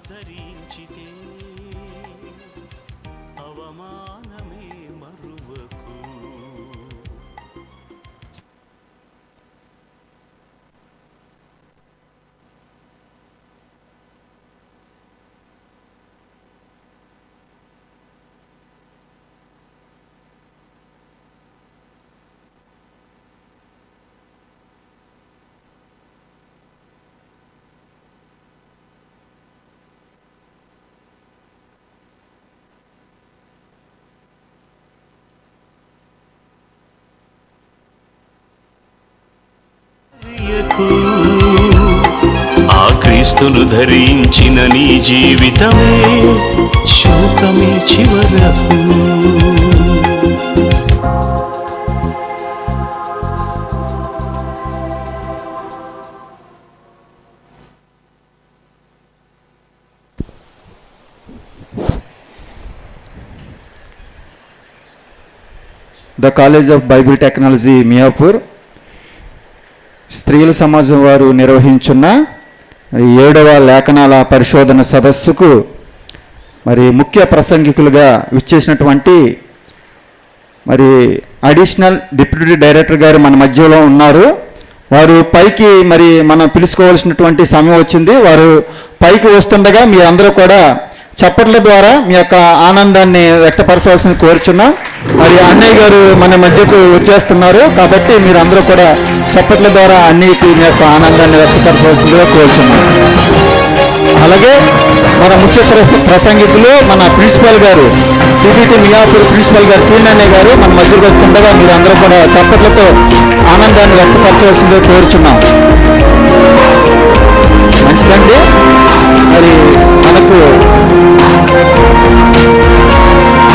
ధరించితే అవమానమే మరువకు. ఆ క్రీస్తును ధరించిన నీ జీవితమే శోకమే చివరకు. The college of Bible technology Miyapur స్త్రీల సమాజం వారు నిర్వహించున్న 7వ లేఖనాల పరిశోధన సదస్సుకు మరి ముఖ్య ప్రసంగికులుగా విచ్చేసినటువంటి మరి అడిషనల్ డిప్యూటీ డైరెక్టర్ గారు మన మధ్యలో ఉన్నారు. వారు పైకి మరి మనం పిలుచుకోవాల్సినటువంటి సమయం వచ్చింది. వారు పైకి వస్తుండగా మీ అందరూ కూడా చప్పట్ల ద్వారా మీ యొక్క ఆనందాన్ని వ్యక్తపరచవలసిన కోరుచున్నాం. మరి అన్నయ్య గారు మన మధ్యకు వచ్చేస్తున్నారు కాబట్టి మీరు అందరూ కూడా చప్పట్ల ద్వారా అన్నయ్యకి మీ యొక్క ఆనందాన్ని వ్యక్తపరచవలసిందిగా కోరుచున్నాం. అలాగే మన ముఖ్య ప్రసంగికులు మన ప్రిన్సిపల్ గారు సిబిటి మియాపూర్ ప్రిన్సిపల్ గారు శ్రీనన్నయ్య గారు మన మధ్యకు వస్తుండగా మీరు అందరూ కూడా చప్పట్లతో ఆనందాన్ని వ్యక్తపరచవలసిందిగా కోరుచున్నాం. మంచిదండి. మరి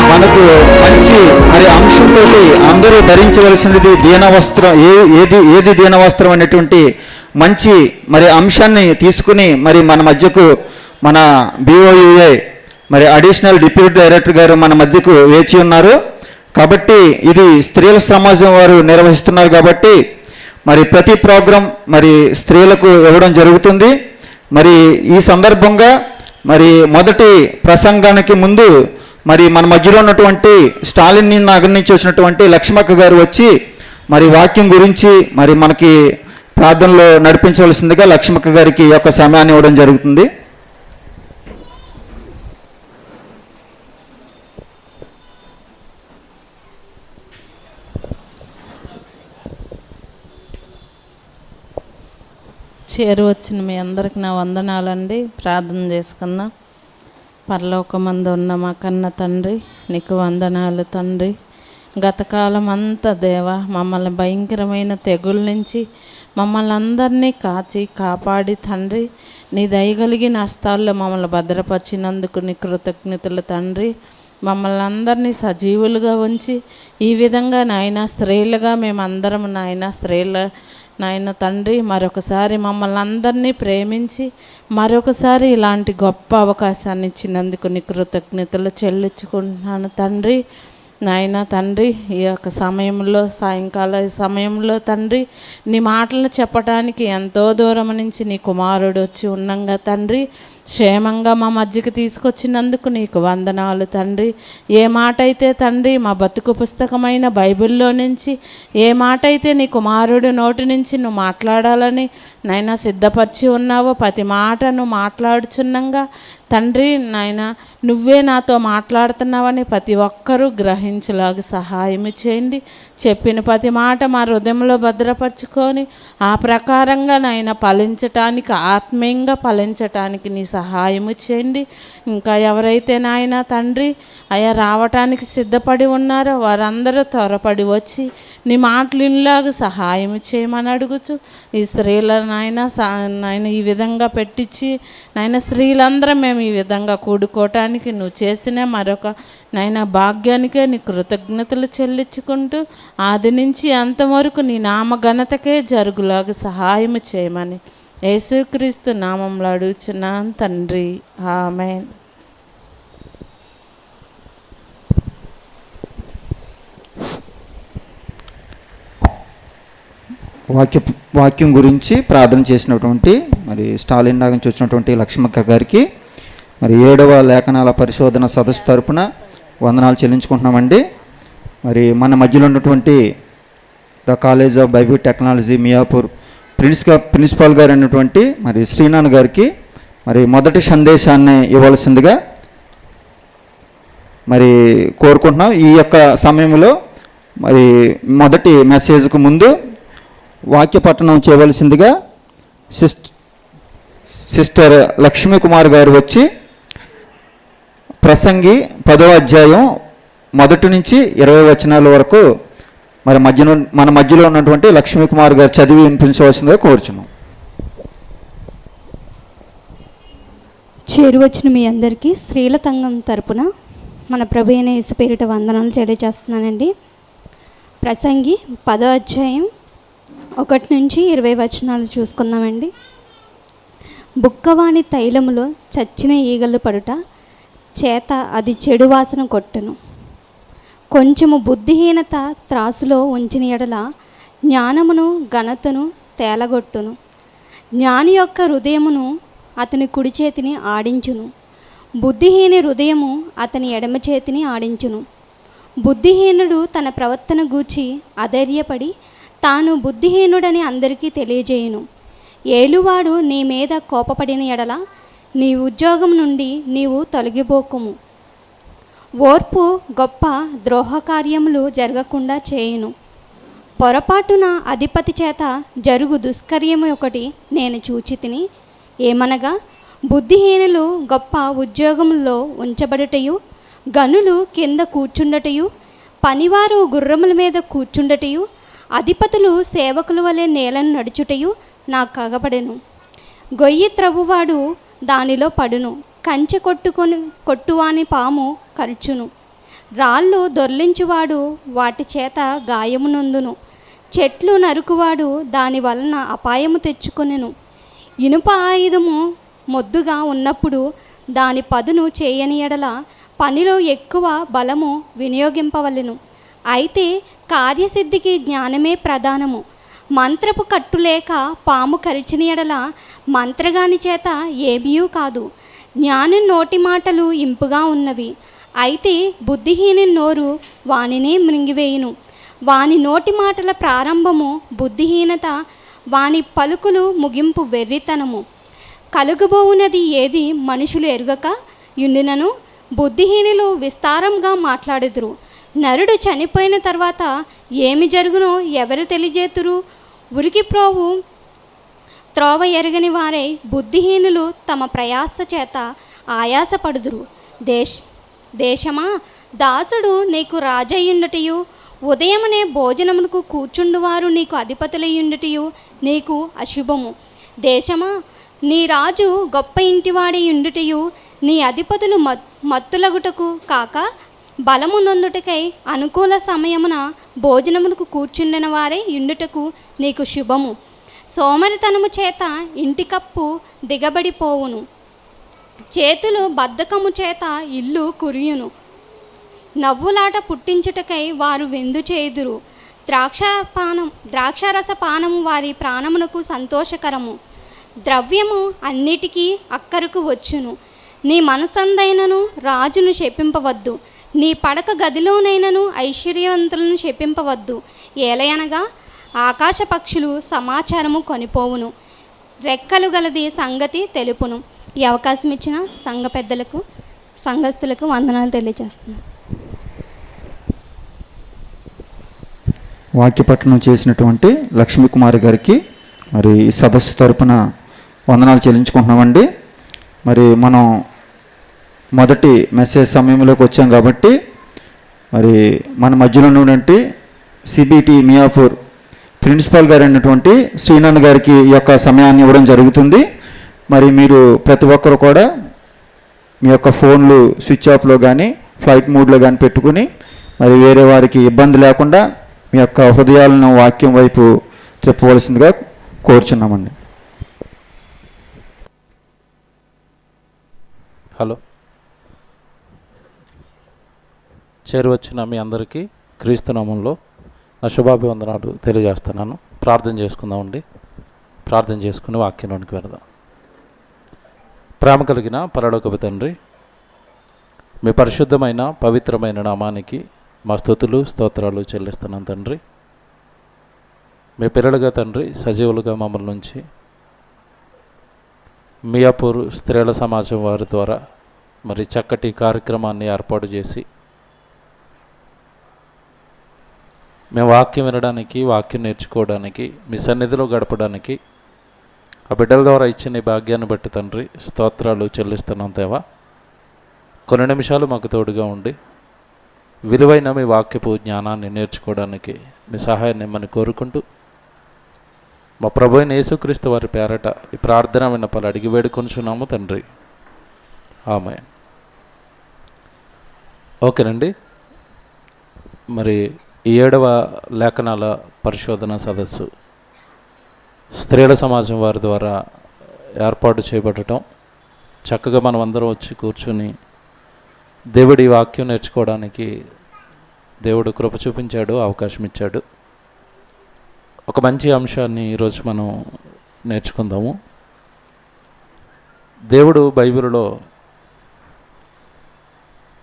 మనకు మంచి మరి అంశంతో అందరూ ధరించవలసినది దీనవస్త్రం. ఏది దీనవస్త్రం అనేటువంటి మంచి మరి అంశాన్ని తీసుకుని మరి మన మధ్యకు మన BOUA మరి అడిషనల్ డిప్యూటీ డైరెక్టర్ గారు మన మధ్యకు వేచి ఉన్నారు. కాబట్టి ఇది స్త్రీల సమాజం వారు నిర్వహిస్తున్నారు కాబట్టి మరి ప్రతి ప్రోగ్రాం మరి స్త్రీలకు ఇవ్వడం జరుగుతుంది. మరి ఈ సందర్భంగా మరి మొదటి ప్రసంగానికి ముందు మరి మన మధ్యలో ఉన్నటువంటి స్టాలిన్ నగర్ నుంచి వచ్చినటువంటి లక్ష్మక్క గారు వచ్చి మరి వాక్యం గురించి మరి మనకి ప్రార్థనలో నడిపించవలసిందిగా లక్ష్మక్క గారికి యొక్క సమయాన్ని ఇవ్వడం జరుగుతుంది. చేరువచ్చిన మీ అందరికి నా వందనాలండి. ప్రార్థన చేసుకుందాం. పరలోకమందు ఉన్న మా కన్న తండ్రి, నీకు వందనాలు తండ్రి. గతకాలం అంతా దేవా మమ్మల్ని భయంకరమైన తెగుళ్ళ నుంచి మమ్మల్ని అందరినీ కాచి కాపాడి తండ్రి, నీ దయగలిగిన హస్తాల్లో మమ్మల్ని భద్రపరిచినందుకు నీ కృతజ్ఞతలు తండ్రి. మమ్మల్ని అందరినీ సజీవులుగా ఉంచి ఈ విధంగా నాయన స్త్రీలుగా మేమందరం నాయన తండ్రి మరొకసారి మమ్మల్ని అందరినీ ప్రేమించి మరొకసారి ఇలాంటి గొప్ప అవకాశాన్ని ఇచ్చినందుకు నీ కృతజ్ఞతలు చెల్లించుకుంటున్నాను తండ్రి. నాయన తండ్రి ఈ యొక్క సమయంలో సాయంకాల సమయంలో తండ్రి నీ మాటలు చెప్పడానికి ఎంతో దూరం నుంచి నీ కుమారుడు వచ్చి ఉన్నాగా తండ్రి క్షేమంగా మా మధ్యకి తీసుకొచ్చినందుకు నీకు వందనాలు తండ్రి. ఏ మాట అయితే తండ్రి మా బతుకు పుస్తకమైన బైబిల్లో నుంచి ఏ మాట అయితే నీ కుమారుడు నోటి నుంచి నువ్వు మాట్లాడాలని నాయన సిద్ధపరిచి ఉన్నావో ప్రతి మాట నువ్వు మాట్లాడుచున్నంగా తండ్రి నాయన నువ్వే నాతో మాట్లాడుతున్నావని ప్రతి ఒక్కరూ గ్రహించలాగా సహాయం చేయండి. చెప్పిన ప్రతి మాట మా హృదయంలో భద్రపరుచుకొని ఆ ప్రకారంగా నాయన ఫలించటానికి ఆత్మీయంగా ఫలించటానికి నీ సహాయము చేయండి. ఇంకా ఎవరైతే నాయన తండ్రి అయ్యా రావటానికి సిద్ధపడి ఉన్నారో వారందరూ త్వరపడి వచ్చి నీ మాటలు ఇలాగా సహాయం చేయమని అడుగుచు ఈ స్త్రీల నాయన ఈ విధంగా పెట్టించి నాయన స్త్రీలందరం మేము ఈ విధంగా కూడుకోవటానికి నువ్వు చేసిన మరొక నాయన భాగ్యానికే నీ కృతజ్ఞతలు చెల్లించుకుంటూ ఆది నుంచి అంతవరకు నీ నామ ఘనతకే జరుగులాగా సహాయం చేయమని యేసుక్రీస్తు నామంలో అడుగుచున్నాను తండ్రి, ఆమేన్. వాక్యం గురించి ప్రార్థన చేసినటువంటి మరి స్టాలిన్ నాగ నుంచి వచ్చినటువంటి లక్ష్మక్క గారికి మరి 7వ లేఖనాల పరిశోధన సదస్సు తరపున వందనాలు చెల్లించుకుంటున్నామండి. మరి మన మధ్యలో ఉన్నటువంటి the college of Bible technology Miyapur principal గారు అయినటువంటి మరి శ్రీనాథ్ గారికి మరి మొదటి సందేశాన్ని ఇవ్వాల్సిందిగా మరి కోరుకుంటున్నాం. ఈ యొక్క సమయంలో మరి మొదటి మెసేజ్కు ముందు వాక్య పఠనం చేయవలసిందిగా సిస్టర్ లక్ష్మీ కుమార్ గారు వచ్చి ప్రసంగి 10వ అధ్యాయం 1 నుంచి 20 వచనాల వరకు మరి మన మధ్యలో ఉన్నటువంటి లక్ష్మీ కుమార్ గారు చదివి వినిపించవలసిందిగా కోరుచున్నాం. చేరువచ్చిన మీ అందరికీ స్త్రీల సంఘం తరపున మన ప్రభు అయిన యేసు పేరిట వందనాలు తెలియజేస్తున్నానండి. ప్రసంగి 10వ అధ్యాయం 1 నుంచి 20 వచనాలు చూసుకుందామండి. బుక్కవాణి తైలములో చచ్చిన ఈగలు పడుట చేత అది చెడు వాసన కొట్టును. కొంచెము బుద్ధిహీనత త్రాసులో ఉంచిన ఎడల జ్ఞానమును ఘనతను తేలగొట్టును. జ్ఞాని యొక్క హృదయమును అతని కుడి చేతిని ఆడించును, బుద్ధిహీని హృదయము అతని ఎడమ చేతిని ఆడించును. బుద్ధిహీనుడు తన ప్రవర్తన గూర్చి అధైర్యపడి తాను బుద్ధిహీనుడని అందరికీ తెలియజేయును. ఏలువాడు నీ మీద కోపపడిన ఎడల నీ ఉద్యోగం నుండి నీవు తొలగిపోకుము. ఓర్పు గొప్ప ద్రోహకార్యములు జరగకుండా చేయును. పొరపాటున అధిపతి చేత జరుగు దుష్కర్యము ఒకటి నేను చూచితిని. ఏమనగా బుద్ధిహీనులు గొప్ప ఉద్యోగముల్లో ఉంచబడుటయు, గనులు కింద కూర్చుండటయు, పనివారు గుర్రముల మీద కూర్చుండటయు, అధిపతులు సేవకుల వలె నేలను నడుచుటయు నాకు కగపడెను. గొయ్యి త్రవ్వువాడు దానిలో పడును, కంచె కొట్టువాని పాము కరుచును. రాళ్ళు దొర్లించువాడు వాటి చేత గాయమునందును. చెట్లు నరుకువాడు దాని వలన అపాయము తెచ్చుకొనెను. ఇనుప ఆయుధము మొద్దుగా ఉన్నప్పుడు దాని పదును చేయని ఎడల పనిలో ఎక్కువ బలము వినియోగింపవలెను. అయితే కార్యసిద్ధికి జ్ఞానమే ప్రధానము. మంత్రపు కట్టులేక పాము కరిచిన ఎడల మంత్రగాని చేత ఏమీ కాదు. జ్ఞాని నోటి మాటలు ఇంపుగా ఉన్నవి, అయితే బుద్ధిహీని నోరు వానినే మృంగివేయును. వాని నోటి మాటల ప్రారంభము బుద్ధిహీనత, వాని పలుకులు ముగింపు వెర్రితనము. కలుగబోవునది ఏది మనుషులు ఎరుగక యుండినను బుద్ధిహీనులు విస్తారంగా మాట్లాడుదురు. నరుడు చనిపోయిన తర్వాత ఏమి జరుగునో ఎవరు తెలియజేతురు? ఉరికిప్రోవు త్రోవ ఎరగని వారై బుద్ధిహీనులు తమ ప్రయాస చేత ఆయాసపడుదురు. దేశమా, దాసుడు నీకు రాజయ్యుండటయు, ఉదయమనే భోజనమునకు కూర్చుండువారు నీకు అధిపతులయ్యుండటయు నీకు అశుభము. దేశమా, నీ రాజు గొప్ప ఇంటివాడి ఉండుటయు, నీ అధిపతులు మత్తులగుటకు కాక బలము నొందుటకై అనుకూల సమయమున భోజనమునకు కూర్చుండిన వారే ఇండుటకు నీకు శుభము. సోమరితనము చేత ఇంటి కప్పు దిగబడిపోవును, చేతులు బద్ధకము చేత ఇల్లు కురియును. నవ్వులాట పుట్టించుటకై వారు విందు చేయుదురు. ద్రాక్షారస పానము వారి ప్రాణమునకు సంతోషకరము. ద్రవ్యము అన్నిటికీ అక్కరకు వచ్చును. నీ మనసందైనను రాజును శపింపవద్దు, నీ పడక గదిలోనైనను ఐశ్వర్యవంతులను శపింపవద్దు. ఏలయనగా ఆకాశ పక్షులు సమాచారము కొనిపోవును, రెక్కలు గలది సంగతి తెలుపును. ఈ అవకాశం ఇచ్చిన సంఘ పెద్దలకు, సంఘస్థులకు వందనాలు తెలియజేస్తున్నాను. వాక్యపట్టణం చేసినటువంటి లక్ష్మీ కుమారి గారికి మరి ఈ సదస్సు తరపున వందనాలు చెల్లించుకుంటున్నామండి. మరి మనం మొదటి మెసేజ్ సమయంలోకి వచ్చాం కాబట్టి మరి మన మధ్యలో ఉన్నటువంటి సిబిటి మియాపూర్ ప్రిన్సిపాల్ గారు అయినటువంటి శ్రీనాథ్ గారికి ఈ యొక్క సమయాన్ని ఇవ్వడం జరుగుతుంది. మరి మీరు ప్రతి ఒక్కరు కూడా మీ యొక్క ఫోన్లు స్విచ్ ఆఫ్లో కానీ ఫ్లైట్ మోడ్లో కానీ పెట్టుకుని మరి వేరే వారికి ఇబ్బంది లేకుండా మీ యొక్క హృదయాలను వాక్యం వైపు తిప్పవలసిందిగా కోరుచున్నామండి. హలో, చేరువచ్చిన మీ అందరికీ క్రీస్తునామంలో నా శుభాభివందనాలు తెలియజేస్తున్నాను. ప్రార్థన చేసుకుందామండి. ప్రార్థన చేసుకుని వాక్యంలోనికి వెళదాం. ప్రేమ కలిగిన పరలోకపు తండ్రి, మీ పరిశుద్ధమైన పవిత్రమైన నామానికి మా స్తుతులు స్తోత్రాలు చెల్లిస్తున్నాం తండ్రి. మీ పిల్లలుగా తండ్రి సజీవులుగా మమ్మల్ని నుంచి మియాపూర్ స్త్రీల సమాజం వారి ద్వారా మరి చక్కటి కార్యక్రమాన్ని ఏర్పాటు చేసి మేము వాక్యం వినడానికి, వాక్యం నేర్చుకోవడానికి, మీ సన్నిధిలో గడపడానికి ఆ బిడ్డల ద్వారా ఇచ్చిన ఈ భాగ్యాన్ని బట్టి తండ్రి స్తోత్రాలు చెల్లిస్తున్నాం దేవా. కొన్ని నిమిషాలు మాకు తోడుగా ఉండి విలువైన మీ వాక్యపు జ్ఞానాన్ని నేర్చుకోవడానికి మీ సహాయాన్ని మనం కోరుకుంటూ మా ప్రభు అయిన యేసుక్రీస్తు వారి పేరట ఈ ప్రార్థన విన్నపాలు అడిగి వేడుకొనుచున్నాము తండ్రి, ఆమేన్. ఓకేనండి. మరి ఈ 7వ లేఖనాల పరిశోధన సదస్సు స్త్రీల సమాజం వారి ద్వారా ఏర్పాటు చేయబడటం, చక్కగా మనం అందరం వచ్చి కూర్చుని దేవుడి వాక్యం నేర్చుకోవడానికి దేవుడు కృప చూపించాడు, అవకాశం ఇచ్చాడు. ఒక మంచి అంశాన్ని ఈరోజు మనం నేర్చుకుందాము. దేవుడు బైబిల్లో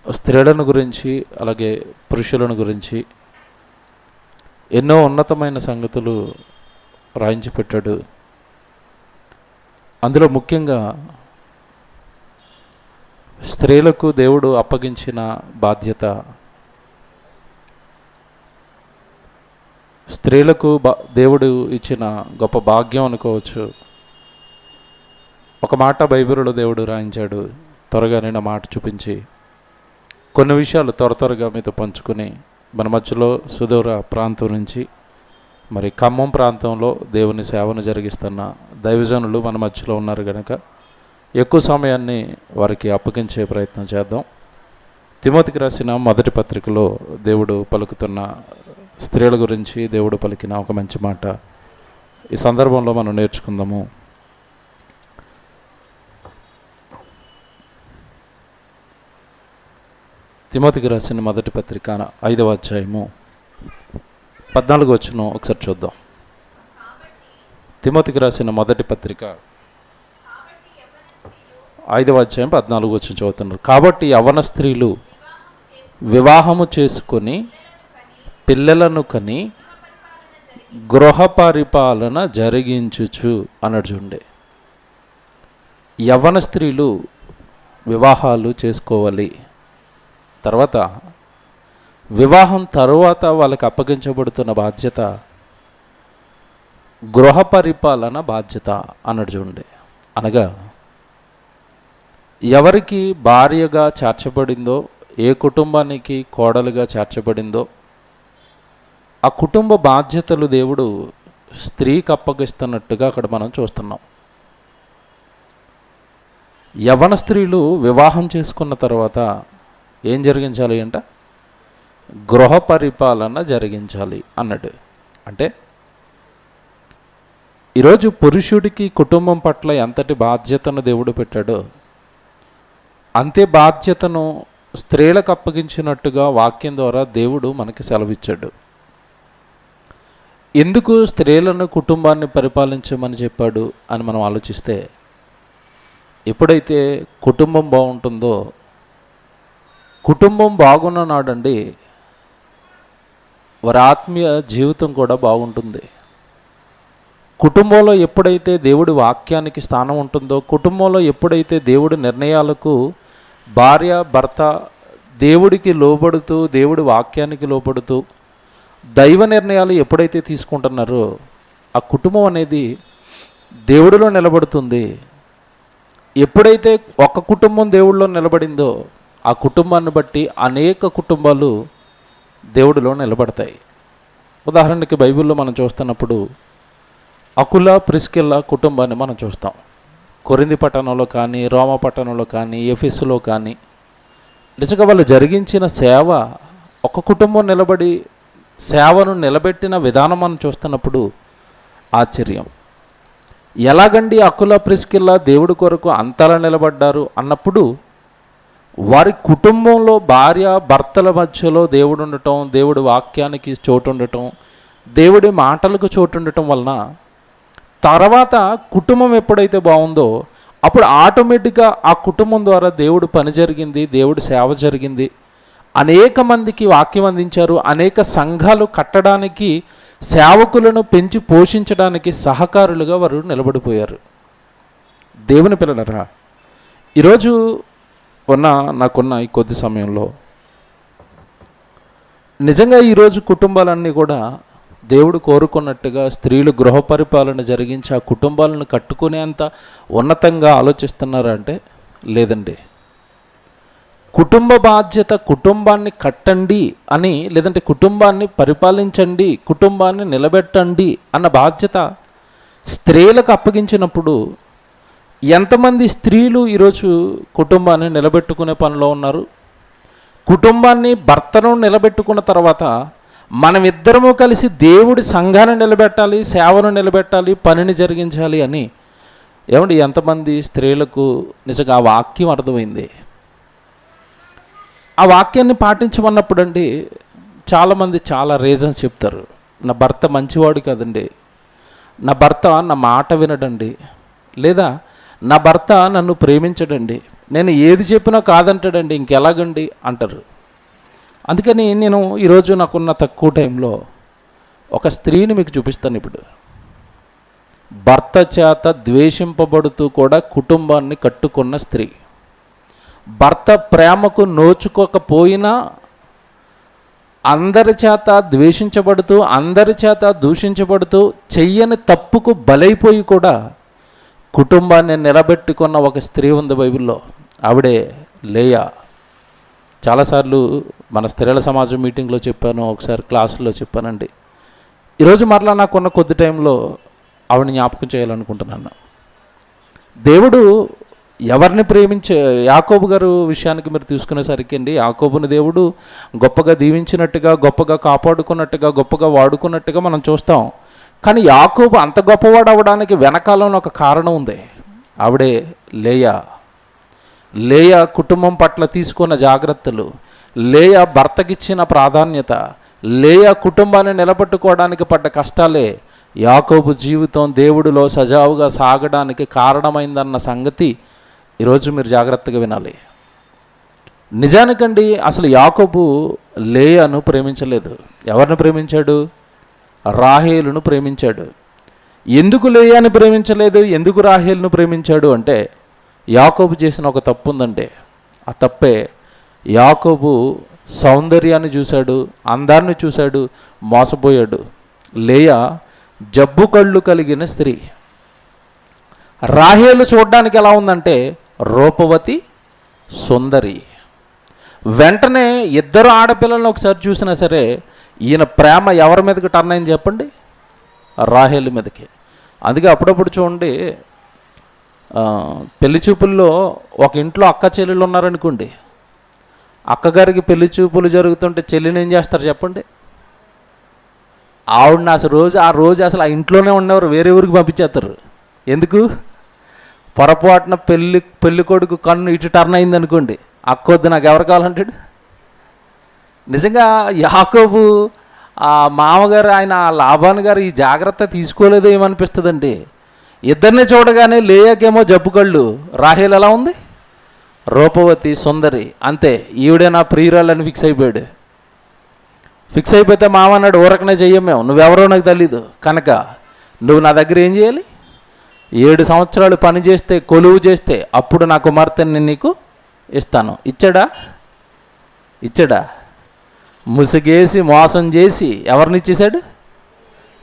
స్త్రీలను గురించి అలాగే పురుషులను గురించి ఎన్నో ఉన్నతమైన సంగతులు రాయించి పెట్టాడు. అందులో ముఖ్యంగా స్త్రీలకు దేవుడు అప్పగించిన బాధ్యత, స్త్రీలకు దేవుడు ఇచ్చిన గొప్ప భాగ్యం అనుకోవచ్చు. ఒక మాట బైబిల్లో దేవుడు రాయించాడు. త్వరగా నేను మాట చూపించి కొన్ని విషయాలు త్వరగా మీతో పంచుకుని మన మధ్యలో సుదూర ప్రాంతం నుంచి మరి ఖమ్మం ప్రాంతంలో దేవుని సేవను జరిగిస్తున్న దైవజనులు మన మధ్యలో ఉన్నారు కనుక ఎక్కువ సమయాన్ని వారికి అప్పగించే ప్రయత్నం చేద్దాం. తిమోతికి రాసిన మొదటి పత్రికలో దేవుడు పలుకుతున్న స్త్రీల గురించి దేవుడు పలికిన ఒక మంచి మాట ఈ సందర్భంలో మనం నేర్చుకుందాము. తిమోతికి రాసిన మొదటి పత్రిక 5వ అధ్యాయము 14వ వచనం ఒకసారి చూద్దాం. తిమోతికి రాసిన మొదటి పత్రిక 5వ అధ్యాయం 14వ వచనం చదువుతున్నారు. కాబట్టి యవ్వన స్త్రీలు వివాహము చేసుకొని పిల్లలను కని గృహ పరిపాలన జరిగించుచు అన్నట్టు చూడండి. యవ్వన స్త్రీలు వివాహాలు చేసుకోవాలి. తర్వాత వివాహం తరువాత వాళ్ళకి అప్పగించబడుతున్న బాధ్యత గృహ పరిపాలన బాధ్యత అన్నట్టు చూడండి. అనగా ఎవరికి భార్యగా చేర్చబడిందో, ఏ కుటుంబానికి కోడలుగా చేర్చబడిందో ఆ కుటుంబ బాధ్యతలు దేవుడు స్త్రీకి అప్పగిస్తున్నట్టుగా అక్కడ మనం చూస్తున్నాం. యవ్వన స్త్రీలు వివాహం చేసుకున్న తర్వాత ఏం జరిగించాలి అంట? గృహ పరిపాలన జరిగించాలి అన్నాడు. అంటే ఈరోజు పురుషుడికి కుటుంబం పట్ల ఎంతటి బాధ్యతను దేవుడు పెట్టాడో అంతే బాధ్యతను స్త్రీలకు అప్పగించినట్టుగా వాక్యం ద్వారా దేవుడు మనకి సెలవిచ్చాడు. ఎందుకు స్త్రీలను కుటుంబాన్ని పరిపాలించమని చెప్పాడు అని మనం ఆలోచిస్తే, ఎప్పుడైతే కుటుంబం బాగుంటుందో, కుటుంబం బాగున్న నాడండి వారి ఆత్మీయ జీవితం కూడా బాగుంటుంది. కుటుంబంలో ఎప్పుడైతే దేవుడి వాక్యానికి స్థానం ఉంటుందో, కుటుంబంలో ఎప్పుడైతే దేవుడి నిర్ణయాలకు భార్య భర్త దేవుడికి లోబడుతూ, దేవుడి వాక్యానికి లోబడుతూ దైవ నిర్ణయాలు ఎప్పుడైతే తీసుకుంటున్నారో ఆ కుటుంబం అనేది దేవుడిలో నిలబడుతుంది. ఎప్పుడైతే ఒక కుటుంబం దేవుడిలో నిలబడిందో ఆ కుటుంబాన్ని బట్టి అనేక కుటుంబాలు దేవుడిలో నిలబడతాయి. ఉదాహరణకి బైబిల్లో మనం చూస్తున్నప్పుడు అకుల ప్రిస్కిల్ల కుటుంబాన్ని మనం చూస్తాం. కొరింథీ పట్టణంలో కానీ, రోమ పట్టణంలో కానీ, ఎఫెసులో కానీ నిజంగా వాళ్ళు జరిగించిన సేవ, ఒక కుటుంబం నిలబడి సేవను నిలబెట్టిన విధానం మనం చూస్తున్నప్పుడు ఆశ్చర్యం. ఎలాగండి అకుల ప్రిస్కిల్ల దేవుడి కొరకు అంతలా నిలబడ్డారు అన్నప్పుడు వారి కుటుంబంలో భార్య భర్తల మధ్యలో దేవుడు ఉండటం, దేవుడి వాక్యానికి చోటు ఉండటం, దేవుడి మాటలకు చోటు ఉండటం వలన తర్వాత కుటుంబం ఎప్పుడైతే బాగుందో అప్పుడు ఆటోమేటిక్గా ఆ కుటుంబం ద్వారా దేవుడు పని జరిగింది, దేవుడి సేవ జరిగింది. అనేక మందికి వాక్యం అందించారు. అనేక సంఘాలు కట్టడానికి, సేవకులను పెంచి పోషించడానికి సహకారులుగా వారు నిలబడిపోయారు. దేవుని పిల్లలరా, ఈరోజు నాకున్న ఈ కొద్ది సమయంలో నిజంగా ఈరోజు కుటుంబాలన్నీ కూడా దేవుడు కోరుకున్నట్టుగా స్త్రీలు గృహ పరిపాలన జరిగించి ఆ కుటుంబాలను కట్టుకునేంత ఉన్నతంగా ఆలోచిస్తున్నారా అంటే లేదండి. కుటుంబ బాధ్యత, కుటుంబాన్ని కట్టండి అని, లేదంటే కుటుంబాన్ని పరిపాలించండి, కుటుంబాన్ని నిలబెట్టండి అన్న బాధ్యత స్త్రీలకు అప్పగించినప్పుడు ఎంతమంది స్త్రీలు ఈరోజు కుటుంబాన్ని నిలబెట్టుకునే పనిలో ఉన్నారు? కుటుంబాన్ని, భర్తను నిలబెట్టుకున్న తర్వాత మనమిద్దరము కలిసి దేవుడి సంఘాన్ని నిలబెట్టాలి, సేవను నిలబెట్టాలి, పనిని జరిగించాలి అని ఏమండి ఎంతమంది స్త్రీలకు నిజంగా ఆ వాక్యం అర్థమైంది? ఆ వాక్యాన్ని పాటించమన్నప్పుడు అండి చాలామంది చాలా రీజన్స్ చెప్తారు. నా భర్త మంచివాడు కాదండి, నా భర్త నా మాట వినడండి, లేదా నా భర్త నన్ను ప్రేమించడండి, నేను ఏది చెప్పినా కాదంటాడండి, ఇంకెలాగండి అంటారు. అందుకని నేను ఈరోజు నాకున్న తక్కువ టైంలో ఒక స్త్రీని మీకు చూపిస్తాను. ఇప్పుడు భర్త చేత ద్వేషింపబడుతూ కూడా కుటుంబాన్ని కట్టుకున్న స్త్రీ, భర్త ప్రేమకు నోచుకోకపోయినా అందరి చేత ద్వేషించబడుతూ, అందరి చేత దూషించబడుతూ, చెయ్యని తప్పుకు బలైపోయి కూడా కుటుంబాన్ని నిలబెట్టుకున్న ఒక స్త్రీ ఉంది బైబిల్లో. ఆవిడే లేయా. చాలాసార్లు మన స్త్రీల సమాజం మీటింగ్లో చెప్పాను, ఒకసారి క్లాసుల్లో చెప్పానండి. ఈరోజు మరలా నాకున్న కొద్ది టైంలో ఆవిడని జ్ఞాపకం చేయాలనుకుంటున్నాను. దేవుడు ఎవరిని ప్రేమించే, యాకోబు గారు విషయానికి మీరు తీసుకునేసరికి అండి, యాకోబుని దేవుడు గొప్పగా దీవించినట్టుగా, గొప్పగా కాపాడుకున్నట్టుగా, గొప్పగా వాడుకున్నట్టుగా మనం చూస్తాం. కానీ యాకోబు అంత గొప్పవాడు అవ్వడానికి వెనకాలంలో ఒక కారణం ఉంది. ఆవిడే లేయా. లేయా కుటుంబం పట్ల తీసుకున్న జాగ్రత్తలు, లేయా భర్తకిచ్చిన ప్రాధాన్యత, లేయా కుటుంబాన్ని నిలబెట్టుకోవడానికి పడ్డ కష్టాలే యాకోబు జీవితం దేవుడిలో సజావుగా సాగడానికి కారణమైందన్న సంగతి ఈరోజు మీరు జాగ్రత్తగా వినాలి. నిజానికండి అసలు యాకోబు లేయాను ప్రేమించలేదు. ఎవరిని ప్రేమించాడు? రాహేలును ప్రేమించాడు. ఎందుకు లేయాని ప్రేమించలేదు, ఎందుకు రాహేలును ప్రేమించాడు అంటే యాకోబు చేసిన ఒక తప్పు ఉందండి. ఆ తప్పే యాకోబు సౌందర్యాన్ని చూశాడు, అందాన్ని చూశాడు, మోసపోయాడు. లేయా జబ్బు కళ్ళు కలిగిన స్త్రీ. రాహేలు చూడడానికి ఎలా ఉందంటే రూపవతి, సుందరి. వెంటనే ఇద్దరు ఆడపిల్లలను ఒకసారి చూసినా సరే ఈయన ప్రేమ ఎవరి మీదకి టర్న్ అయింది చెప్పండి? రాహేలు మీదకి. అందుకే అప్పుడప్పుడు చూడండి, పెళ్లి చూపుల్లో ఒక ఇంట్లో అక్క చెల్లెలు ఉన్నారనుకోండి, అక్కగారికి పెళ్లి చూపులు జరుగుతుంటే చెల్లిని ఏం చేస్తారు చెప్పండి? ఆవిడని ఆ రోజు అసలు ఆ ఇంట్లోనే ఉన్నవారు వేరే ఊరికి పంపించేస్తారు. ఎందుకు? పొరపాటున పెళ్లి కొడుకు కన్ను ఇటు టర్న్ అయింది అనుకోండి, అక్కొద్దు నాకు ఎవరు కావాలంటాడు? నిజంగా యాకోబు ఆ మామగారు, ఆయన లాబాను గారు ఈ జాగ్రత్త తీసుకోలేదో ఏమనిపిస్తుందండి. ఇద్దరిని చూడగానే లేయాకేమో జబ్బు కళ్ళు, రాహేల్ ఎలా ఉంది? రూపవతి, సుందరి. అంతే, ఈవిడే నా ప్రియురాలని ఫిక్స్ అయిపోయాడు. ఫిక్స్ అయిపోతే మామ అన్నాడు, ఊరకనే చెయ్యం మేము, నువ్వెవరో నాకు తెలీదు కనుక నువ్వు నా దగ్గర ఏం చేయాలి? 7 సంవత్సరాలు పని చేస్తే, కొలువు చేస్తే అప్పుడు నా కుమార్తెని నేను నీకు ఇస్తాను. ఇచ్చాడా? ముసుగేసి మోసం చేసి ఎవరిని ఇచ్చేశాడు?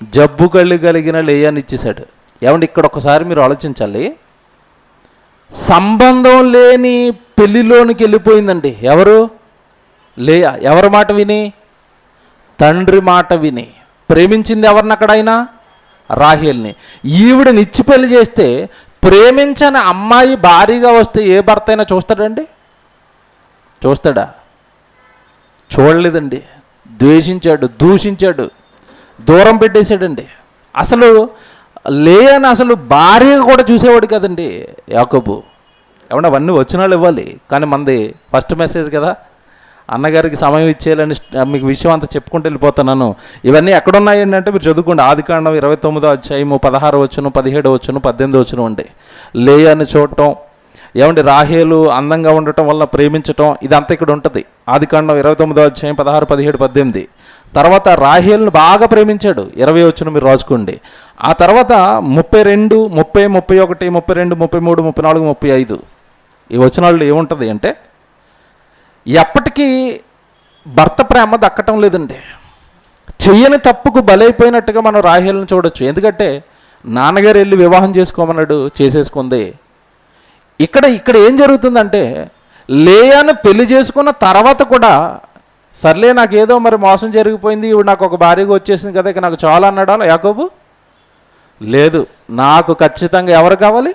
జబ్బు కళ్ళు కలిగిన లేయాని ఇచ్చేశాడు. ఏమంటే ఇక్కడ ఒకసారి మీరు ఆలోచించాలి. సంబంధం లేని పెళ్లిలోనికి వెళ్ళిపోయిందండి. ఎవరు? లేయా. ఎవరి మాట విని? తండ్రి మాట విని. ప్రేమించింది ఎవరిని అక్కడైనా? రాహేల్ని. ఈవిడని ఇచ్చి పెళ్లి చేస్తే ప్రేమించని అమ్మాయి భారీగా వస్తే ఏ భర్త అయినా చూస్తాడండి? చూస్తాడా? చూడలేదండి. ద్వేషించాడు, దూషించాడు, దూరం పెట్టేశాడండి. అసలు లేయని అసలు భార్యగా కూడా చూసేవాడు కదండి యాకోబు. ఏమన్నా అవన్నీ వచ్చిన వాళ్ళు ఇవ్వాలి, కానీ మనది ఫస్ట్ మెసేజ్ కదా, అన్నగారికి సమయం ఇచ్చేయాలని మీకు విషయం అంతా చెప్పుకుంటూ వెళ్ళిపోతున్నాను. ఇవన్నీ ఎక్కడున్నాయి అంటే మీరు చదువుకోండి. ఆదికాండం 29వ అధ్యాయము 16వ వచనం, 17వ వచనం, 18వ వచనం ఉండి లేయాని చూడటం, ఏమండి రాహేలు అందంగా ఉండటం వల్ల ప్రేమించటం, ఇదంతా ఇక్కడ ఉంటుంది. ఆదికాండం 29వ అధ్యాయం 16, 17, 18. తర్వాత రాహేలును బాగా ప్రేమించాడు, 20వ వచనం మీరు రాసుకోండి. ఆ తర్వాత 32, 30, 31, 32, 33, 34, 35 ఈ వచనాల్లో ఏముంటుంది అంటే ఎప్పటికీ భర్త ప్రేమ దక్కటం లేదండి. చెయ్యని తప్పుకు బలైపోయినట్టుగా మనం రాహేలును చూడొచ్చు. ఎందుకంటే నాన్నగారు వెళ్ళి వివాహం చేసుకోమన్నాడు, చేసేసుకుంది. ఇక్కడ ఏం జరుగుతుందంటే లేయాను పెళ్లి చేసుకున్న తర్వాత కూడా సర్లే నాకేదో మరి మోసం జరిగిపోయింది, ఇప్పుడు నాకు ఒక భార్యగా వచ్చేసింది కదా, ఇక నాకు చాలా అన్నాడా యాకోబు? లేదు, నాకు ఖచ్చితంగా ఎవరు కావాలి?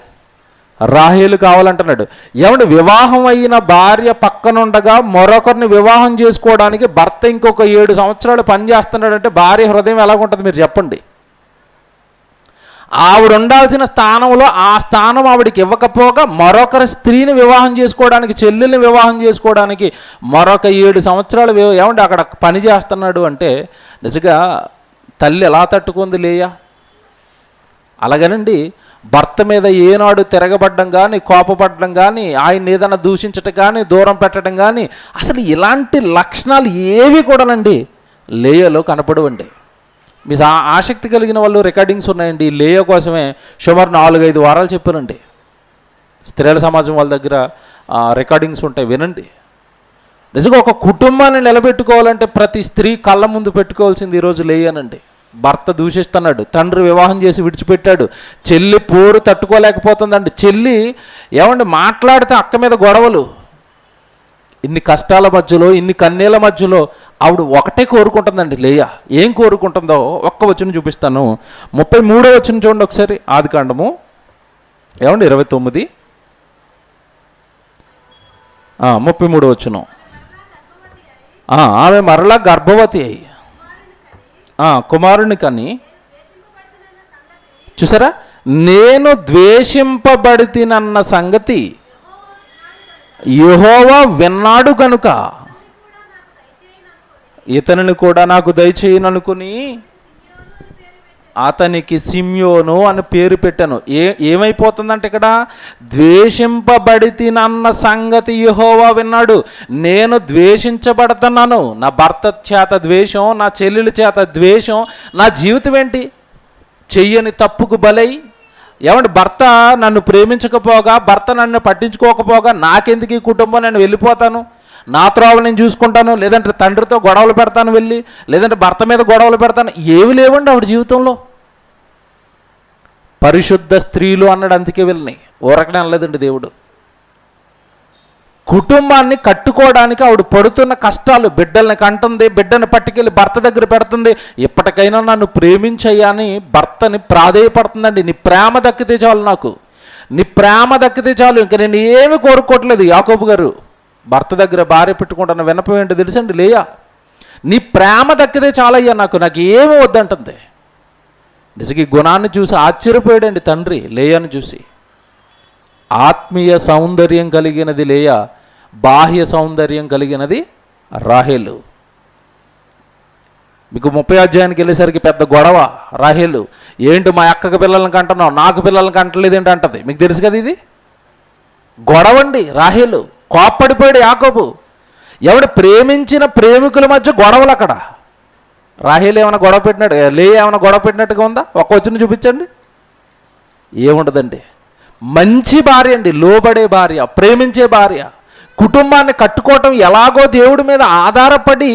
రాహేలు కావాలంటున్నాడు. ఏమంటే వివాహం అయిన భార్య పక్కనుండగా మరొకరిని వివాహం చేసుకోవడానికి భర్త ఇంకొక 7 సంవత్సరాలు పనిచేస్తున్నాడంటే భార్య హృదయం ఎలాగుంటుంది మీరు చెప్పండి. ఆవిడ ఉండాల్సిన స్థానంలో ఆ స్థానం ఆవిడికి ఇవ్వకపోగా మరొకరి స్త్రీని వివాహం చేసుకోవడానికి, చెల్లెల్ని వివాహం చేసుకోవడానికి మరొక 7 సంవత్సరాలు ఏమంటే అక్కడ పని చేస్తున్నాడు అంటే నిజంగా తల్లి ఎలా తట్టుకుంది లేయా? అలాగనండి భర్త మీద ఏనాడు తిరగబడ్డం కానీ, కోపపడడం కానీ, ఆయన ఏదైనా దూషించటం కానీ, దూరం పెట్టడం కానీ, అసలు ఇలాంటి లక్షణాలు ఏవి కూడానండి లేయలో కనపడవండి. మీ ఆసక్తి కలిగిన వాళ్ళు రికార్డింగ్స్ ఉన్నాయండి లేయ కోసమే సుమారు 4-5 వారాలు చెప్పానండి. స్త్రీల సమాజం వాళ్ళ దగ్గర రికార్డింగ్స్ ఉంటాయి, వినండి. నిజంగా ఒక కుటుంబాన్ని నిలబెట్టుకోవాలంటే ప్రతి స్త్రీ కళ్ళ ముందు పెట్టుకోవాల్సింది ఈరోజు లేయనండి. భర్త దూషిస్తున్నాడు, తండ్రి వివాహం చేసి విడిచిపెట్టాడు, చెల్లి పోరు తట్టుకోలేకపోతుందండి. చెల్లి ఏమండి మాట్లాడితే అక్క మీద గొడవలు. ఇన్ని కష్టాల మధ్యలో, ఇన్ని కన్నీళ్ళ మధ్యలో ఆవిడ ఒకటే కోరుకుంటుందండి లేయ. ఏం కోరుకుంటుందో ఒక్క వచనం చూపిస్తాను. 33వ వచనం చూడండి ఒకసారి. ఆదికాండము ఏమండి 29, 33వ వచనం. ఆమె మరలా గర్భవతి అయి కుమారుని కని, చూసారా, నేను ద్వేషింపబడితినన్న సంగతి యెహోవా విన్నాడు కనుక ఇతనిని కూడా నాకు దయచేయననుకుని అతనికి సిమ్యోను అని పేరు పెట్టాను. ఏమైపోతుందంటే ఇక్కడ ద్వేషింపబడితినన్న సంగతి యెహోవా విన్నాడు. నేను ద్వేషించబడుతున్నాను. నా భర్త చేత ద్వేషం, నా చెల్లెల చేత ద్వేషం. నా జీవితం ఏంటి? చెయ్యని తప్పుకు బలై ఏమంటే భర్త నన్ను ప్రేమించకపోగా, భర్త నన్ను పట్టించుకోకపోగా నాకెందుకు ఈ కుటుంబం, నేను వెళ్ళిపోతాను, నా త్రోవ నేను చూసుకుంటాను, లేదంటే తండ్రితో గొడవలు పెడతాను వెళ్ళి, లేదంటే భర్త మీద గొడవలు పెడతాను. ఏమి లేవండి ఆవిడ జీవితంలో. పరిశుద్ధ స్త్రీలు అన్నాడు, అందుకే వెళ్ళినాయి, ఊరకనే అనలేదండి దేవుడు. కుటుంబాన్ని కట్టుకోవడానికి ఆవిడ పడుతున్న కష్టాలు, బిడ్డల్ని కంటుంది, బిడ్డని పట్టుకెళ్ళి భర్త దగ్గర పెడుతుంది. ఎప్పటికైనా నన్ను ప్రేమించయ్యా అని భర్తని ప్రాధేయపడుతుందండి. నీ ప్రేమ దక్కితే చాలు, నాకు నీ ప్రేమ దక్కితే చాలు, ఇంక నేను ఏమి కోరుకోవట్లేదు. యాకోబు గారు భర్త దగ్గర భార్య పెట్టుకుంటున్న వినపం ఏంటో తెలుసండి లేయా? నీ ప్రేమ దక్కితే చాలయ్యా, నాకు ఏమి వద్దంటుంది. నిజంగా ఈ గుణాన్ని చూసి ఆశ్చర్యపోయాడండి తండ్రి లేయాను చూసి. ఆత్మీయ సౌందర్యం కలిగినది లేయా, బాహ్య సౌందర్యం కలిగినది రాహేలు. మీకు 30వ అధ్యాయానికి వెళ్ళేసరికి పెద్ద గొడవ. రాహేలు, ఏంటి మా అక్కకి పిల్లల్ని కంటున్నావు, నాకు పిల్లల్ని కంటలేదు ఏంటి అంటది. మీకు తెలుసు కదా ఇది గొడవండి. రాహేలు కోప్పడిపోయాడు యాకోబు. ఎవడు ప్రేమించిన ప్రేమికుల మధ్య గొడవలు అక్కడ. రాహేలు ఏమైనా గొడవ పెట్టినట్టు, లేయా ఏమైనా గొడవ పెట్టినట్టుగా ఉందా? ఒక్క వచ్చిన చూపించండి. ఏముండదండి. మంచి భార్య అండి, లోబడే భార్య, ప్రేమించే భార్య, కుటుంబాన్ని కట్టుకోవటం ఎలాగో దేవుడి మీద ఆధారపడి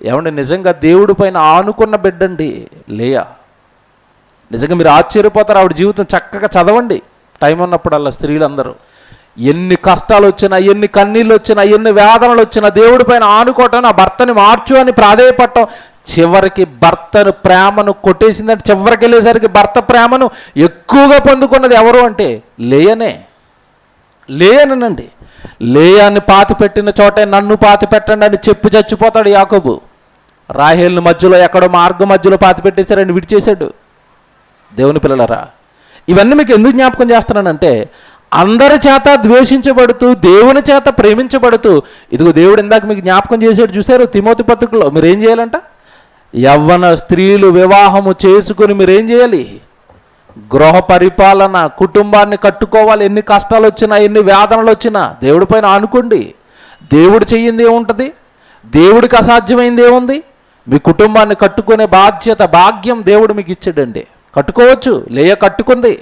ఏమండి నిజంగా దేవుడి పైన ఆనుకున్న బిడ్డండి లేయా. నిజంగా మీరు ఆశ్చర్యపోతారు. ఆవిడ జీవితం చక్కగా చదవండి టైం ఉన్నప్పుడల్లా. స్త్రీలందరూ ఎన్ని కష్టాలు వచ్చినా, ఎన్ని కన్నీళ్ళు వచ్చినా, ఎన్ని వేదనలు వచ్చినా దేవుడి పైన ఆనుకోవటం, నా భర్తని మార్చు అని ప్రాధేయపడటం, చివరికి భర్తను ప్రేమను కొట్టేసిందంటే చివరికి వెళ్ళేసరికి భర్త ప్రేమను ఎక్కువగా పొందుకున్నది ఎవరు అంటే లేయనండి. లేయాన్ని పాతి పెట్టిన చోటే నన్ను పాతి పెట్టండి అని చెప్పి చచ్చిపోతాడు యాకోబు. రాహేలుని మధ్యలో ఎక్కడో మార్గం మధ్యలో పాతి పెట్టేశారని విడిచేశాడు. దేవుని పిల్లలరా, ఇవన్నీ మీకు ఎందుకు జ్ఞాపకం చేస్తున్నానంటే అందరి చేత ద్వేషించబడుతూ దేవుని చేత ప్రేమించబడుతూ, ఇదిగో దేవుడు ఇందాక మీకు జ్ఞాపకం చేసాడు చూశారు తిమోతి పత్రికలో, మీరేం చేయాలంట? యవ్వన స్త్రీలు వివాహము చేసుకుని మీరేం చేయాలి? గృహ పరిపాలన, కుటుంబాన్ని కట్టుకోవాలి. ఎన్ని కష్టాలు వచ్చినా, ఎన్ని వేదనలు వచ్చినా దేవుడి పైన ఆనుకోండి. దేవుడు చెయ్యింది ఏముంటుంది? దేవుడికి అసాధ్యమైంది ఏముంది? మీ కుటుంబాన్ని కట్టుకునే బాధ్యత, భాగ్యం దేవుడు మీకు ఇచ్చాడండి. కట్టుకోవచ్చు. లేయ కట్టుకుంది.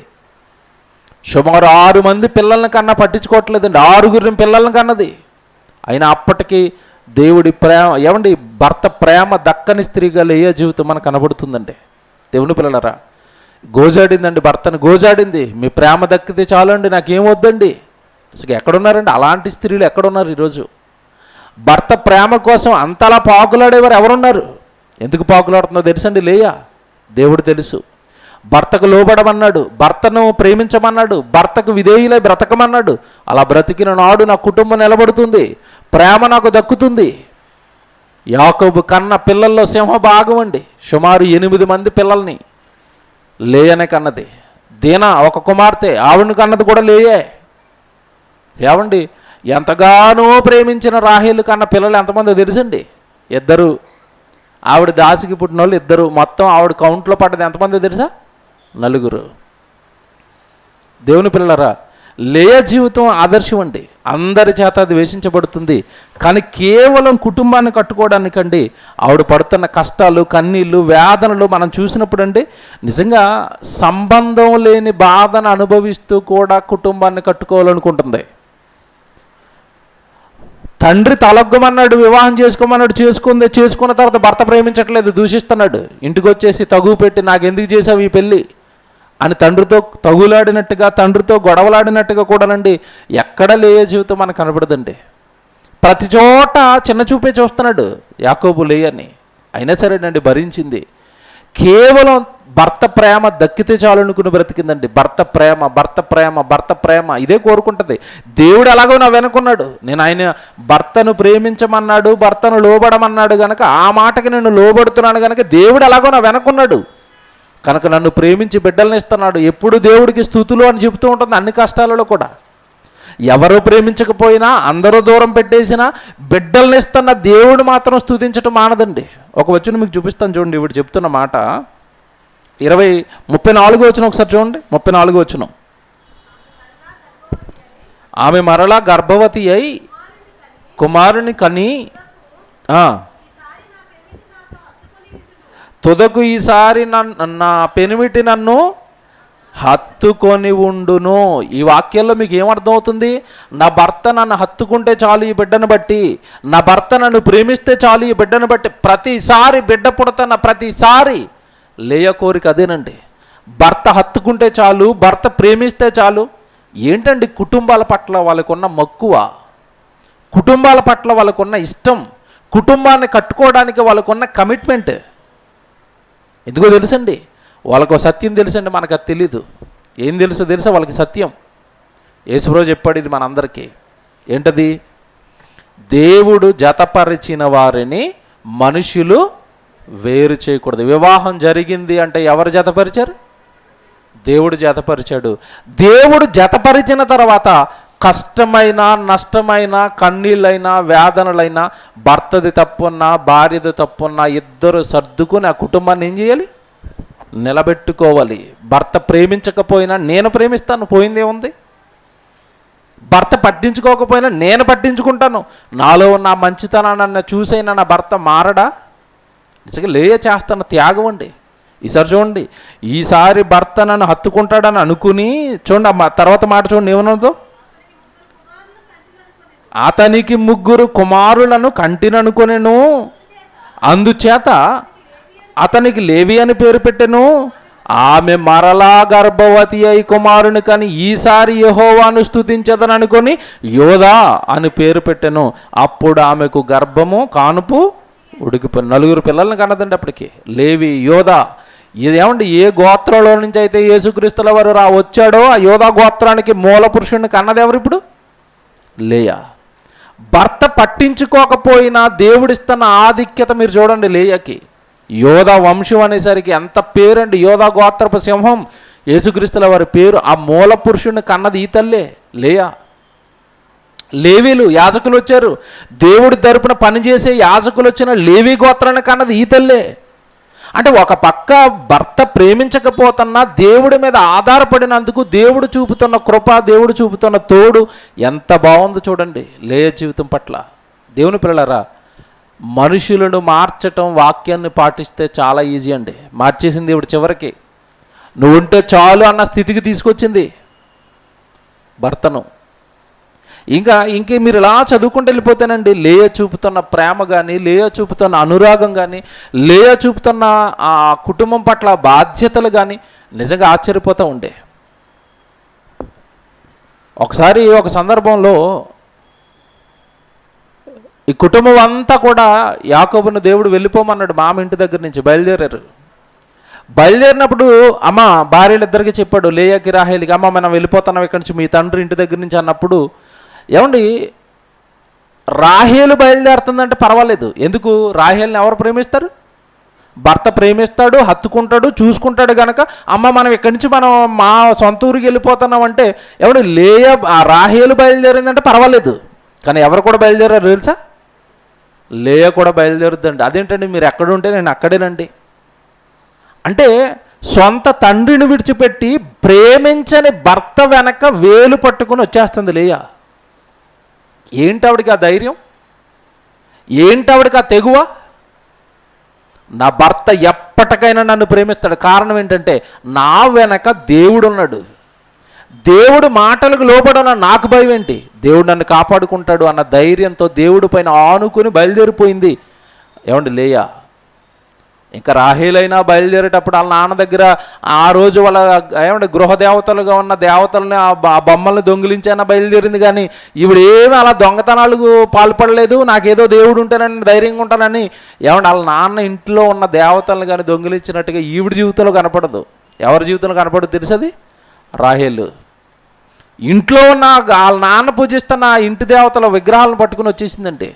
సుమారు 6 మంది పిల్లల్ని కన్నా పట్టించుకోవట్లేదండి. 6 పిల్లల్ని కన్నది. అయినా అప్పటికి దేవుడి ప్రేమ, ఏమండి, భర్త ప్రేమ దక్కని స్త్రీగా లేయ జీవితం మనకు కనబడుతుందండి. దేవుని పిల్లలరా, గోజాడిందండి, భర్తను గోజాడింది. మీ ప్రేమ దక్కితే చాలండి, నాకేమొద్దండి. అసలు ఎక్కడున్నారండి అలాంటి స్త్రీలు? ఎక్కడున్నారు ఈరోజు? భర్త ప్రేమ కోసం అంతలా పాకులాడేవారు ఎవరున్నారు? ఎందుకు పాకులాడుతుందో తెలుసండి లేయ? దేవుడు తెలుసు. భర్తకు లోబడమన్నాడు, భర్తను ప్రేమించమన్నాడు, భర్తకు విధేయులై బ్రతకమన్నాడు. అలా బ్రతికిన నాడు నా కుటుంబం నిలబడుతుంది, ప్రేమ నాకు దక్కుతుంది. యాకోబు కన్న పిల్లల్లో సింహభాగం అండి. సుమారు 8 మంది పిల్లల్ని లేయనే కన్నది. దీనా ఒక కుమార్తె, ఆవిడని కన్నది కూడా లేయే. ఏమండి, ఎంతగానో ప్రేమించిన రాహేలు కన్న పిల్లలు ఎంతమందో తెలుసండి? 2. ఆవిడ దాసికి పుట్టిన వాళ్ళు 2. మొత్తం ఆవిడ కౌంట్లో పడ్డది ఎంతమందో తెలుసా? 4. దేవుని పిల్లరా, లేయ జీవితం ఆదర్శం అండి. అందరి చేత ద్వేషించబడుతుంది, కానీ కేవలం కుటుంబాన్ని కట్టుకోవడానికండి ఆవిడ పడుతున్న కష్టాలు, కన్నీళ్ళు, వేదనలు మనం చూసినప్పుడు అండి నిజంగా సంబంధం లేని బాధను అనుభవిస్తూ కూడా కుటుంబాన్ని కట్టుకోవాలనుకుంటుంది. తండ్రి తలొగ్గమన్నాడు, వివాహం చేసుకోమన్నాడు, చేసుకున్న తర్వాత భర్త ప్రేమించట్లేదు, దూషిస్తున్నాడు. ఇంటికి వచ్చేసి తగువ పెట్టి నాకెందుకు చేసావు ఈ పెళ్ళి అని తండ్రితో తగులాడినట్టుగా, తండ్రితో గొడవలాడినట్టుగా కూడానండి ఎక్కడ లేయ జీవితం మనకు కనబడదండి. ప్రతి చోట చిన్న చూపే చూస్తున్నాడు యాకోబు లేయని. అయినా సరేనండి భరించింది. కేవలం భర్త ప్రేమ దక్కితే చాలనుకుని బ్రతికిందండి. భర్త ప్రేమ, భర్త ప్రేమ, భర్త ప్రేమ ఇదే కోరుకుంటుంది. దేవుడు ఎలాగో నా వెనుకున్నాడు. నేను ఆయన భర్తను ప్రేమించమన్నాడు, భర్తను లోబడమన్నాడు కనుక, ఆ మాటకి నేను లోబడుతున్నాను కనుక దేవుడు ఎలాగో నా వెనుకున్నాడు కనుక నన్ను ప్రేమించి బిడ్డల్ని ఇస్తున్నాడు. ఎప్పుడు దేవుడికి స్తుతులు అని చెబుతూ ఉంటుంది అన్ని కష్టాలలో కూడా. ఎవరు ప్రేమించకపోయినా, అందరూ దూరం పెట్టేసినా బిడ్డల్ని ఇస్తున్న దేవుడు మాత్రం స్తుతించటం మానదండి. ఒక వచనం మీకు చూపిస్తాను చూడండి. ఇప్పుడు చెప్తున్న మాట 34 వచనం ఒకసారి చూడండి. 34 వచనం. ఆమె మరలా గర్భవతి అయి కుమారుని కని తుదకు ఈసారి నా పెనిమిటి నన్ను హత్తుకొని ఉండును. ఈ వాక్యంలో మీకు ఏమర్థమవుతుంది? నా భర్త నన్ను హత్తుకుంటే చాలు ఈ బిడ్డను బట్టి, నా భర్త నన్ను ప్రేమిస్తే చాలు ఈ బిడ్డను బట్టి. ప్రతిసారి బిడ్డ పుడతన్న ప్రతిసారి లేయ కోరిక అదేనండి. భర్త హత్తుకుంటే చాలు, భర్త ప్రేమిస్తే చాలు. ఏంటండి కుటుంబాల పట్ల వాళ్ళకున్న మక్కువ, కుటుంబాల పట్ల వాళ్ళకున్న ఇష్టం, కుటుంబాన్ని కట్టుకోవడానికి వాళ్ళకున్న కమిట్మెంట్. ఎందుకో తెలుసండి, వాళ్ళకు సత్యం తెలుసండి, మనకు అది తెలీదు. ఏం తెలుసా వాళ్ళకి సత్యం. యేసుప్రభు చెప్పాడు ఇది మనందరికీ. ఏంటది? దేవుడు జతపరిచిన వారిని మనుషులు వేరు చేయకూడదు. వివాహం జరిగింది అంటే ఎవరు జతపరిచారు? దేవుడు జతపరిచాడు. దేవుడు జతపరిచిన తర్వాత కష్టమైన, నష్టమైన, కన్నీళ్ళైనా, వేదనలైనా, భర్తది తప్పున్నా, భార్యది తప్పున్నా ఇద్దరు సర్దుకుని ఆ కుటుంబాన్ని ఏం చేయాలి? నిలబెట్టుకోవాలి. భర్త ప్రేమించకపోయినా నేను ప్రేమిస్తాను, పోయిందేముంది? భర్త పట్టించుకోకపోయినా నేను పట్టించుకుంటాను. నాలో ఉన్న మంచితనాన్ని చూసైనా నా భర్త మారడా? నిజంగా లేయ చేస్తున్న త్యాగం అండి. ఈసారి చూడండి, ఈసారి భర్త నన్ను హత్తుకుంటాడని అనుకుని చూడండి, తర్వాత మాట చూడండి ఏమన్నదో. అతనికి 3 కుమారులను కంటిననుకొనెను, అందుచేత అతనికి లేవి అని పేరు పెట్టెను. ఆమె మరలా గర్భవతి అయి కుమారుని కానీ ఈసారి యెహోవాను స్తుతించదని అనుకొని యోధా అని పేరు పెట్టెను. అప్పుడు ఆమెకు గర్భము కానుపు ఉడికిపోయింది. 4 పిల్లల్ని కన్నదండి అప్పటికి. లేవి, యోధా. ఇదేమండి, ఏ గోత్రంలో నుంచి అయితే యేసుక్రీస్తుల వారు వచ్చాడో ఆ యోధా గోత్రానికి మూల పురుషుడిని కన్నది ఎవరు ఇప్పుడు? లేయా. భర్త పట్టించుకోకపోయినా దేవుడిస్తున్న ఆధిక్యత మీరు చూడండి లేయకి. యోధా వంశం అనేసరికి ఎంత పేరండి. యోధా గోత్రపు సింహం యేసుక్రీస్తుల వారి పేరు, ఆ మూల పురుషుడిని కన్నది ఈ తల్లే, లేయా. లేవీలు యాజకులు వచ్చారు, దేవుడి తరపున పనిచేసే యాజకులు వచ్చిన లేవీ గోత్రాన్ని కన్నది ఈ తల్లే. అంటే ఒక పక్క భర్త ప్రేమించకపోతున్నా దేవుడి మీద ఆధారపడినందుకు దేవుడు చూపుతున్న కృప, దేవుడు చూపుతున్న తోడు ఎంత బాగుందో చూడండి లేయా జీవితం పట్ల. దేవుని పిల్లలారా, మనుషులను మార్చటం వాక్యాన్ని పాటిస్తే చాలా ఈజీ అండి. మార్చేసింది దేవుడు చివరికి. నువ్వు ఉంటే చాలు అన్న స్థితికి తీసుకొచ్చింది భర్తను. ఇంకా మీరు ఇలా చదువుకుంటూ వెళ్ళిపోతేనండి, లేయా చూపుతున్న ప్రేమ కానీ, లేయా చూపుతున్న అనురాగం కానీ, లేయా చూపుతున్న ఆ కుటుంబం పట్ల బాధ్యతలు కానీ నిజంగా ఆశ్చర్యపోతూ ఉండే. ఒకసారి ఒక సందర్భంలో ఈ కుటుంబం అంతా కూడా యాకోబును దేవుడు వెళ్ళిపోమన్నాడు, మామ ఇంటి దగ్గర నుంచి బయలుదేరారు. బయలుదేరినప్పుడు అమ్మ భార్యలిద్దరికి చెప్పాడు, లేయాకి రాహేలికి, అమ్మ మనం వెళ్ళిపోతున్నాం ఇక్కడి నుంచి, మీ తండ్రి ఇంటి దగ్గర నుంచి అన్నప్పుడు, ఏమండి రాహేలు బయలుదేరుతుందంటే పర్వాలేదు. ఎందుకు? రాహేల్ని ఎవరు ప్రేమిస్తారు? భర్త ప్రేమిస్తాడు, హత్తుకుంటాడు, చూసుకుంటాడు కనుక అమ్మ మనం ఇక్కడి నుంచి మనం మా సొంత ఊరికి వెళ్ళిపోతున్నాం అంటే, ఏమండి లేయా ఆ రాహేలు బయలుదేరిందంటే పర్వాలేదు. కానీ ఎవరు కూడా బయలుదేరారు తెలుసా? లేయా కూడా బయలుదేరుద్దండి. అదేంటండి మీరు ఎక్కడుంటే నేను అక్కడేనండి. అంటే సొంత తండ్రిని విడిచిపెట్టి ప్రేమించని భర్త వెనక వేలు పట్టుకుని వచ్చేస్తుంది లేయా. ఏంటావిడికి ఆ ధైర్యం? ఏంటావిడికి ఆ తెగువ? నా భర్త ఎప్పటికైనా నన్ను ప్రేమిస్తాడు. కారణం ఏంటంటే నా వెనక దేవుడు ఉన్నాడు. దేవుడు మాటలకు లోబడన నాకు భయం ఏంటి? దేవుడు నన్ను కాపాడుకుంటాడు అన్న ధైర్యంతో దేవుడి పైన ఆనుకుని బయలుదేరిపోయింది ఏమండి లేయా. ఇంకా రాహేలైనా బయలుదేరేటప్పుడు వాళ్ళ నాన్న దగ్గర ఆ రోజు వాళ్ళ ఏమంటే గృహదేవతలుగా ఉన్న దేవతలని ఆ బొమ్మల్ని దొంగిలించైనా బయలుదేరింది. కానీ ఈవిడ ఏమి అలా దొంగతనాలకు పాల్పడలేదు. నాకేదో దేవుడు ఉంటానని ధైర్యంగా ఉంటానని ఏమంటే వాళ్ళ నాన్న ఇంట్లో ఉన్న దేవతలను కానీ దొంగిలించినట్టుగా ఈవిడ జీవితంలో కనపడదు. ఎవరి జీవితంలో కనపడదు తెలుసది? రాహేలు ఇంట్లో ఉన్న వాళ్ళ నాన్న పూజిస్తున్న ఇంటి దేవతల విగ్రహాలను పట్టుకుని వచ్చేసిందండి.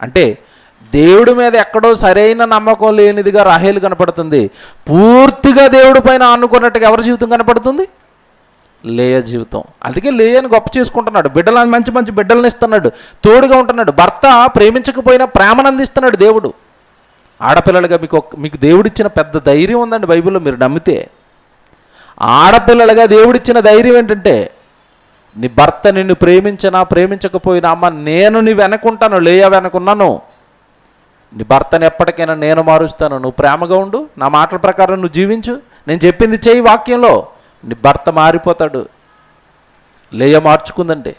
అంటే దేవుడి మీద ఎక్కడో సరైన నమ్మకం లేనిదిగా రాహేలు కనపడుతుంది. పూర్తిగా దేవుడి పైన ఆనుకున్నట్టుగా ఎవరి జీవితం కనపడుతుంది? లేయా జీవితం. అందుకే లేయాని గొప్ప చేసుకుంటున్నాడు. బిడ్డలను మంచి మంచి బిడ్డలను ఇస్తున్నాడు, తోడుగా ఉంటున్నాడు. భర్త ప్రేమించకపోయినా ప్రేమను అందిస్తున్నాడు దేవుడు. ఆడపిల్లలుగా మీకు దేవుడిచ్చిన పెద్ద ధైర్యం ఉందండి బైబిల్లో, మీరు నమ్మితే. ఆడపిల్లలుగా దేవుడిచ్చిన ధైర్యం ఏంటంటే, నీ భర్త నిన్ను ప్రేమించినా ప్రేమించకపోయినా అమ్మ నేను నీ వెనకుంటాను, లేయా వెనకున్నాను. నీ భర్తను ఎప్పటికైనా నేను మారుస్తాను, నువ్వు ప్రేమగా ఉండు, నా మాటల ప్రకారం నువ్వు జీవించు, నేను చెప్పింది చేయి వాక్యంలో, నీ భర్త మారిపోతాడు. లేయా మార్చుకుందండి.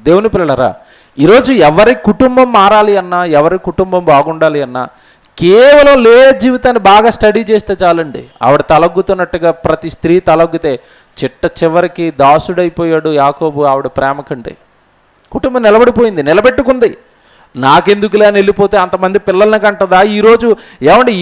దేవుని పిల్లలారా, ఈరోజు ఎవరి కుటుంబం మారాలి అన్నా, ఎవరి కుటుంబం బాగుండాలి అన్నా కేవలం లేయా జీవితాన్ని బాగా స్టడీ చేస్తే చాలండి. ఆవిడ తలొగ్గుతున్నట్టుగా ప్రతి స్త్రీ తలొగ్గితే చిట్ట చివరికి దాసుడైపోయాడు యాకోబు ఆవిడ ప్రేమకండి. కుటుంబం నిలబడిపోయింది, నిలబెట్టుకుంది. నాకెందుకులే అని వెళ్ళిపోతే అంతమంది పిల్లల్ని కంటదా? ఈరోజు ఏమండి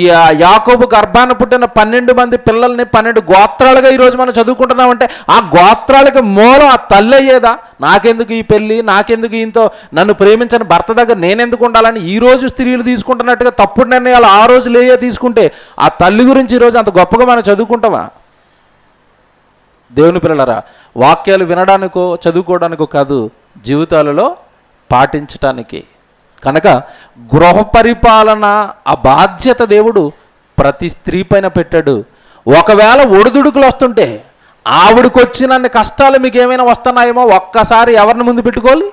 యాకోబు గర్భాన పుట్టిన 12 మంది పిల్లల్ని 12 గోత్రాలుగా ఈరోజు మనం చదువుకుంటున్నామంటే ఆ గోత్రాలకి మూలం ఆ తల్లి అయ్యేదా? నాకెందుకు ఈ పెళ్ళి, నాకెందుకు ఈయనతో నన్ను ప్రేమించని భర్త దగ్గర నేనెందుకు ఉండాలని ఈరోజు స్త్రీలు తీసుకుంటున్నట్టుగా తప్పుడు నిర్ణయాలు ఆ రోజు లేయా తీసుకుంటే ఆ తల్లి గురించి ఈరోజు అంత గొప్పగా మనం చదువుకుంటామా? దేవుని పిల్లలారా, వాక్యాలు వినడానికో చదువుకోవడానికో కాదు, జీవితాలలో పాటించటానికి. కనుక గృహ పరిపాలన ఆ బాధ్యత దేవుడు ప్రతి స్త్రీ పైన పెట్టాడు. ఒకవేళ ఒడిదుడుకులు వస్తుంటే ఆవిడకి వచ్చినన్ని కష్టాలు మీకు ఏమైనా వస్తున్నాయేమో ఒక్కసారి ఎవరిని ముందు పెట్టుకోవాలి?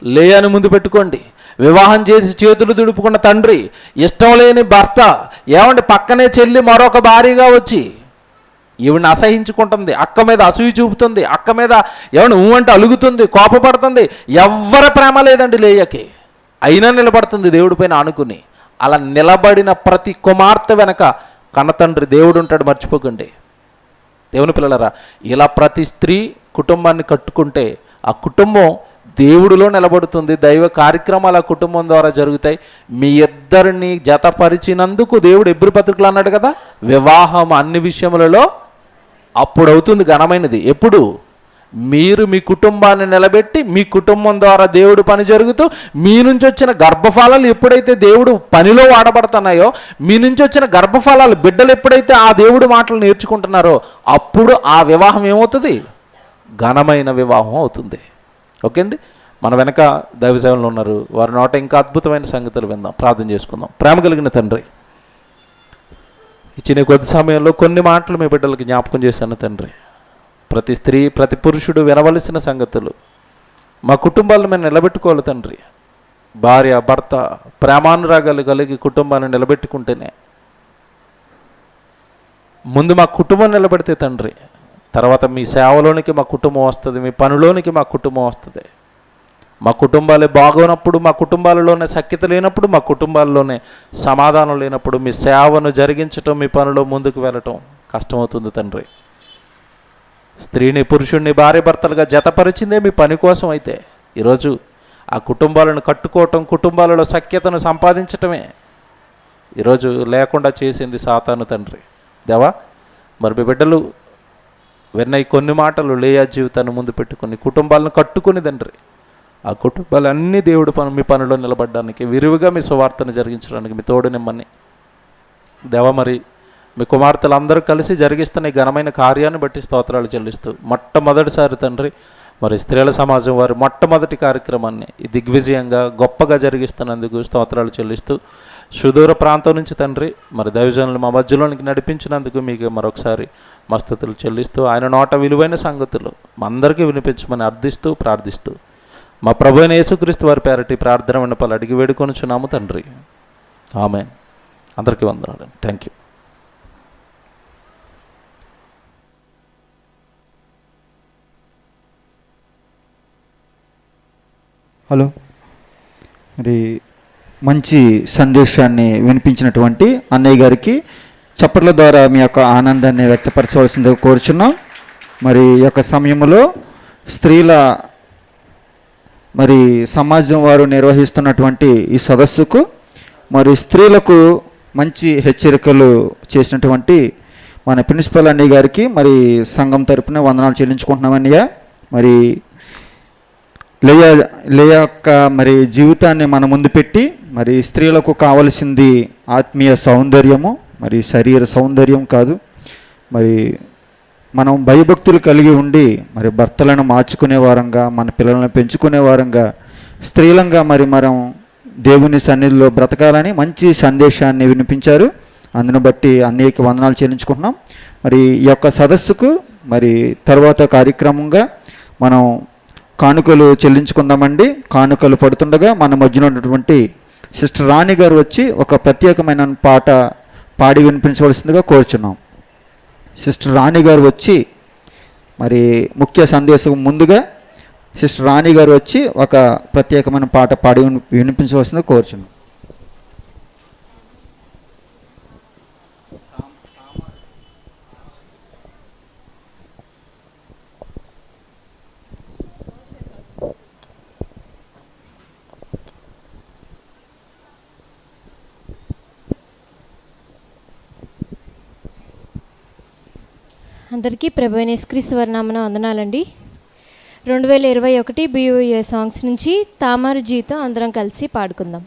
లేయాని ముందు పెట్టుకోండి. వివాహం చేసి చేతులు దుడుపుకున్న తండ్రి, ఇష్టం లేని భర్త, ఏమంటే పక్కనే చెల్లి మరొక భార్యగా వచ్చి ఈవిడిని అసహించుకుంటుంది, అక్క మీద అసూయ చూపుతుంది, అక్క మీద ఏమన్నా అంటే అలుగుతుంది, కోపపడుతుంది. ఎవ్వరి ప్రేమ లేదండి లేయకి. అయినా నిలబడుతుంది దేవుడి పైన ఆనుకుని. అలా నిలబడిన ప్రతి కుమార్తె వెనక కన్నతండ్రి దేవుడు ఉంటాడు, మర్చిపోకండి. దేవుని పిల్లలారా, ఇలా ప్రతి స్త్రీ కుటుంబాన్ని కట్టుకుంటే ఆ కుటుంబం దేవుడిలో నిలబడుతుంది. దైవ కార్యక్రమాలు ఆ కుటుంబం ద్వారా జరుగుతాయి. మీ ఇద్దరిని జతపరిచినందుకు దేవుడు ఎబ్రీ పత్రికలు అన్నాడు కదా, వివాహం అన్ని విషయములలో అప్పుడు అవుతుంది ఘనమైనది. ఎప్పుడు? మీరు మీ కుటుంబాన్ని నిలబెట్టి మీ కుటుంబం ద్వారా దేవుడు పని జరుగుతూ మీ నుంచి వచ్చిన గర్భఫలాలు ఎప్పుడైతే దేవుడు పనిలో వాడబడుతున్నాయో, మీ నుంచి వచ్చిన గర్భఫలాలు బిడ్డలు ఎప్పుడైతే ఆ దేవుడు మాటలు నేర్చుకుంటున్నారో అప్పుడు ఆ వివాహం ఏమవుతుంది? ఘనమైన వివాహం అవుతుంది. ఓకే అండి. మన వెనక దైవ సేవలు ఉన్నారు, వారి నోట ఇంకా అద్భుతమైన సంగతులు విందాం, ప్రార్థన చేసుకుందాం. ప్రేమ కలిగిన తండ్రి, ఇచ్చిన కొద్ది సమయంలో కొన్ని మాటలు మీ బిడ్డలకి జ్ఞాపకం చేశాను తండ్రి. ప్రతి స్త్రీ ప్రతి పురుషుడు వినవలసిన సంగతులు మా కుటుంబాలను మేము నిలబెట్టుకోవాలి తండ్రి. భార్య భర్త ప్రేమానురాగాలు కలిగి కుటుంబాన్ని నిలబెట్టుకుంటేనే ముందు మా కుటుంబం నిలబెడితే తండ్రి, తర్వాత మీ సేవలోనికి మా కుటుంబం వస్తుంది, మీ పనిలోనికి మా కుటుంబం వస్తుంది. మా కుటుంబాలే బాగోనప్పుడు, మా కుటుంబాలలోనే సఖ్యత లేనప్పుడు, మా కుటుంబాల్లోనే సమాధానం లేనప్పుడు మీ సేవను జరిగించటం, మీ పనిలో ముందుకు వెళ్ళటం కష్టమవుతుంది తండ్రి. స్త్రీని పురుషుడిని భార్య భర్తలుగా జతపరిచిందే మీ పని కోసం అయితే ఈరోజు ఆ కుటుంబాలను కట్టుకోవటం, కుటుంబాలలో సఖ్యతను సంపాదించటమే ఈరోజు లేకుండా చేసింది సాతాను తండ్రి. దేవా, మరి మీ బిడ్డలు విన్న ఈ కొన్ని మాటలు లేయా జీవితాన్ని ముందు పెట్టుకుని కుటుంబాలను కట్టుకుని తండ్రి, ఆ కుటుంబాలన్నీ దేవుడు మీ పనిలో నిలబడడానికి విరివిగా మీ సువార్తను జరిగించడానికి మీ తోడు నిమ్మని దేవా, మరి మీ కుమార్తెలు అందరూ కలిసి జరిగిస్తున్న ఈ ఘనమైన కార్యాన్ని బట్టి స్తోత్రాలు చెల్లిస్తూ మొట్టమొదటిసారి తండ్రి మరి స్త్రీల సమాజం వారి మొట్టమొదటి కార్యక్రమాన్ని ఈ దిగ్విజయంగా గొప్పగా జరిగిస్తున్నందుకు స్తోత్రాలు చెల్లిస్తూ సుదూర ప్రాంతం నుంచి తండ్రి మరి దైవజనులు మా మధ్యలోనికి నడిపించినందుకు మీకు మరొకసారి మస్తతులు చెల్లిస్తూ ఆయన నోట విలువైన సంగతులు మా అందరికీ వినిపించమని అర్థిస్తూ ప్రార్థిస్తూ మా ప్రభు అయిన యేసుక్రీస్తు వారి పేరటి ప్రార్థన విన్నపాలు అడిగి వేడుకొనుచున్నాము తండ్రి. ఆమేన్. అందరికీ వందనాలు. Thank you. హలో, మరి మంచి సందేశాన్ని వినిపించినటువంటి అన్నయ్య గారికి చప్పట్ల ద్వారా మీ యొక్క ఆనందాన్ని వ్యక్తపరచవలసిందిగా కోరుచున్నాం. మరి ఈ యొక్క సమయంలో స్త్రీల మరి సమాజం వారు నిర్వహిస్తున్నటువంటి ఈ సదస్సుకు మరి స్త్రీలకు మంచి హెచ్చరికలు చేసినటువంటి మన ప్రిన్సిపల్ అన్నయ్య గారికి మరి సంఘం తరపున వందనాలు చెల్లించుకుంటున్నాం అన్నయ్య. మరి లేయా యొక్క మరి జీవితాన్ని మన ముందు పెట్టి మరి స్త్రీలకు కావలసింది ఆత్మీయ సౌందర్యము, మరి శరీర సౌందర్యం కాదు. మరి మనం భయభక్తులు కలిగి ఉండి మరి భర్తలను మార్చుకునే వారంగా, మన పిల్లలను పెంచుకునే వారంగా, స్త్రీలంగా మరి మనం దేవుని సన్నిధిలో బ్రతకాలని మంచి సందేశాన్ని వినిపించారు. అందును బట్టి అన్నయ్యకి వందనాలు చెల్లించుకుంటున్నాం. మరి ఈ యొక్క సదస్సుకు మరి తర్వాత కార్యక్రమంగా మనం కానుకలు చెల్లించుకుందామండి. కానుకలు పడుతుండగా మన మధ్యలో ఉన్నటువంటి సిస్టర్ రాణి గారు వచ్చి ఒక ప్రత్యేకమైన పాట పాడి వినిపించవలసిందిగా కోరుచున్నాం. సిస్టర్ రాణి గారు వచ్చి మరి ముఖ్య సందేశం ముందుగా సిస్టర్ రాణి గారు వచ్చి ఒక ప్రత్యేకమైన పాట పాడి వినిపించవలసిందిగా కోరుచున్నాం. అందరికీ ప్రభు అయిన యేసుక్రీస్తు వారి నామమున వందనాలండి. 2021 BOA సాంగ్స్ నుంచి తామర జీతం అందరం కలిసి పాడుకుందాం.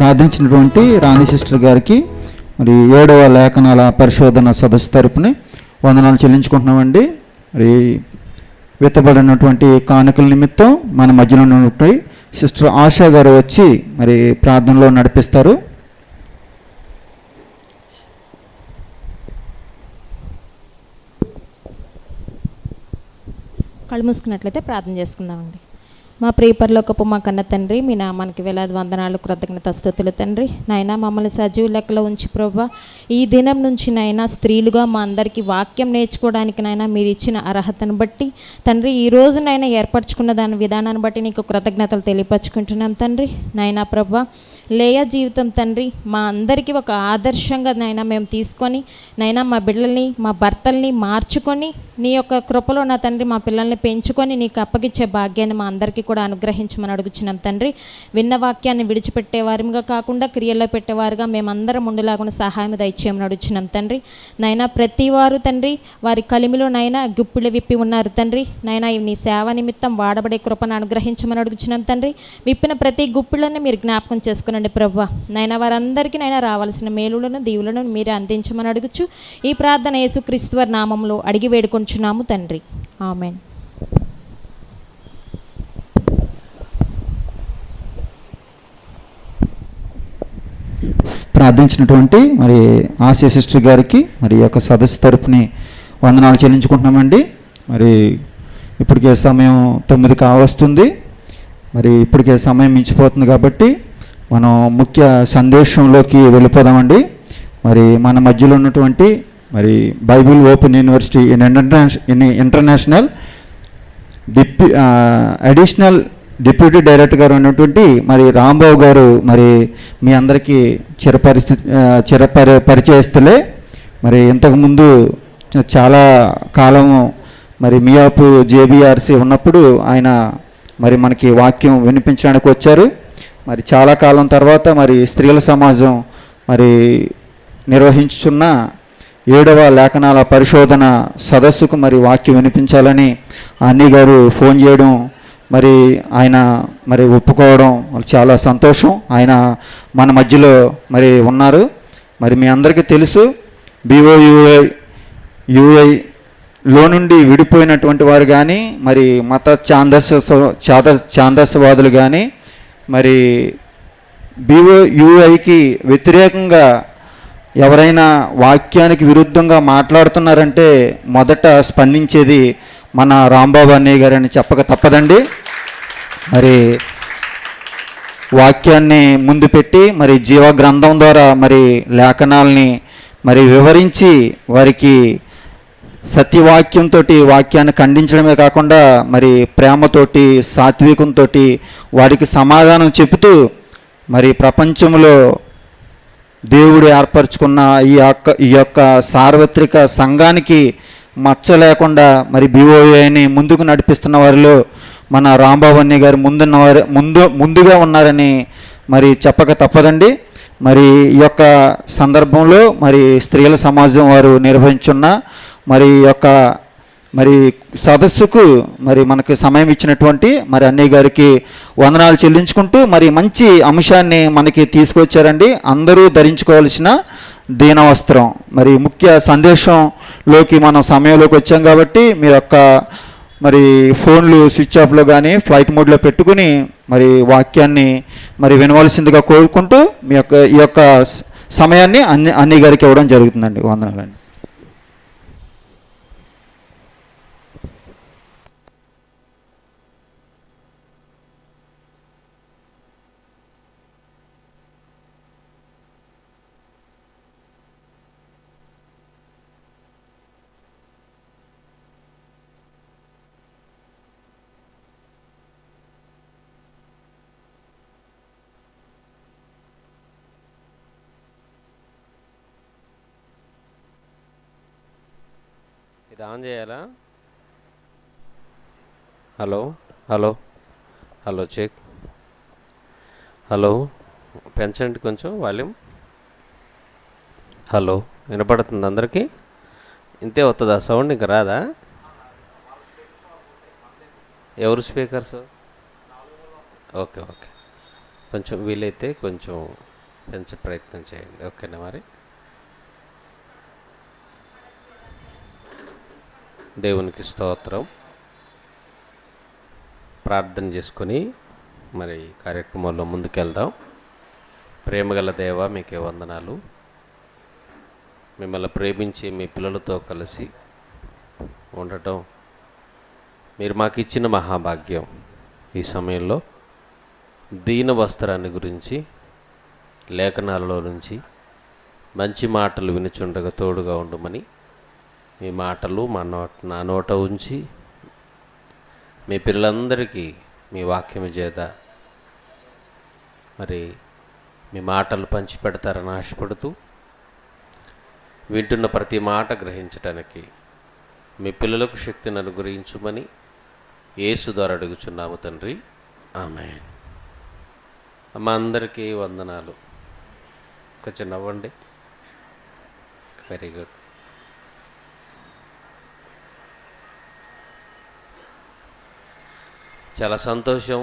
ప్రార్థించినటువంటి రాణి సిస్టర్ గారికి మరి 7వ లేఖనాల పరిశోధన సదస్సు తరపున వందనాలు చెల్లించుకుంటున్నామండి. మరి విత్తబడినటువంటి కానుకల నిమిత్తం మన మధ్యలో ఉన్నటువంటి సిస్టర్ ఆశా గారు వచ్చి మరి ప్రార్థనలో నడిపిస్తారు. కళ్ళు మూసుకున్నట్లయితే ప్రార్థన చేసుకుందామండి. మా ప్రియపరలోకపు మా కన్న తండ్రి, మీ నామానికి వేలాది వందనాలు, కృతజ్ఞత స్తుతులు తండ్రి. నాయనా మమ్మల్ని సజీవ లెక్కలో ఉంచి ప్రభా, ఈ దినం నుంచి నాయనా స్త్రీలుగా మా అందరికీ వాక్యం నేర్చుకోవడానికి నాయనా మీరు ఇచ్చిన అర్హతను బట్టి తండ్రి, ఈ రోజు నాయనా ఏర్పరచుకున్న దాని విధానాన్ని బట్టి నీకు కృతజ్ఞతలు తెలియపరచుకుంటున్నాం తండ్రి. నాయనా ప్రభా, లేయా జీవితం తండ్రి మా అందరికీ ఒక ఆదర్శంగా నైనా మేము తీసుకొని నైనా మా బిడ్డల్ని మా భర్తల్ని మార్చుకొని నీ యొక్క కృపలో నా తండ్రి మా పిల్లల్ని పెంచుకొని నీకు అప్పగిచ్చే భాగ్యాన్ని మా అందరికీ కూడా అనుగ్రహించమని అడుగుచున్నాం తండ్రి. విన్న వాక్యాన్ని విడిచిపెట్టేవారిగా కాకుండా క్రియల్లో పెట్టేవారుగా మేమందరం ఉండేలాగా సహాయం దయచేయమని అడుగుచున్నాం తండ్రి. నైనా ప్రతి వారు తండ్రి వారి కలిమిలో నైనా గుప్పిళ్ళు విప్పి ఉన్నారు తండ్రి. నైనా నీ సేవ నిమిత్తం వాడబడే కృపను అనుగ్రహించమని అడుగుచున్నాం తండ్రి. విప్పిన ప్రతి గుప్పిళ్ళని మీరు జ్ఞాపకం చేసుకునండి ప్రభా. నైనా వారందరికీ నైనా రావాల్సిన మేలులను దీవులను మీరే అందించమని అడుగుచు ఈ ప్రార్థన యేసుక్రీస్తు వారి నామంలో అడిగి వేడుకొంచున్నాము తండ్రి. ఆమేన్. ప్రార్థించినటువంటి మరి ఆశా సిస్టర్ గారికి మరి యొక్క సదస్సు తరపుని వందనాలు చెల్లించుకుంటున్నామండి. మరి ఇప్పటికే సమయం 9 కావస్తుంది. మరి ఇప్పటికే సమయం మించిపోతుంది కాబట్టి మనం ముఖ్య సందేశంలోకి వెళ్ళిపోదామండి. మరి మన మధ్యలో ఉన్నటువంటి మరి Bible open university international additional deputy director గారు ఉన్నటువంటి మరి రాంబాబు గారు మరి మీ అందరికీ పరిచయస్తులే. మరి ఇంతకుముందు చాలా కాలము మరి మియాపు జేబీఆర్సీ ఉన్నప్పుడు ఆయన మరి మనకి వాక్యం వినిపించడానికి వచ్చారు. మరి చాలా కాలం తర్వాత మరి స్త్రీల సమాజం మరి నిర్వహించున్న 7వ లేఖనాల పరిశోధన సదస్సుకు మరి వాక్యం వినిపించాలని అన్నీ గారు ఫోన్ చేయడం, మరి ఆయన మరి ఒప్పుకోవడం చాలా సంతోషం. ఆయన మన మధ్యలో మరి ఉన్నారు. మరి మీ అందరికీ తెలుసు, BOUI నుండి విడిపోయినటువంటి వారు కానీ మరి మత ఛాందస్యవాదులు కానీ మరి BOUIకి వ్యతిరేకంగా ఎవరైనా వాక్యానికి విరుద్ధంగా మాట్లాడుతున్నారంటే మొదట స్పందించేది మన రాంబాబు అన్నయ్య గారని చెప్పక తప్పదండి. మరి వాక్యాన్ని ముందు పెట్టి మరి జీవ గ్రంథం ద్వారా మరి లేఖనాల్ని మరి వివరించి వారికి సత్యవాక్యంతో వాక్యాన్ని ఖండించడమే కాకుండా మరి ప్రేమతోటి సాత్వికంతో వారికి సమాధానం చెబుతూ మరి ప్రపంచంలో దేవుడు ఏర్పరచుకున్న ఈ యొక్క సార్వత్రిక సంఘానికి మచ్చ లేకుండా మరి BOUIని ముందుకు నడిపిస్తున్న వారిలో మన రాంబాబు అన్నయ్య గారు ముందుగా ఉన్నారని మరి చెప్పక తప్పదండి. మరి ఈ యొక్క సందర్భంలో మరి స్త్రీల సమాజం వారు నిర్వహించున్న మరి యొక్క మరి సదస్సుకు మరి మనకు సమయం ఇచ్చినటువంటి మరి అన్నయ్య గారికి వందనాలు చెల్లించుకుంటూ మరి మంచి అంశాన్ని మనకి తీసుకొచ్చారండి. అందరూ ధరించుకోవాల్సిన దీనవస్త్రం. మరి ముఖ్య సందేశంలోకి మనం సమయంలోకి వచ్చాం కాబట్టి మీ యొక్క మరి ఫోన్లు స్విచ్ ఆఫ్లో కానీ ఫ్లైట్ మోడ్లో పెట్టుకుని మరి వాక్యాన్ని మరి వినవలసిందిగా కోరుకుంటూ మీ యొక్క ఈ యొక్క సమయాన్ని అన్నయ్య గారికి ఇవ్వడం జరుగుతుందండి. వందనాలండి. ఇది ఆన్ చేయాలా? Hello hello hello check. Hello పెంచండి కొంచెం వాల్యూమ్. హలో వినపడుతుంది అందరికీ? ఇంతే వస్తుందా సౌండ్? ఇంకా రాదా? ఎవరు స్పీకర్స్? ఓకే ఓకే, కొంచెం వీలైతే కొంచెం పెంచే ప్రయత్నం చేయండి. ఓకేనా? మరి దేవునికి స్తోత్రం. ప్రార్థన చేసుకొని మరి కార్యక్రమంలో ముందుకెళ్దాం. ప్రేమగల దేవ, మీకే వందనాలు. మిమ్మల్ని ప్రేమించి మీ పిల్లలతో కలిసి ఉండటం మీరు మాకు ఇచ్చిన మహాభాగ్యం. ఈ సమయంలో దీన వస్త్రాన్ని గురించి లేఖనాలలో నుంచి మంచి మాటలు వినుచుండగా తోడుగా ఉండమని మీ మాటలు నా నోట ఉంచి మీ పిల్లలందరికీ మీ వాక్యం చేత మరి మీ మాటలు పంచిపెడతారని ఆశపడుతూ వింటున్న ప్రతి మాట గ్రహించటానికి మీ పిల్లలకు శక్తిని అనుగ్రహించుమని యేసు ద్వారా అడుగుచున్నాము తండ్రి. ఆమేన్. అమ్మ అందరికీ వందనాలు. కొంచెం నవ్వండి. Very good. చాలా సంతోషం.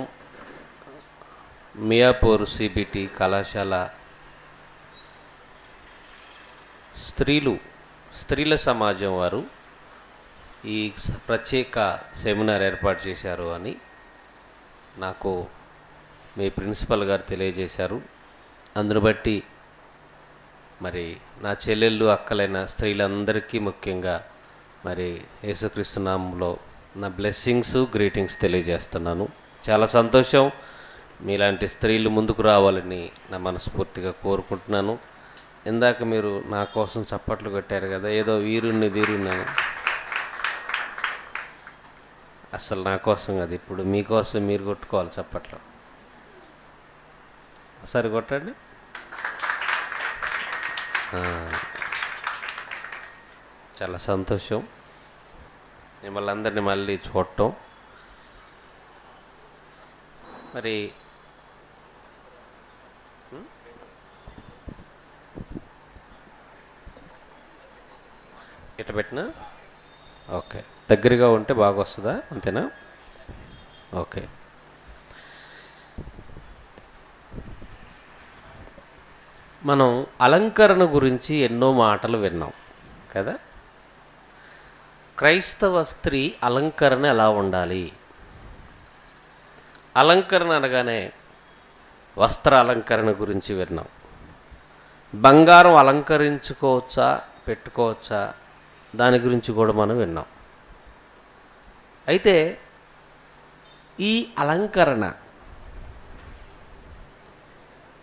మియాపూర్ సిబిటి కళాశాల స్త్రీల సమాజం వారు ఈ ప్రత్యేక సెమినార్ ఏర్పాటు చేశారు అని నాకు మీ ప్రిన్సిపల్ గారు తెలియజేశారు. అందును బట్టి మరి నా చెల్లెళ్ళు అక్కలైన స్త్రీలందరికీ ముఖ్యంగా మరి యేసుక్రీస్తు నామములో నా బ్లెస్సింగ్స్ గ్రీటింగ్స్ తెలియజేస్తున్నాను. చాలా సంతోషం. మీలాంటి స్త్రీలు ముందుకు రావాలని నా మనస్ఫూర్తిగా కోరుకుంటున్నాను. ఇందాక మీరు నా కోసం చప్పట్లు కొట్టారు కదా, ఏదో వీరున్నాను. అసలు నా కోసం కాదు, ఇప్పుడు మీకోసం మీరు కొట్టుకోవాలి చప్పట్లు. ఒకసారి కొట్టండి. చాలా సంతోషం మిమ్మల్ని అందరినీ మళ్ళీ చూడటం. మరి ఇట్లా పెట్టినా ఓకే, దగ్గరగా ఉంటే బాగా వస్తుందా? అంతేనా? ఓకే. మనం అలంకరణ గురించి ఎన్నో మాటలు విన్నాం కదా. క్రైస్తవ స్త్రీ అలంకరణ ఎలా ఉండాలి? అలంకరణ అనగానే వస్త్ర అలంకరణ గురించి విన్నాం. బంగారం అలంకరించుకోవచ్చా, పెట్టుకోవచ్చా, దాని గురించి కూడా మనం విన్నాం. అయితే ఈ అలంకరణ,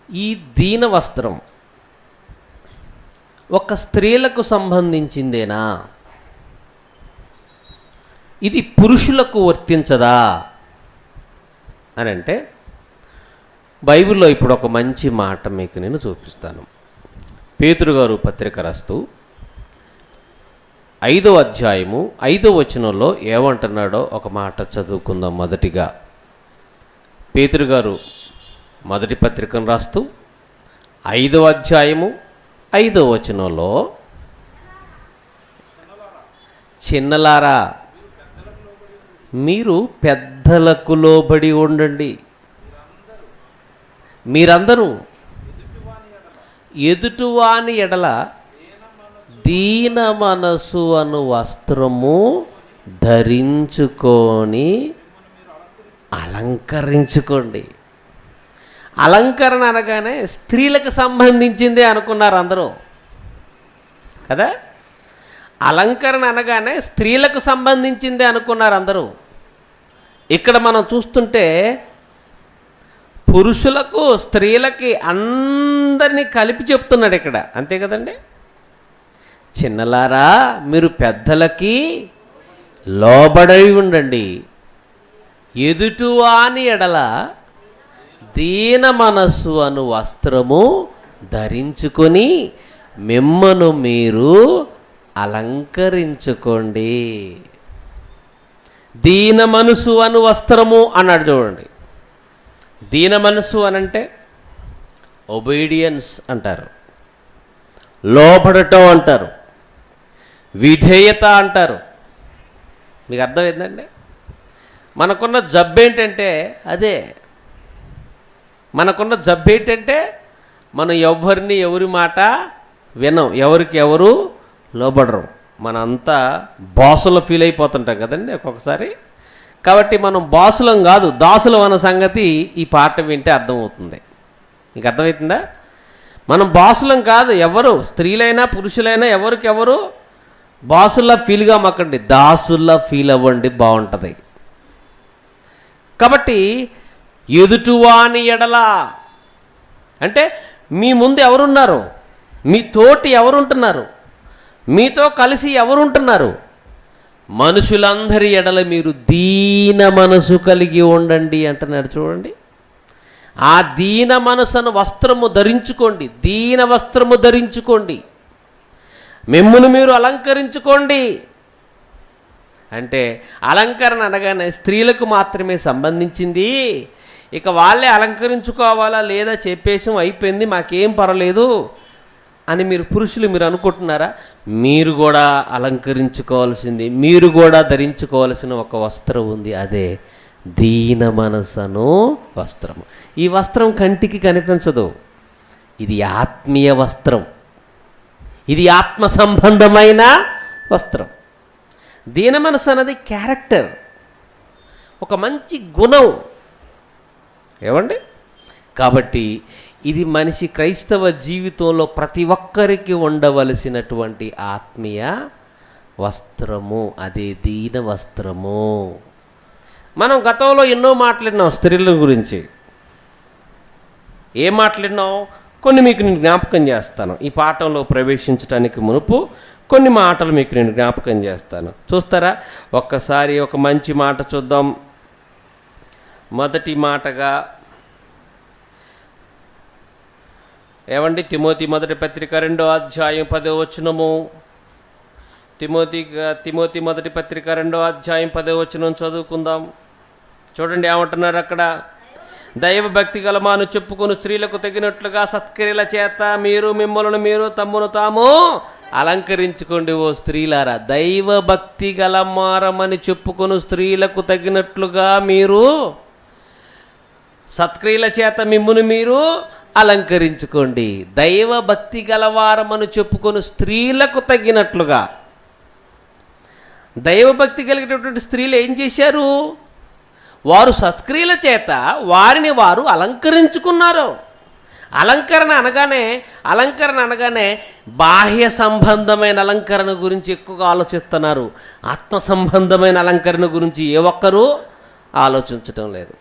ఈ దీన వస్త్రం ఒక స్త్రీలకు సంబంధించిందేనా? ఇది పురుషులకు వర్తించదా అని అంటే బైబిల్లో ఇప్పుడు ఒక మంచి మాట మీకు నేను చూపిస్తాను. పేతురు గారు పత్రిక రాస్తూ 5వ అధ్యాయము 5వ వచనంలో ఏమంటున్నాడో ఒక మాట చదువుకుందాం. మొదటిగా పేతురు గారు మొదటి పత్రికను రాస్తూ 5వ అధ్యాయము 5వ వచనంలో, చిన్నలారా మీరు పెద్దలకు లోబడి ఉండండి. మీరందరూ ఎదుటివాని ఎడల దీన మనసు అను వస్త్రము ధరించుకొని అలంకరించుకోండి. అలంకరణ అనగానే స్త్రీలకు సంబంధించిందే అనుకున్నారు అందరూ కదా. అలంకరణ అనగానే స్త్రీలకు సంబంధించిందే అనుకున్నారు అందరూ. ఇక్కడ మనం చూస్తుంటే పురుషులకు స్త్రీలకి అందరినీ కలిపి చెప్తున్నాడు ఇక్కడ, అంతే కదండి. చిన్నలారా మీరు పెద్దలకి లోబడై ఉండండి, ఎదుటివాని ఎడల దీన మనస్సు అను వస్త్రము ధరించుకొని మిమ్మను మీరు అలంకరించుకోండి. దీన మనసు అను వస్త్రము అన్నాడు చూడండి. దీన మనసు అనంటే ఒబీడియన్స్ అంటారు, లోబడటం అంటారు, విధేయత అంటారు. మీకు అర్థమైందండి? మనకున్న జబ్బు ఏంటంటే అదే. మనకున్న జబ్బు ఏంటంటే మనం ఎవరి మాట వినం, ఎవరికి ఎవరు లోబడరు. మనంతా బాసుల ఫీల్ అయిపోతుంటాం కదండి ఒక్కొక్కసారి. కాబట్టి మనం బాసులం కాదు, దాసులం అన్న సంగతి ఈ పాట వింటే అర్థమవుతుంది. నీకు అర్థమవుతుందా? మనం బాసులం కాదు, ఎవరు స్త్రీలైనా పురుషులైనా ఎవరికెవరు బాసుల్లా ఫీల్గా మాకండి, దాసుల్లా ఫీల్ అవ్వండి, బాగుంటుంది. కాబట్టి ఎదుటివాని ఎడల అంటే మీ ముందు ఎవరున్నారు, మీ తోటి ఎవరుంటున్నారు, మీతో కలిసి ఎవరుంటున్నారు, మనుషులందరి ఎడల మీరు దీన మనసు కలిగి ఉండండి అంటున్నాడు. చూడండి, ఆ దీన మనసును వస్త్రము ధరించుకోండి, దీన వస్త్రము ధరించుకోండి, మిమ్మును మీరు అలంకరించుకోండి. అంటే అలంకరణ అనగానే స్త్రీలకు మాత్రమే సంబంధించింది. ఇక వాళ్ళే అలంకరించుకోవాలా లేదా చెప్పేసాం, అయిపోయింది, మాకేం పర్వాలేదు అని మీరు పురుషులు మీరు అనుకుంటున్నారా? మీరు కూడా అలంకరించుకోవాల్సింది, మీరు కూడా ధరించుకోవాల్సిన ఒక వస్త్రం ఉంది, అదే దీన మనసను వస్త్రం. ఈ వస్త్రం కంటికి కనిపించదు, ఇది ఆత్మీయ వస్త్రం, ఇది ఆత్మ సంబంధమైన వస్త్రం. దీన మనసు అన్నది క్యారెక్టర్, ఒక మంచి గుణం. ఏమండి? కాబట్టి ఇది మనిషి క్రైస్తవ జీవితంలో ప్రతి ఒక్కరికి ఉండవలసినటువంటి ఆత్మీయ వస్త్రము, అదే దీన వస్త్రము. మనం గతంలో ఎన్నో మాట్లాడినాం స్త్రీల గురించి. ఏం మాట్లాడినాం? కొన్ని మీకు నేను జ్ఞాపకం చేస్తాను. ఈ పాఠంలో ప్రవేశించడానికి మునుపు కొన్ని మాటలు మీకు నేను జ్ఞాపకం చేస్తాను. చూస్తారా? ఒక్కసారి ఒక మంచి మాట చూద్దాం. మొదటి మాటగా ఏమండి, తిమోతి మొదటి పత్రిక 2వ అధ్యాయం 10వ వచనము. తిమోతి మొదటి పత్రిక 2వ అధ్యాయం 10వ వచనం చదువుకుందాం. చూడండి ఏమంటున్నారు అక్కడ. దైవభక్తి గలమాను చెప్పుకొని స్త్రీలకు తగినట్లుగా సత్క్రియల చేత మీరు మిమ్మల్ని మీరు తమ్మును తాము అలంకరించుకోండి. ఓ స్త్రీలారా, దైవభక్తి గలమారమని చెప్పుకొని స్త్రీలకు తగినట్లుగా మీరు సత్క్రియల చేత మిమ్మును మీరు అలంకరించుకోండి. దైవభక్తి గలవారమని చెప్పుకొని స్త్రీలకు తగినట్లుగా. దైవభక్తి కలిగినటువంటి స్త్రీలు ఏం చేశారు? వారు సత్క్రియల చేత వారిని వారు అలంకరించుకున్నారు. అలంకరణ అనగానే బాహ్య సంబంధమైన అలంకరణ గురించి ఎక్కువగా ఆలోచిస్తున్నారు. ఆత్మ సంబంధమైన అలంకరణ గురించి ఏ ఒక్కరూ ఆలోచించటం లేదు.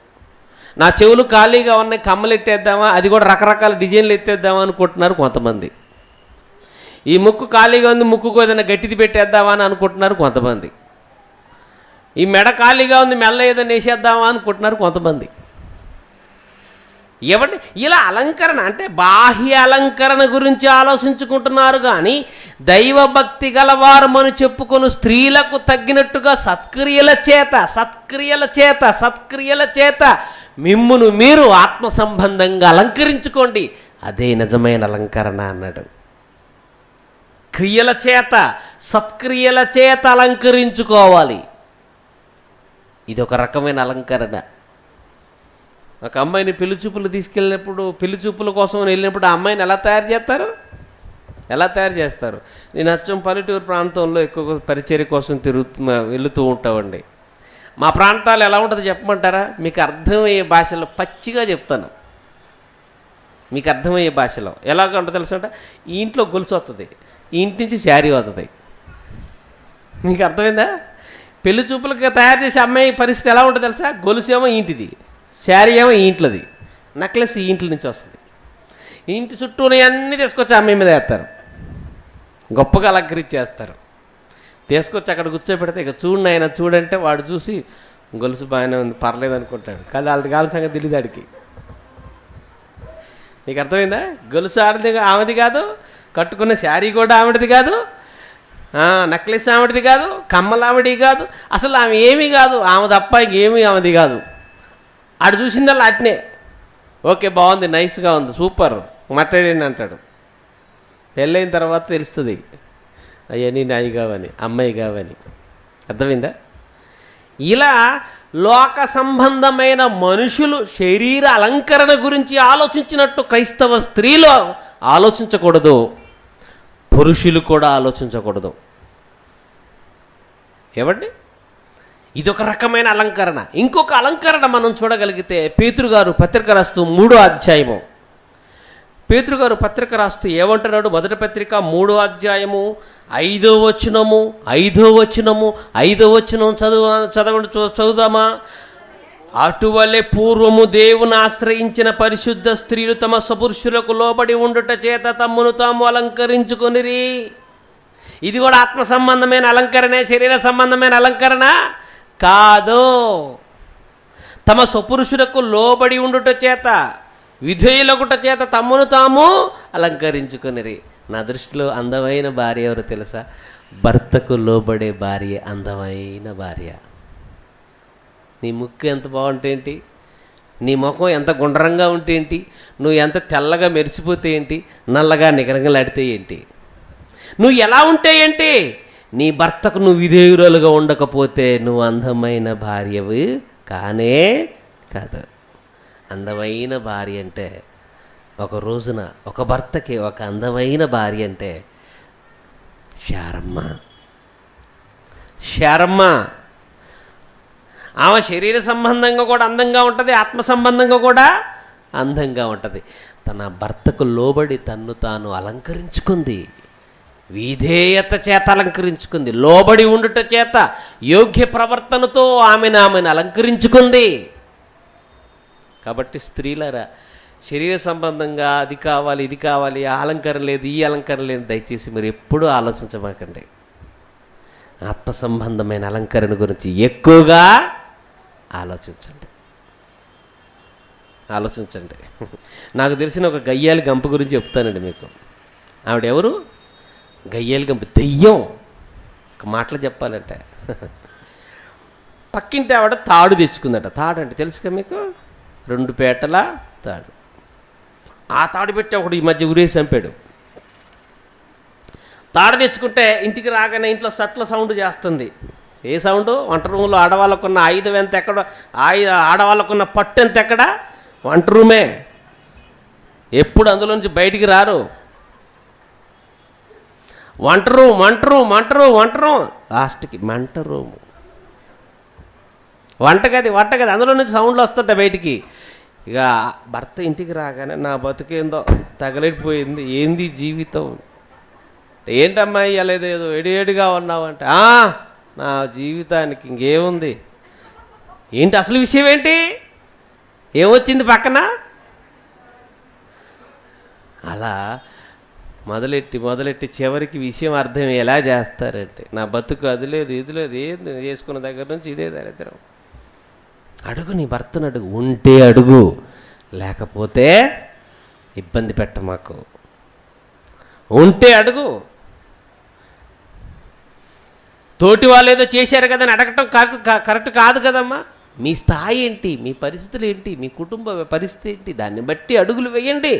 నా చెవులు ఖాళీగా ఉన్నాయి, కమ్మలు ఎత్తేద్దామా, అది కూడా రకరకాల డిజైన్లు ఎత్తేద్దామా అనుకుంటున్నారు కొంతమంది. ఈ ముక్కు ఖాళీగా ఉంది, ముక్కుకు ఏదైనా గట్టిది పెట్టేద్దామా అని అనుకుంటున్నారు కొంతమంది. ఈ మెడ ఖాళీగా ఉంది, మెల్ల ఏదైనా వేసేద్దామా అనుకుంటున్నారు కొంతమంది. ఏమంటే ఇలా అలంకరణ అంటే బాహ్య అలంకరణ గురించి ఆలోచించుకుంటున్నారు. కానీ దైవభక్తి గలవారమని చెప్పుకొని స్త్రీలకు తగ్గినట్టుగా సత్క్రియల చేత మిమ్మును మీరు ఆత్మ సంబంధంగా అలంకరించుకోండి. అదే నిజమైన అలంకరణ అన్నాడు. క్రియల చేత, సత్క్రియల చేత అలంకరించుకోవాలి. ఇది ఒక రకమైన అలంకరణ. ఒక అమ్మాయిని పెళ్లి చూపులు తీసుకెళ్ళినప్పుడు, పెళ్లి చూపుల కోసం వెళ్ళినప్పుడు ఆ అమ్మాయిని ఎలా తయారు చేస్తారు? నేను అచ్చం పల్లెటూరు ప్రాంతంలో ఎక్కువ పరిచర్య కోసం వెళుతూ ఉంటామండి. మా ప్రాంతాలు ఎలా ఉంటుందో చెప్పమంటారా? మీకు అర్థమయ్యే భాషలో పచ్చిగా చెప్తాను. మీకు అర్థమయ్యే భాషలో ఎలాగ ఉంటుందో తెలుసు అంటే, ఈ ఇంట్లో గొలుసు వస్తుంది, ఈ ఇంటి నుంచి శారీ వస్తుంది. మీకు అర్థమైందా? పెళ్లి చూపులకు తయారు చేసే అమ్మాయి పరిస్థితి ఎలా ఉంటుందో తెలుసా? గొలుసు ఏమో ఇంటిది, శారీ ఏమో ఈ ఇంట్లోది, నెక్లెస్ ఈ ఇంట్లో నుంచి వస్తుంది. ఇంటి చుట్టూనే అన్నీ తీసుకొచ్చి అమ్మాయి మీద వేస్తారు, గొప్పగా అలంకరించేస్తారు. తీసుకొచ్చి అక్కడ కూర్చోబెడితే ఇక చూడండి ఆయన చూడంటే వాడు చూసి గొలుసు బాగానే ఉంది పర్లేదు అనుకుంటాడు. కానీ వాళ్ళకి కాలం సంగతి తెలియదు ఆడికి. నీకు అర్థమైందా? గొలుసు ఆమెది కాదు, కట్టుకున్న శారీ కూడా ఆవిడది కాదు, నెక్లెస్ ఆవిడది కాదు, కమ్మలు ఆవిడ కాదు, అసలు ఆమె ఏమీ కాదు, ఆమె తప్ప ఇంకేమీ ఆమెది కాదు. ఆడు చూసిందల్లా అట్నే, ఓకే బాగుంది, నైస్గా ఉంది, సూపర్, మాట్లాడండి అంటాడు. పెళ్ళైన తర్వాత తెలుస్తుంది అవన్నీ నాయి కావని, అమ్మాయి కావని. అర్థమైందా? ఇలా లోక సంబంధమైన మనుషులు శరీర అలంకరణ గురించి ఆలోచించినట్టు క్రైస్తవ స్త్రీలు ఆలోచించకూడదు, పురుషులు కూడా ఆలోచించకూడదు. ఏమండి? ఇదొక రకమైన అలంకరణ. ఇంకొక అలంకరణ మనం చూడగలిగితే పేతురు గారు పత్రిక రాస్తూ 3వ అధ్యాయము, పేతురు గారు పత్రిక రాస్తూ ఏమంటున్నాడు? మొదటి పత్రిక 3వ అధ్యాయము 5వ వచనము 5వ వచనం చదువుదామా? అటువలే పూర్వము దేవుని ఆశ్రయించిన పరిశుద్ధ స్త్రీలు తమ సపురుషులకు లోబడి ఉండుట చేత తమ్మును తాము అలంకరించుకొనిరి. ఇది కూడా ఆత్మ సంబంధమైన అలంకరణే, శరీర సంబంధమైన అలంకరణ కాదు. తమ స్వపురుషులకు లోబడి ఉండుట చేత, విధేయులగుట చేత తమ్మును తాము అలంకరించుకొనిరి. నా దృష్టిలో అందమైన భార్య ఎవరు తెలుసా? భర్తకు లోబడే భార్య అందమైన భార్య. నీ ముక్కు ఎంత బాగుంటే ఏంటి, నీ ముఖం ఎంత గుండ్రంగా ఉంటే ఏంటి, నువ్వు ఎంత తెల్లగా మెరిసిపోతే ఏంటి, నల్లగా నిగరగలాడితే ఏంటి, నువ్వు ఎలా ఉంటే ఏంటి, నీ భర్తకు నువ్వు విధేయురాలుగా ఉండకపోతే నువ్వు అందమైన భార్యవి కానే కాదు. అందమైన భార్య అంటే, ఒక రోజున ఒక భర్తకి ఒక అందమైన భార్య అంటే శారమ్మ. ఆమె శరీర సంబంధంగా కూడా అందంగా ఉంటుంది, ఆత్మ సంబంధంగా కూడా అందంగా ఉంటుంది. తన భర్తకు లోబడి తన్ను తాను అలంకరించుకుంది, విధేయత చేత అలంకరించుకుంది, లోబడి ఉండుట చేత యోగ్య ప్రవర్తనతో ఆమెను అలంకరించుకుంది. కాబట్టి స్త్రీలరా, శరీర సంబంధంగా అది కావాలి ఇది కావాలి, ఆ అలంకరణ లేదు ఈ అలంకరణ లేదు, దయచేసి మీరు ఎప్పుడూ ఆలోచించమాకండి. ఆత్మ సంబంధమైన అలంకరణ గురించి ఎక్కువగా ఆలోచించండి. నాకు తెలిసిన ఒక గయ్యాలి గంప గురించి చెప్తానండి మీకు. ఆవిడ ఎవరు? గయ్యాలి గంప, దెయ్యం. ఒక మాటలు చెప్పాలంటే, పక్కింటి ఆవిడ తాడు తెచ్చుకుందట. తాడు అంటే తెలుసుగా మీకు, 2 పేటల తాడు. ఆ తాడు పెట్టి ఒకడు ఈ మధ్య ఉరేసి చంపాడు. తాడు తెచ్చుకుంటే ఇంటికి రాగానే ఇంట్లో సట్ల సౌండ్ చేస్తుంది. ఏ సౌండ్? వంట రూమ్లో ఆడవాళ్ళకున్న ఆయుధం ఎంత ఎక్కడ, ఆడవాళ్ళకున్న పట్టు ఎంత ఎక్కడ? వంట రూమే. ఎప్పుడు అందులోంచి బయటికి రారు. వంట రూమ్ లాస్ట్కి మంట రూము, వంటగది అందులో నుంచి సౌండ్లు వస్తుంటాయి బయటికి. ఇక భర్త ఇంటికి రాగానే నా బతుకేందో తగలడిపోయింది, ఏంది జీవితం, ఏంటమ్మా ఇలా ఏదో ఎడిగా ఉన్నావంటే, నా జీవితానికి ఇంకేముంది, ఏంటి అసలు విషయం ఏంటి, ఏమొచ్చింది పక్కన, అలా మొదలెట్టి చివరికి విషయం అర్థం ఎలా చేస్తారంటే, నా బతుకు అది లేదు ఇది లేదు, ఏది చేసుకున్న దగ్గర నుంచి ఇదే దరిద్రం. అడుగు, నీ భర్తను అడుగు, ఉంటే అడుగు, లేకపోతే ఇబ్బంది పెట్ట మాకు. ఉంటే అడుగు. తోటి వాళ్ళు ఏదో చేశారు కదని అడగటం కరెక్ట్ కాదు కదమ్మా. మీ స్థాయి ఏంటి, మీ పరిస్థితులు ఏంటి, మీ కుటుంబ పరిస్థితి ఏంటి, దాన్ని బట్టి అడుగులు వేయండి.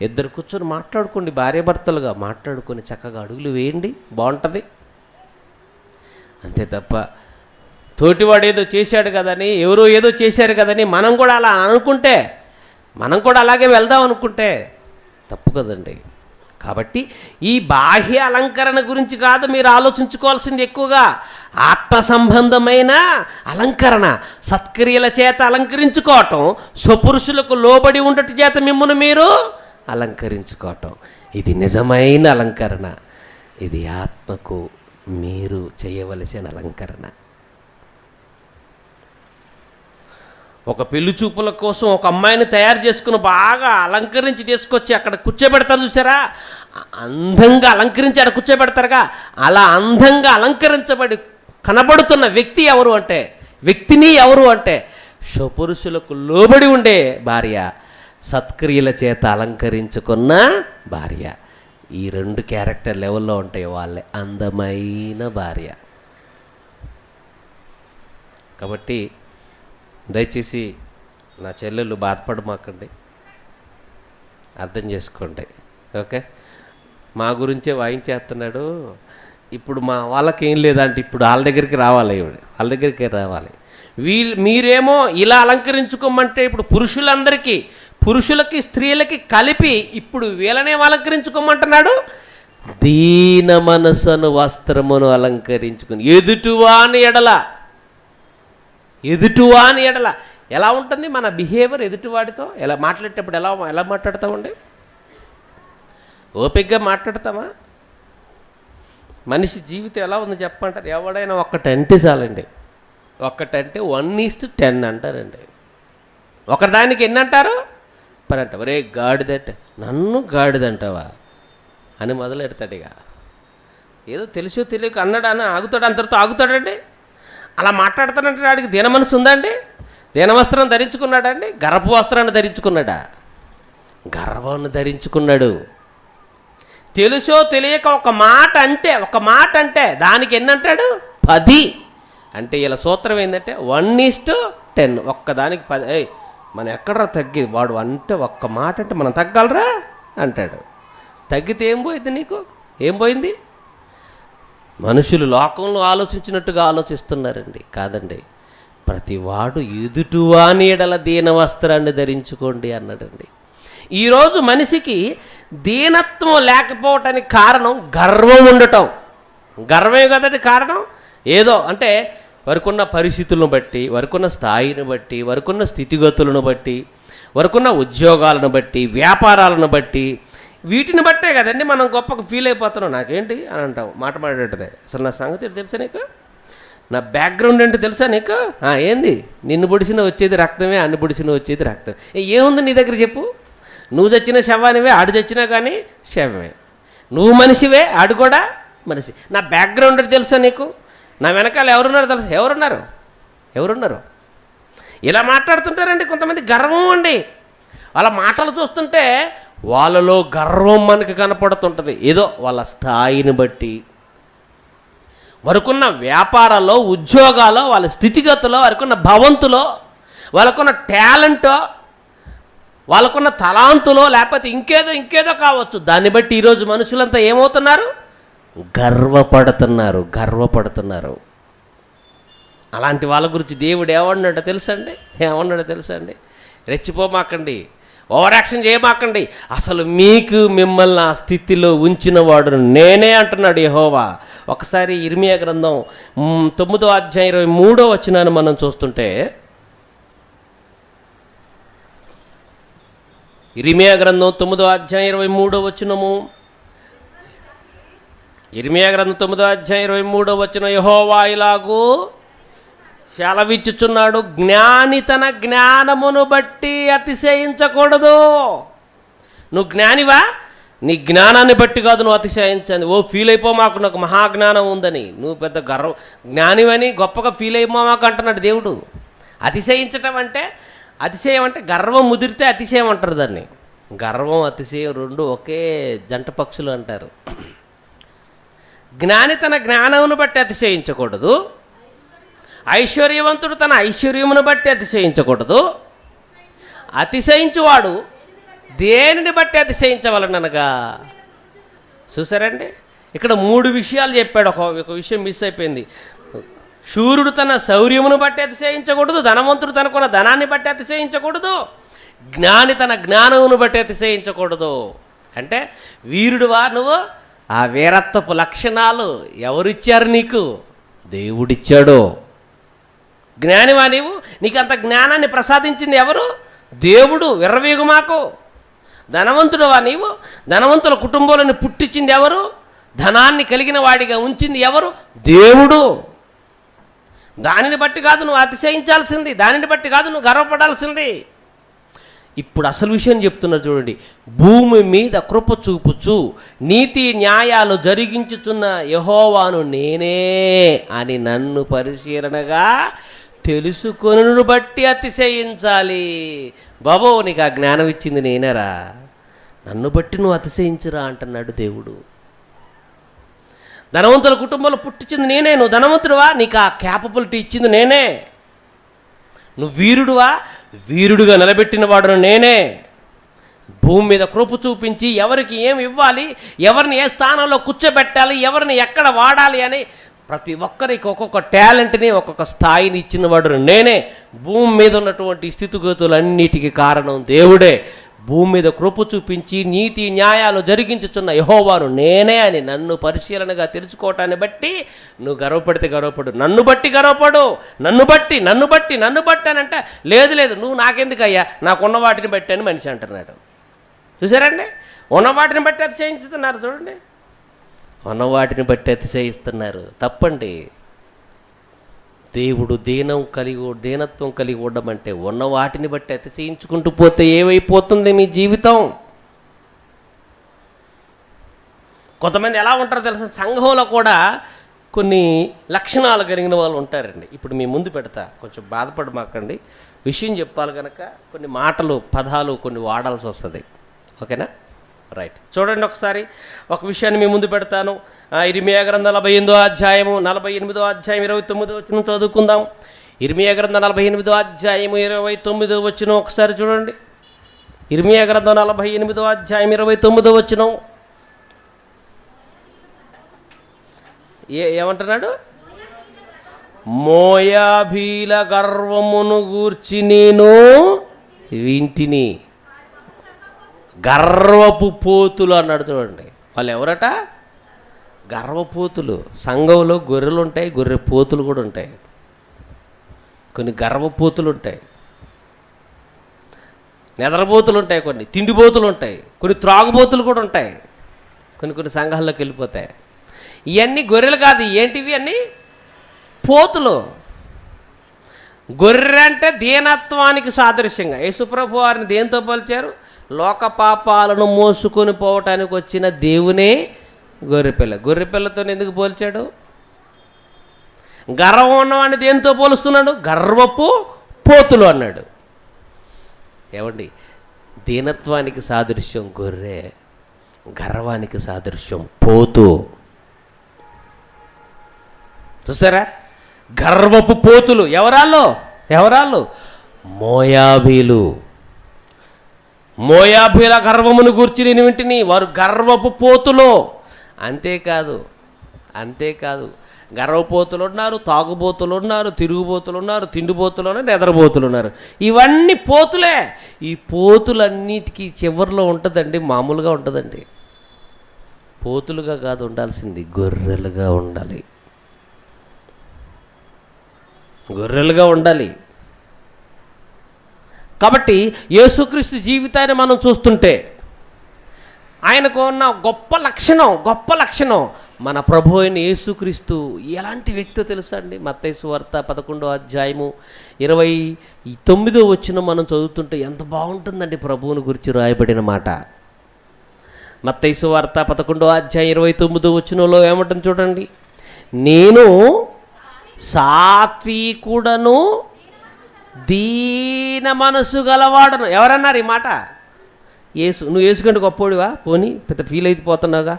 ఇద్దరు కూర్చొని మాట్లాడుకోండి, భార్యాభర్తలుగా మాట్లాడుకొని చక్కగా అడుగులు వేయండి, బాగుంటుంది. అంతే తప్ప తోటివాడు ఏదో చేశాడు కదని, ఎవరో ఏదో చేశారు కదని మనం కూడా అలా అనుకుంటే, మనం కూడా అలాగే వెళ్దాం అనుకుంటే తప్పు కదండి. కాబట్టి ఈ బాహ్య అలంకరణ గురించి కాదు మీరు ఆలోచించుకోవాల్సింది, ఎక్కువగా ఆత్మ సంబంధమైన అలంకరణ, సత్క్రియల చేత అలంకరించుకోవటం, స్వపురుషులకు లోబడి ఉండట చేత మిమ్మల్ని మీరు అలంకరించుకోవటం, ఇది నిజమైన అలంకరణ. ఇది ఆత్మకు మీరు చేయవలసిన అలంకరణ. ఒక పెళ్లి చూపుల కోసం ఒక అమ్మాయిని తయారు చేసుకుని బాగా అలంకరించి తీసుకొచ్చి అక్కడ కూర్చోబెడతారు చూసారా, అందంగా అలంకరించి అక్కడ కూర్చోబెడతారుగా, అలా అందంగా అలంకరించబడి కనబడుతున్న వ్యక్తిని ఎవరు అంటే స్వపురుషులకు లోబడి ఉండే భార్య, సత్క్రియల చేత అలంకరించుకున్న భార్య. ఈ 2 క్యారెక్టర్ లెవెల్లో ఉంటాయి వాళ్ళే అందమైన భార్య. కాబట్టి దయచేసి నా చెల్లెళ్ళు బాధపడమాకండి, అర్థం చేసుకోండి. ఓకే, మా గురించే వాయించేస్తున్నాడు, ఇప్పుడు మా వాళ్ళకేం లేదంటే ఇప్పుడు వాళ్ళ దగ్గరికి రావాలి, మీరేమో ఇలా అలంకరించుకోమంటే ఇప్పుడు పురుషులకి స్త్రీలకి కలిపి ఇప్పుడు వీళ్ళనే అలంకరించుకోమంటున్నాడు. దీన మనసును వస్త్రమును అలంకరించుకుని ఎదుటివాని ఎడల ఎలా ఉంటుంది మన బిహేవియర్ ఎదుటివాడితో? ఎలా మాట్లాడేటప్పుడు ఎలా మాట్లాడతామండి? ఓపికగా మాట్లాడతామా? మనిషి జీవితం ఎలా ఉంది చెప్పంటారు? ఎవడైనా ఒక్కటంటే చాలండి. ఒక్కటంటే 1:10 అంటారండి. ఒకదానికి ఎన్ని అంటారు? 10 అంట. ఒరే గాడిదంటే నన్ను గాడిదంటావా అని మొదలెడతాడు. ఇక ఏదో తెలుసో తెలియక అన్నాడు అని ఆగుతాడు, అంతటితో ఆగుతాడండి. అలా మాట్లాడుతానంటే వాడికి దీన మనసు ఉందండి? దీనవస్త్రం ధరించుకున్నాడండి? గర్భ వస్త్రాన్ని ధరించుకున్నాడా? గర్వాన్ని ధరించుకున్నాడు. తెలుసో తెలియక ఒక మాట అంటే దానికి ఎన్ని అంటాడు? 10 అంటే ఇలా సూత్రం ఏంటంటే 1:10. ఒక్కదానికి 10. మనం ఎక్కడరా తగ్గేది? వాడు అంటే ఒక్క మాట అంటే మనం తగ్గలరా అంటాడు. తగ్గితే ఏం పోయింది నీకు? ఏం పోయింది? మనుషులు లోకంలో ఆలోచించినట్టుగా ఆలోచిస్తున్నారండి. కాదండి, ప్రతివాడు ఎదుటివాని ఎడల దీన వస్త్రాన్ని ధరించుకోండి అన్నాడండి. ఈరోజు మనిషికి దీనత్వం లేకపోవటానికి కారణం గర్వం ఉండటం. గర్వమే కదండి కారణం. ఏదో అంటే వరకున్న పరిస్థితులను బట్టి, వరకున్న స్థాయిని బట్టి, వరకున్న స్థితిగతులను బట్టి, వరకున్న ఉద్యోగాలను బట్టి, వ్యాపారాలను బట్టి, వీటిని బట్టే కదండి మనం గొప్పగా ఫీల్ అయిపోతున్నాం. నాకేంటి అని అంటాం మాట్లాడేటదే. అసలు నా సంగతి తెలుసా నీకు? నా బ్యాక్గ్రౌండ్ ఏంటి తెలుసా నీకు? ఏంది? నిన్ను పొడిచిన వచ్చేది రక్తమే, అన్ని పొడిచిన వచ్చేది రక్తం. ఏముంది నీ దగ్గర చెప్పు? నువ్వు చచ్చిన శవానివే, ఆడు చచ్చినా కానీ శవమే. నువ్వు మనిషివే, ఆడు కూడా మనిషి. నా బ్యాక్గ్రౌండ్ తెలుసా నీకు? నా వెనకాల ఎవరున్నారో తెలుసు? ఎవరున్నారు? ఇలా మాట్లాడుతుంటారండి కొంతమంది. గర్వం అండి. వాళ్ళ మాటలు చూస్తుంటే వాళ్ళలో గర్వం మనకు కనపడుతుంటుంది. ఏదో వాళ్ళ స్థాయిని బట్టి, వరకున్న వ్యాపారాల్లో, ఉద్యోగాల్లో, వాళ్ళ స్థితిగతులో, వారికున్న భవంతులో, వాళ్ళకున్న టాలెంటో, వాళ్ళకున్న తలాంతులో, లేకపోతే ఇంకేదో కావచ్చు. దాన్ని బట్టి ఈరోజు మనుషులంతా ఏమవుతున్నారు? గర్వపడుతున్నారు. అలాంటి వాళ్ళ గురించి దేవుడు ఏమన్నాడో తెలుసా అండి? రెచ్చిపోమాకండి, ఓవర్ యాక్షన్ చేయమాకండి. అసలు మిమ్మల్ని ఆ స్థితిలో ఉంచిన వాడు నేనే అంటున్నాడు యెహోవా. ఒకసారి ఇర్మియా గ్రంథం 9వ అధ్యాయం 23వ వచనాన్ని మనం చూస్తుంటే, ఇర్మియా గ్రంథం 9వ అధ్యాయం 23వ వచనము, ఇర్మియా గ్రంథం 9వ అధ్యాయం 23వ వచనం, యెహోవా ఇలాగూ సెలవిచ్చుచున్నాడు, జ్ఞాని తన జ్ఞానమును బట్టి అతిశయించకూడదు. నువ్వు జ్ఞానివా? నీ జ్ఞానాన్ని బట్టి కాదు నువ్వు అతిశయించండి. ఫీల్ అయిపోమాకు నాకు మహాజ్ఞానం ఉందని, నువ్వు పెద్ద జ్ఞానివని గొప్పగా ఫీల్ అయిపోమాకు అంటున్నాడు దేవుడు. అతిశయించటం అంటే, అతిశయం అంటే గర్వం ముదిరితే అతిశయం అంటారు దాన్ని. గర్వం అతిశయం రెండు ఒకే జంట పక్షులు అంటారు. జ్ఞాని తన జ్ఞానమును బట్టి అతిశయించకూడదు, ఐశ్వర్యవంతుడు తన ఐశ్వర్యమును బట్టి అతిశయించకూడదు. అతిశయించువాడు దేనిని బట్టి అతిశయించవలనగా. చూసారండి, ఇక్కడ 3 విషయాలు చెప్పాడు. ఒక విషయం మిస్ అయిపోయింది. శూరుడు తన శౌర్యమును బట్టి అతిశయించకూడదు, ధనవంతుడు తనకున్న ధనాన్ని బట్టి అతిశయించకూడదు, జ్ఞాని తన జ్ఞానమును బట్టి అతిశయించకూడదు. అంటే వీరుడువా నువ్వు? ఆ వీరత్వపు లక్షణాలు ఎవరిచ్చారు నీకు? దేవుడిచ్చాడు. జ్ఞానివా నీవు? నీకు అంత జ్ఞానాన్ని ప్రసాదించింది ఎవరు? దేవుడు. విర్రవీగుమాకు. ధనవంతుడువా నీవు? ధనవంతుల కుటుంబాలను పుట్టించింది ఎవరు? ధనాన్ని కలిగిన వాడిగా ఉంచింది ఎవరు? దేవుడు. దానిని బట్టి కాదు నువ్వు అతిశయించాల్సింది, దానిని బట్టి కాదు నువ్వు గర్వపడాల్సింది. ఇప్పుడు అసలు విషయం చెప్తున్నా చూడండి. భూమి మీద కృప చూపుచు నీతి న్యాయాలు జరిగించుచున్న యెహోవాను నేనే అని నన్ను పరిశీలనగా తెలుసుకొనును బట్టి అతిశయించాలి. బాబో, నీకు ఆ జ్ఞానం ఇచ్చింది నేనేరా, నన్ను బట్టి నువ్వు అతిశయించురా అంటున్నాడు దేవుడు. ధనవంతుల కుటుంబంలో పుట్టించింది నేనే. నువ్వు ధనవంతుడువా? నీకు ఆ క్యాపబిలిటీ ఇచ్చింది నేనే. నువ్వు వీరుడువా? వీరుడుగా నిలబెట్టిన వాడును నేనే. భూమి మీద కృప చూపించి ఎవరికి ఏమి ఇవ్వాలి, ఎవరిని ఏ స్థానంలో కూర్చోబెట్టాలి, ఎవరిని ఎక్కడ వాడాలి అని ప్రతి ఒక్కరికి ఒక్కొక్క టాలెంట్ని ఒక్కొక్క స్థాయిని ఇచ్చినవాడు నేనే. భూమి మీద ఉన్నటువంటి స్థితిగతులన్నిటికీ కారణం దేవుడే. భూమి మీద కృప చూపించి నీతి న్యాయాలు జరిగించుచున్న యెహోవాను నేనే అని నన్ను పరిశీలనగా తెలుసుకోవటాన్ని బట్టి నువ్వు గర్వపడితే గర్వపడు, నన్ను బట్టి గర్వపడు, నన్ను బట్టి అని అంటే లేదు నువ్వు నాకెందుకయ్యా, నాకున్న వాటిని బట్టి అని మనిషి అంటున్నాడు. చూసారండి, ఉన్న వాటిని బట్టి అతిశయిస్తున్నారు. చూడండి, ఉన్న వాటిని బట్టి అతిశయిస్తున్నారు. తప్పండి. దేవుడు దీనత్వం కలిగి ఉండమంటే ఉన్న వాటిని బట్టి అతిశయించుకుంటూ పోతే ఏమైపోతుంది మీ జీవితం? కొంతమంది ఎలా ఉంటారో తెలుసా, సంఘంలో కూడా కొన్ని లక్షణాలు కలిగిన వాళ్ళు ఉంటారండి. ఇప్పుడు మీ ముందు పెడతా, కొంచెం బాధపడమాకండి. విషయం చెప్పాలి కనుక కొన్ని మాటలు పదాలు కొన్ని వాడాల్సి వస్తుంది. ఓకేనా? రైట్. చూడండి, ఒకసారి ఒక విషయాన్ని మీ ముందు పెడతాను. ఇర్మియా గ్రంథం 48వ అధ్యాయము 48వ అధ్యాయం 29వ వచనం చదువుకుందాం. ఇర్మియా గ్రంథం 48వ అధ్యాయము 29వ వచనం ఒకసారి చూడండి. ఇర్మియా గ్రంథం 48వ అధ్యాయం 29వ వచనం ఏమంటున్నాడు? మోయాబీల గర్వమును గూర్చి నేను వింటిని. గర్వపు పోతులు అన్నాడు. చూడండి, వాళ్ళు ఎవరట? గర్వపోతులు. సంఘంలో గొర్రెలు ఉంటాయి, గొర్రె పోతులు కూడా ఉంటాయి. కొన్ని గర్వపోతులు ఉంటాయి, నెదరబోతులు ఉంటాయి, కొన్ని తిండిబోతులు ఉంటాయి, కొన్ని త్రాగుబోతులు కూడా ఉంటాయి. కొన్ని సంఘాల్లోకి వెళ్ళిపోతాయి. ఇవన్నీ గొర్రెలు కాదు, ఏంటివి అన్నీ? పోతులు. గొర్రె అంటే దీనత్వానికి సాదృశ్యంగా యేసుప్రభు వారిని దేంతో పోల్చారు? లోక పాపాలను మోసుకొని పోవటానికి వచ్చిన దేవునే గొర్రెపిల్ల. గొర్రెపిల్లతో ఎందుకు పోల్చాడు? గర్వం ఉన్నవాడిని దేంతో పోలుస్తున్నాడు? గర్వపు పోతులు అన్నాడు. ఏమండి, దీనత్వానికి సాదృశ్యం గొర్రె, గర్వానికి సాదృశ్యం పోతు. చూసారా? గర్వపు పోతులు. ఎవరాళ్ళు? మోయాబీలు. మోయాబీల గర్వమును గూర్చి నేను వింటిని. వారు గర్వపు పోతులు. అంతేకాదు గర్వపోతులు ఉన్నారు, తాగుబోతులు ఉన్నారు, తిరుగుబోతులు ఉన్నారు, తిండిబోతులు ఉన్నారు, నెదరబోతులు ఉన్నారు. ఇవన్నీ పోతులే. ఈ పోతులన్నిటికీ చివరిలో ఉంటుందండి, మామూలుగా ఉంటుందండి. పోతులుగా కాదు ఉండాల్సింది, గొర్రెలుగా ఉండాలి. గొర్రెలుగా ఉండాలి. కాబట్టి యేసుక్రీస్తు జీవితాన్ని మనం చూస్తుంటే ఆయనకు ఉన్న గొప్ప లక్షణం మన ప్రభు అయిన యేసుక్రీస్తు ఎలాంటి వ్యక్తో తెలుసా అండి? మత్తయి సువార్త 11వ అధ్యాయము 29వ వచనం మనం చదువుతుంటే ఎంత బాగుంటుందండి ప్రభువుని గురించి రాయబడిన మాట. మత్తయి సువార్త 11వ అధ్యాయం 29వ వచనంలో ఏమంటుంది చూడండి. నేను సాత్వికుడను దీన మనసు గలవాడను. ఎవరన్నారు ఈ మాట? యేసు. నువ్వు యేసుకంటే గొప్పోడివా? పోనీ పెద్ద ఫీల్ అయిపోతున్నావుగా.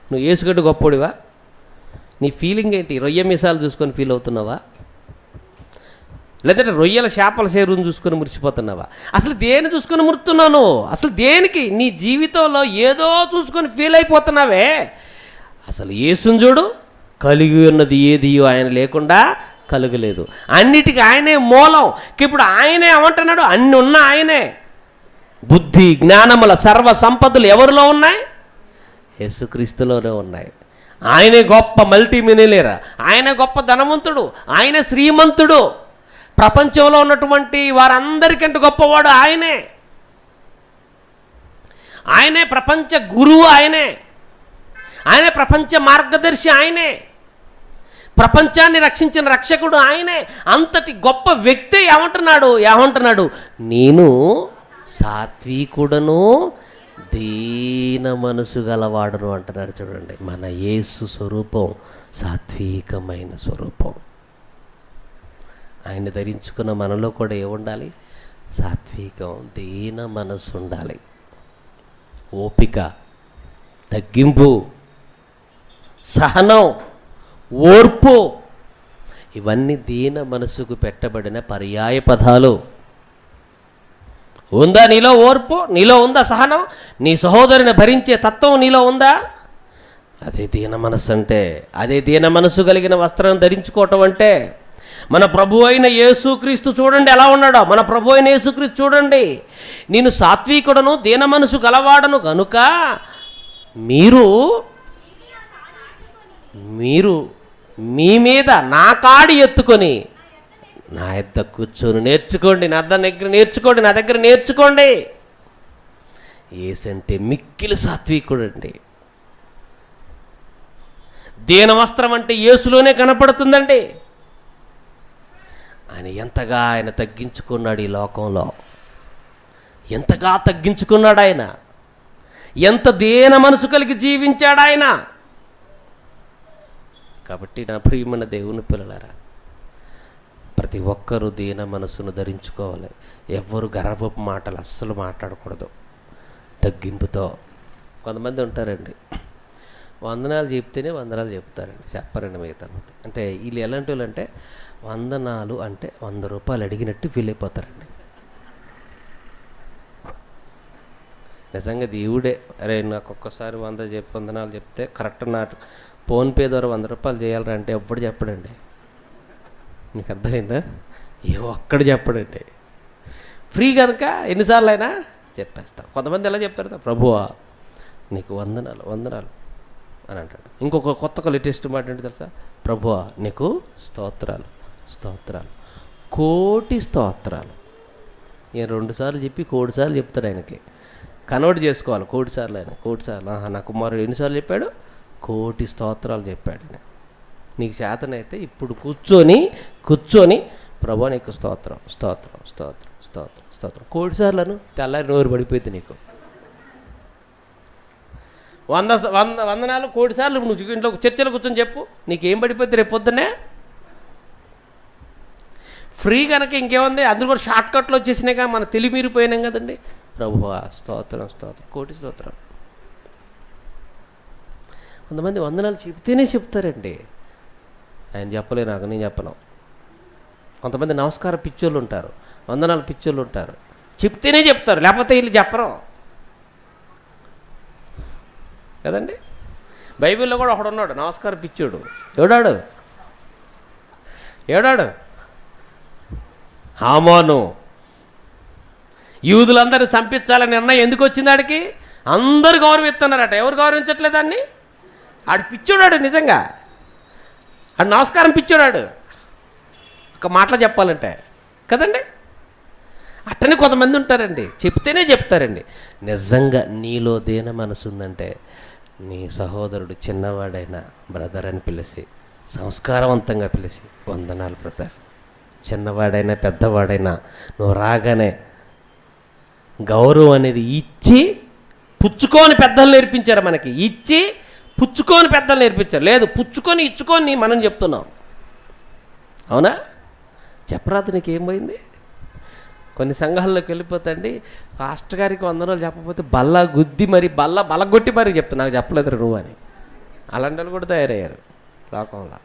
నువ్వు యేసుకంటే గొప్పోడివా? నీ ఫీలింగ్ ఏంటి? రొయ్య మీసాలు చూసుకొని ఫీల్ అవుతున్నావా? లేదంటే రొయ్యల చేపల సేరుని చూసుకొని మురిసిపోతున్నావా? అసలు దేని చూసుకొని మురుతున్నాను? అసలు దేనికి? నీ జీవితంలో ఏదో చూసుకొని ఫీల్ అయిపోతున్నావే. అసలు యేసుని చూడు, కలిగి ఉన్నది ఏది ఆయన లేకుండా కలుగలేదు. అన్నిటికీ ఆయనే మూలం. ఇప్పుడు ఆయనే ఏమంటున్నాడు? అన్ని ఉన్న ఆయనే. బుద్ధి జ్ఞానముల సర్వ సంపదలు ఎవరిలో ఉన్నాయి? యేసుక్రీస్తులోనే ఉన్నాయి. ఆయనే గొప్ప మల్టీ మిలియనీర్, ఆయన గొప్ప ధనవంతుడు, ఆయన శ్రీమంతుడు. ప్రపంచంలో ఉన్నటువంటి వారందరికంటే గొప్పవాడు ఆయనే. ఆయనే ప్రపంచ గురువు, ఆయనే ప్రపంచ మార్గదర్శి, ఆయనే ప్రపంచాన్ని రక్షించిన రక్షకుడు, ఆయనే. అంతటి గొప్ప వ్యక్తి ఏమంటున్నాడు? నేను సాత్వికుడను దీన మనసు గలవాడను అంటున్నాడు. చూడండి, మన యేసు స్వరూపం సాత్వికమైన స్వరూపం. ఆయన ధరించుకున్న మనలో కూడా ఏముండాలి? సాత్వికం, దీన మనసు ఉండాలి. ఓపిక, తగ్గింపు, సహనం, ఓర్పు, ఇవన్నీ దీన మనసుకు పెట్టబడిన పర్యాయ పదాలు. ఉందా నీలో ఓర్పు? నీలో ఉందా సహనం? నీ సహోదరుని భరించే తత్వం నీలో ఉందా? అదే దీన మనసు అంటే, అదే దీన మనసు కలిగిన వస్త్రం ధరించుకోవటం అంటే. మన ప్రభు అయిన యేసుక్రీస్తు చూడండి ఎలా ఉన్నాడో. మన ప్రభు అయిన యేసుక్రీస్తు చూడండి, నేను సాత్వికుడను దీన మనసు గలవాడను గనుక మీరు మీ మీద నా కాడి ఎత్తుకొని నా యొద్ద కూర్చొని నేర్చుకోండి, నా దగ్గర నేర్చుకోండి, నా దగ్గర నేర్చుకోండి. యేసంటే మిక్కిలి సాత్వికుడు అండి. దీన వస్త్రం అంటే యేసులోనే కనపడుతుందండి. ఆయన తగ్గించుకున్నాడు ఈ లోకంలో, ఎంతగా తగ్గించుకున్నాడు ఆయన, ఎంత దీన మనసు కలిగి జీవించాడు ఆయన. కాబట్టి నా ప్రియమైన దేవుని పిల్లలారా, ప్రతి ఒక్కరూ దీన మనసును ధరించుకోవాలి. ఎవ్వరు గర్వపు మాటలు అస్సలు మాట్లాడకూడదు. తగ్గింపుతో. కొంతమంది ఉంటారండి, వందనాలు చెప్తేనే వందనాలు చెప్తారండి, చెప్పరండి మిగతా. అంటే వీళ్ళు ఎలాంటి వాళ్ళు అంటే, వందనాలు అంటే 100 రూపాయలు అడిగినట్టు ఫీల్ అయిపోతారండి. నిజంగా దేవుడే, అరే నాకు ఒక్కసారి 100 చెప్పి వందనాలు చెప్తే కరెక్ట్ నాకు ఫోన్పే ద్వారా 100 రూపాయలు చేయాలరా అంటే ఎప్పుడు చెప్పడండి. నీకు అర్థమైందా? ఏ ఒక్కడు చెప్పడండి. ఫ్రీ కనుక ఎన్నిసార్లు అయినా చెప్పేస్తాం. కొంతమంది ఎలా చెప్తారు, ప్రభువా నీకు వందనాలు వందనాలు అని అంటాడు. ఇంకొక కొత్త లేటెస్ట్ మాట ఏంటి తెలుసా, ప్రభువా నీకు స్తోత్రాలు స్తోత్రాలు, కోటి స్తోత్రాలు. నేను 2 సార్లు చెప్పి 1 సార్లు చెప్తాడు. ఆయనకి కన్వర్ట్ చేసుకోవాలి. 1 సార్లు ఆయన 1 సార్లు. నా కుమారుడు ఎన్నిసార్లు చెప్పాడు? 1,000,000 స్తోత్రాలు చెప్పాడు. నీకు చేతనైతే ఇప్పుడు కూర్చొని ప్రభువా నీకు స్తోత్రం స్తోత్రం స్తోత్రం స్తోత్రం స్తోత్రం 1,000,000 సార్లను తెల్లారి నోరు పడిపోయింది నీకు. 100 వందనాలు 1,000,000 సార్లు నువ్వు ఇంట్లో చర్చలో కూర్చొని చెప్పు, నీకేం పడిపోతుంది రేపు పొద్దున్నే. ఫ్రీ కనుక ఇంకేముంది, అందరూ కూడా షార్ట్ కట్లో వచ్చేసినాయి కదా, మన తెలివి మీరిపోయినాం కదండి. ప్రభువా స్తోత్రం స్తోత్రం 1,000,000 స్తోత్రం. కొంతమంది వందనాలు చెప్తేనే చెప్తారండి. ఆయన చెప్పలే, నాకు నేను చెప్పను. కొంతమంది నమస్కారం పిచ్చోళ్ళు ఉంటారు, వందనాలు పిచ్చోళ్ళు ఉంటారు, చెప్తేనే చెప్తారు, లేకపోతే వీళ్ళు చెప్పరు కదండి. బైబిల్లో కూడా ఒకడు ఉన్నాడు నమస్కారం పిచ్చోడు. ఏడాడు హామాను. యూదులందరూ చంపించాలని నిర్ణయం ఎందుకు వచ్చింది ఆడికి? అందరూ గౌరవిస్తున్నారట. ఎవరు గౌరవించట్లేదు దాన్ని? ఆడు పిచ్చోడాడు, నిజంగా ఆడు నమస్కారం పిచ్చోడాడు, ఒక మాటలో చెప్పాలంటే కదండి. అట్టనే కొంతమంది ఉంటారండి, చెప్తేనే చెప్తారండి. నిజంగా నీలో దీన మనసు ఉందంటే నీ సహోదరుడు చిన్నవాడైనా బ్రదర్ అని పిలిచి, సంస్కారవంతంగా పిలిచి, వందనాలు బ్రదర్. చిన్నవాడైనా పెద్దవాడైనా నువ్వు రాగానే గౌరవం అనేది ఇచ్చి పుచ్చుకొని పెద్దలు నేర్పించారు మనకి. ఇచ్చి పుచ్చుకొని పెద్దలు నేర్పించారు. లేదు, పుచ్చుకొని ఇచ్చుకొని మనం చెప్తున్నాం. అవునా? చెప్పరాదు నీకేం పోయింది? కొన్ని సంఘాల్లోకి వెళ్ళిపోతాండి, పాస్టర్ గారికి 100 రోజులు చెప్పకపోతే బల్ల గుద్ది మరి బలగొట్టి మరి చెప్తా, నాకు చెప్పలేదు నువ్వు అని. అలాంటి వాళ్ళు కూడా తయారయ్యారు లోకంలో.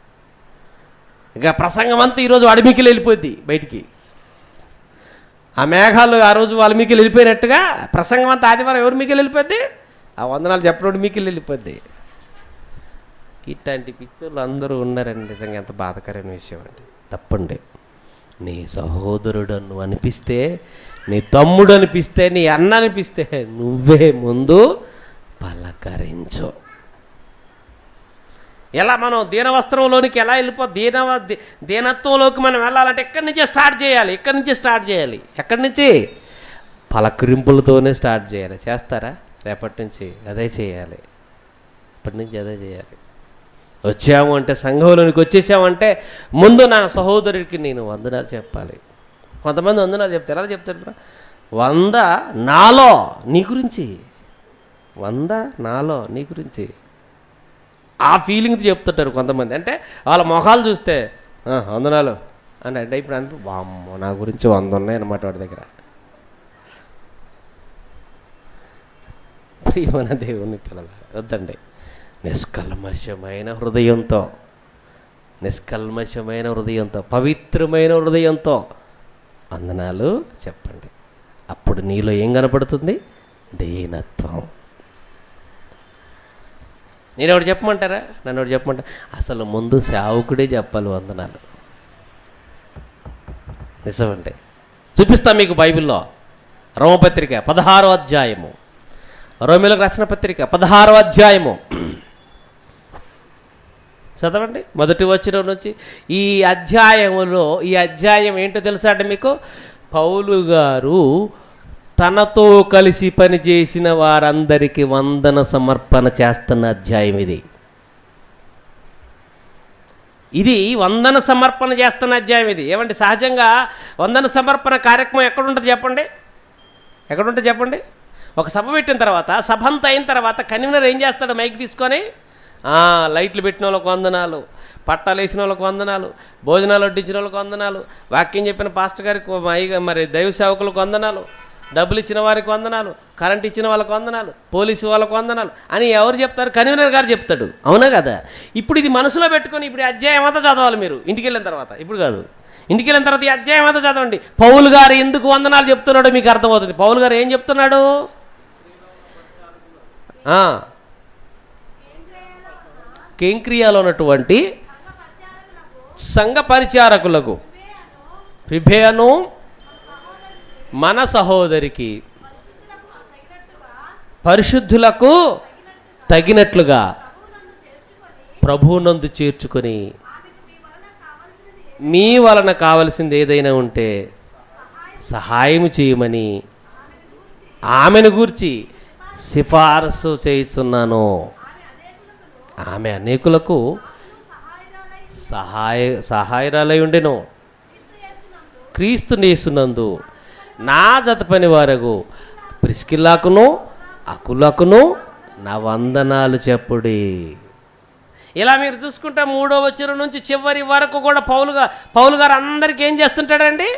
ఇక ప్రసంగం అంతా ఈరోజు వాల్మీకిలు వెళ్ళిపోద్ది బయటికి. ఆ మేఘాలు ఆ రోజు వాల్మీకిలు వెళ్ళిపోయినట్టుగా ప్రసంగం అంతా ఆదివారం ఎవరు మీకెళ్ళి వెళ్ళిపోద్ది? ఆ వందనాలు చెప్పడం మీకెళ్ళి వెళ్ళిపోద్ది. ఇట్లాంటి పిచ్చోళ్ళు అందరూ ఉన్నారండి. నిజంగా ఎంత బాధకరమైన విషయం అండి. తప్పండి. నీ సహోదరుడు నువ్వు అనిపిస్తే, నీ తమ్ముడు అనిపిస్తే, నీ అన్న అనిపిస్తే నువ్వే ముందు పలకరించు. ఎలా మనం దీనవస్త్రంలోనికి ఎలా దీనత్వంలోకి మనం వెళ్ళాలంటే ఎక్కడి నుంచే స్టార్ట్ చేయాలి. ఎక్కడి నుంచి? పలకరింపులతోనే స్టార్ట్ చేయాలి. చేస్తారా? రేపటి నుంచి అదే చేయాలి. ఇప్పటి నుంచి అదే చేయాలి. వచ్చాము అంటే, సంఘంలోనికి వచ్చేసామంటే ముందు నా సహోదరుడికి నేను వందనాలు చెప్పాలి. కొంతమంది వందనాలు చెప్తారు. ఎలా చెప్తారు? 100 నాలో నీ గురించి, 100 నాలో నీ గురించి, ఆ ఫీలింగ్తో చెప్తుంటారు కొంతమంది. అంటే వాళ్ళ మొఖాలు చూస్తే వందనాలు అని అంటే ఇప్పుడు అంత వామ్మో నా గురించి 100 ఉన్నాయన్నమాట వాడి దగ్గర. ప్రియమైన దేవుని పిల్లల వద్దండి. నిష్కల్మషమైన హృదయంతో పవిత్రమైన హృదయంతో వందనాలు చెప్పండి. అప్పుడు నీలో ఏం కనపడుతుంది? దీనత్వం. నేను ఒకటి చెప్పమంటారా? నన్ను ఒకటి చెప్పమంటారా? అసలు ముందు సేవకుడే చెప్పాలి వందనాలు. నిజమంటే చూపిస్తా మీకు బైబిల్లో. రోమపత్రిక 16వ అధ్యాయము, రోమిలకు రాసిన పత్రిక 16వ అధ్యాయము చదవండి, మొదటి వచనం నుంచి. ఈ అధ్యాయం ఏంటో తెలుసా అంటే మీకు? పౌలు గారు తనతో కలిసి పనిచేసిన వారందరికీ వందన సమర్పణ చేస్తున్న అధ్యాయం ఇది వందన సమర్పణ చేస్తున్న అధ్యాయం ఇది. ఏమంటే సహజంగా వందన సమర్పణ కార్యక్రమం ఎక్కడుంటుంది చెప్పండి? ఎక్కడుంటుంది చెప్పండి? ఒక సభ పెట్టిన తర్వాత, సభ అంతా అయిన తర్వాత కన్వీనర్ ఏం చేస్తాడు? మైక్ తీసుకొని లైట్లు పెట్టిన వాళ్ళకు వందనాలు, పట్టాలు వేసిన వాళ్ళకు వందనాలు, భోజనాలు వడ్డించిన వాళ్ళకు వందనాలు, వాక్యం చెప్పిన పాస్టర్ గారికి, మరి దైవ సేవకులకు వందనాలు, డబ్బులు ఇచ్చిన వారికి వందనాలు, కరెంట్ ఇచ్చిన వాళ్ళకు వందనాలు, పోలీసు వాళ్ళకు వందనాలు అని ఎవరు చెప్తారు? కన్వీనర్ గారు చెప్తాడు. అవునా కదా? ఇప్పుడు ఇది మనసులో పెట్టుకొని ఇప్పుడు అధ్యాయం అంతా చదవాలి మీరు ఇంటికి వెళ్ళిన తర్వాత. ఇప్పుడు కాదు, ఇంటికి వెళ్ళిన తర్వాత ఈ అధ్యాయం అంతా చదవండి. పౌలు గారు ఎందుకు వందనాలు చెప్తున్నాడో మీకు అర్థమవుతుంది. పౌలు గారు ఏం చెప్తున్నాడు? కేంక్రియాలో ఉన్నటువంటి సంఘ పరిచారకులకు, ప్రిభేయను మన సహోదరికి, పరిశుద్ధులకు తగినట్లుగా ప్రభువునందు చేర్చుకొని మీ వలన కావలసింది ఏదైనా ఉంటే సహాయం చేయమని ఆమెను గూర్చి సిఫారసు చేయిస్తున్నాను. ఆమె అనేకులకు సహాయరాలై ఉండెను. క్రీస్తునేసునందు నా జత పని వారగు ప్రిస్కిల్లాకును అకులకును నా వందనాలు చెప్పుడి. ఇలా మీరు చూసుకుంటే 3వ వచనం నుంచి చివరి వరకు కూడా పౌలు గారు అందరికీ ఏం చేస్తుంటాడండి?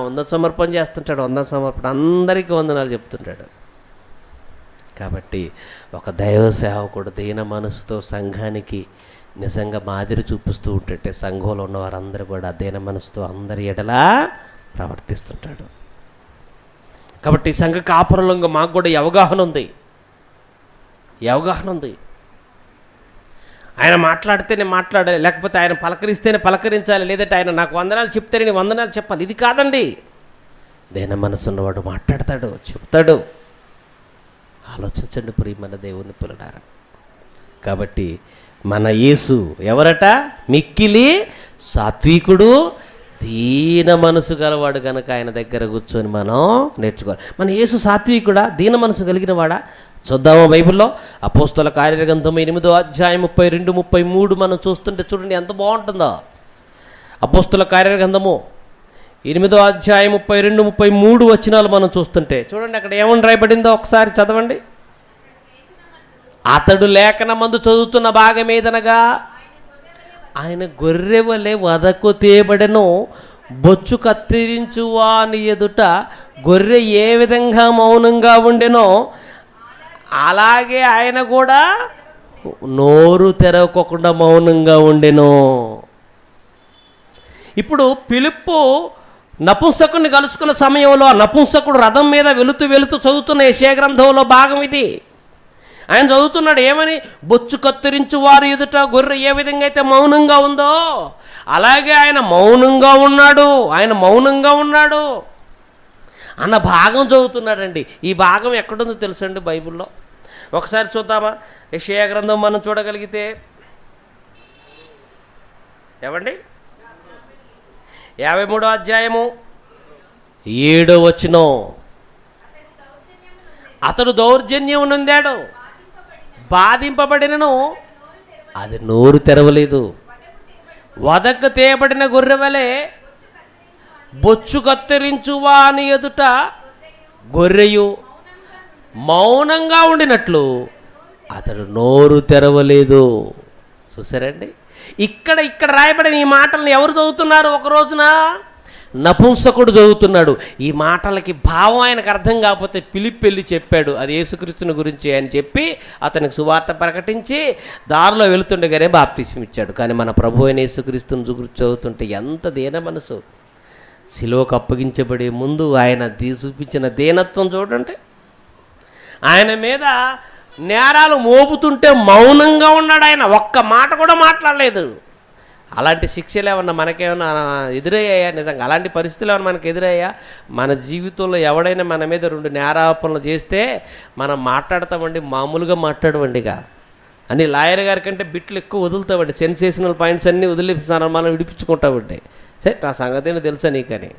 వందన సమర్పణ చేస్తుంటాడు. వందన సమర్పణ అందరికీ వందనాలు చెప్తుంటాడు. కాబట్టి ఒక దైవ సేవకుడు దీన మనసుతో సంఘానికి నిజంగా మాదిరి చూపిస్తూ ఉంటుంటే సంఘంలో ఉన్న వారందరూ కూడా దీన మనసుతో అందరి ఎడలా ప్రవర్తిస్తుంటాడు. కాబట్టి సంఘ కాపురంలో మాకు కూడా అవగాహన ఉంది. ఆయన మాట్లాడితేనే మాట్లాడాలి, లేకపోతే ఆయన పలకరిస్తేనే పలకరించాలి, లేదంటే ఆయన నాకు వందనాలు చెప్తేనే నేను వందనాలు చెప్పాలి. ఇది కాదండి. దీన మనసున్నవాడు మాట్లాడతాడు, చెప్తాడు. ఆలోచించండి ప్రియమైన దేవుని పిల్లలారా. కాబట్టి మన యేసు ఎవరట? మిక్కిలి సాత్వికుడు, దీన మనసు గలవాడు కనుక ఆయన దగ్గర కూర్చొని మనం నేర్చుకోవాలి. మన యేసు సాత్వికుడా, దీన మనసు కలిగిన వాడా? చూద్దామా బైబిల్లో? అపోస్తల కార్యగ్రంథం 8వ అధ్యాయం 32-33 మనం చూస్తుంటే చూడండి ఎంత బాగుంటుందో. అపోస్తల కార్యగ్రంథము 8వ అధ్యాయం 32-33 వచనాలు మనం చూస్తుంటే చూడండి అక్కడ ఏమని రాయబడిందో ఒకసారి చదవండి. అతడు లేఖనమందు చదువుతున్న భాగం ఏదనగా, ఆయన గొర్రె వలె వదకు తేబడెను, బొచ్చు కత్తిరించు వాని ఎదుట గొర్రె ఏ విధంగా మౌనంగా ఉండెనో అలాగే ఆయన కూడా నోరు తెరవకుండా మౌనంగా ఉండెను. ఇప్పుడు ఫిలిప్పు నపుంసకుడిని కలుసుకున్న సమయంలో నపుంసకుడు రథం మీద వెళుతూ చదువుతున్న యెషయా గ్రంథంలో భాగం ఇది. ఆయన చదువుతున్నాడు ఏమని? బొచ్చు కత్తిరించు వారి ఎదుట గొర్రె ఏ విధంగా అయితే మౌనంగా ఉందో అలాగే ఆయన మౌనంగా ఉన్నాడు అన్న భాగం చదువుతున్నాడండి. ఈ భాగం ఎక్కడుందో తెలుసండి బైబిల్లో? ఒకసారి చూద్దామా? యెషయా గ్రంథం మనం చూడగలిగితే ఏమండి 53వ అధ్యాయము 7వ వచనం. అతడు దౌర్జన్యం నొందాడు, బాధింపబడినను అది నోరు తెరవలేదు. వదకు తేయబడిన గొర్రె వలె బొచ్చు కత్తిరించు వాని ఎదుట గొర్రెయు మౌనంగా ఉండినట్లు అతడు నోరు తెరవలేదు. చూసారండి? ఇక్కడ రాయబడిన ఈ మాటలను ఎవరు చదువుతున్నారు? ఒక రోజున నపుంసకుడు చదువుతున్నాడు. ఈ మాటలకి భావం ఆయనకు అర్థం కాకపోతే ఫిలిప్పు వెళ్ళి చెప్పాడు, అది యేసుక్రీస్తుని గురించి అని చెప్పి అతనికి సువార్త ప్రకటించి దారిలో వెళుతుండగానే బాప్తిసం ఇచ్చాడు. కానీ మన ప్రభు అయిన యేసుక్రీస్తుని గురించి చదువుతుంటే ఎంత దీన మనసు! శిలువకు అప్పగించబడే ముందు ఆయన చూపించిన దీనత్వం చూడండి. ఆయన మీద నేరాలు మోపుతుంటే మౌనంగా ఉన్నాడు ఆయన, ఒక్క మాట కూడా మాట్లాడలేదు. అలాంటి శిక్షలు ఏమన్నా మనకేమన్నా ఎదురయ్యాయా? నిజంగా అలాంటి పరిస్థితులు ఏమన్నా మనకు ఎదురయ్యా? మన జీవితంలో ఎవడైనా మన మీద 2 నేరారోపణలు చేస్తే మనం మాట్లాడతామండి, మామూలుగా మాట్లాడమండిగా అని లాయర్ గారి కంటే బిట్లు ఎక్కువ వదులుతామండి, సెన్సేషనల్ పాయింట్స్ అన్నీ వదిలి మనం విడిపించుకుంటామండి. సరే నా సంగతి తెలుసా నీకని.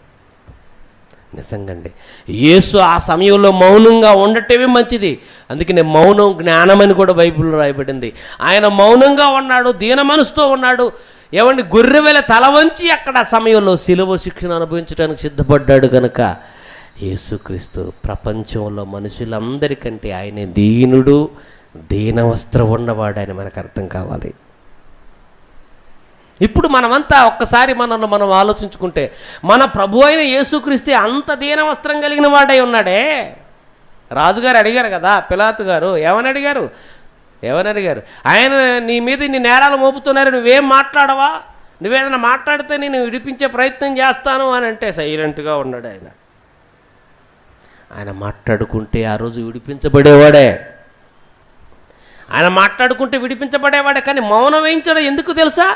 నిజంగండి యేసు ఆ సమయంలో మౌనంగా ఉండటమే మంచిది. అందుకనే మౌనం జ్ఞానం అని కూడా బైబిల్లో రాయబడింది. ఆయన మౌనంగా ఉన్నాడు, దీన మనసుతో ఉన్నాడు. ఏమండి, గొర్రెవేల తల వంచి అక్కడ ఆ సమయంలో శిలువ శిక్షను అనుభవించడానికి సిద్ధపడ్డాడు కనుక యేసుక్రీస్తు ప్రపంచంలో మనుషులందరికంటే ఆయనే దీనుడు, దీనవస్త్రం ఉన్నవాడు అని మనకు అర్థం కావాలి. ఇప్పుడు మనమంతా ఒక్కసారి మనల్ని మనం ఆలోచించుకుంటే మన ప్రభు అయిన యేసుక్రీస్తే అంత దీనవస్త్రం కలిగిన వాడై ఉన్నాడే. రాజుగారు అడిగారు కదా, పిలాతు గారు ఏమని అడిగారు? ఆయన నీ మీద ఇన్ని నేరాలు మోపుతున్నారు, నువ్వేం మాట్లాడవా? నువ్వేదైనా మాట్లాడితే నేను విడిపించే ప్రయత్నం చేస్తాను అని అంటే సైలెంట్గా ఉన్నాడు ఆయన. ఆయన మాట్లాడుకుంటే ఆ రోజు విడిపించబడేవాడే, ఆయన మాట్లాడుకుంటే విడిపించబడేవాడే. కానీ మౌనం వహించడం ఎందుకు తెలుసా?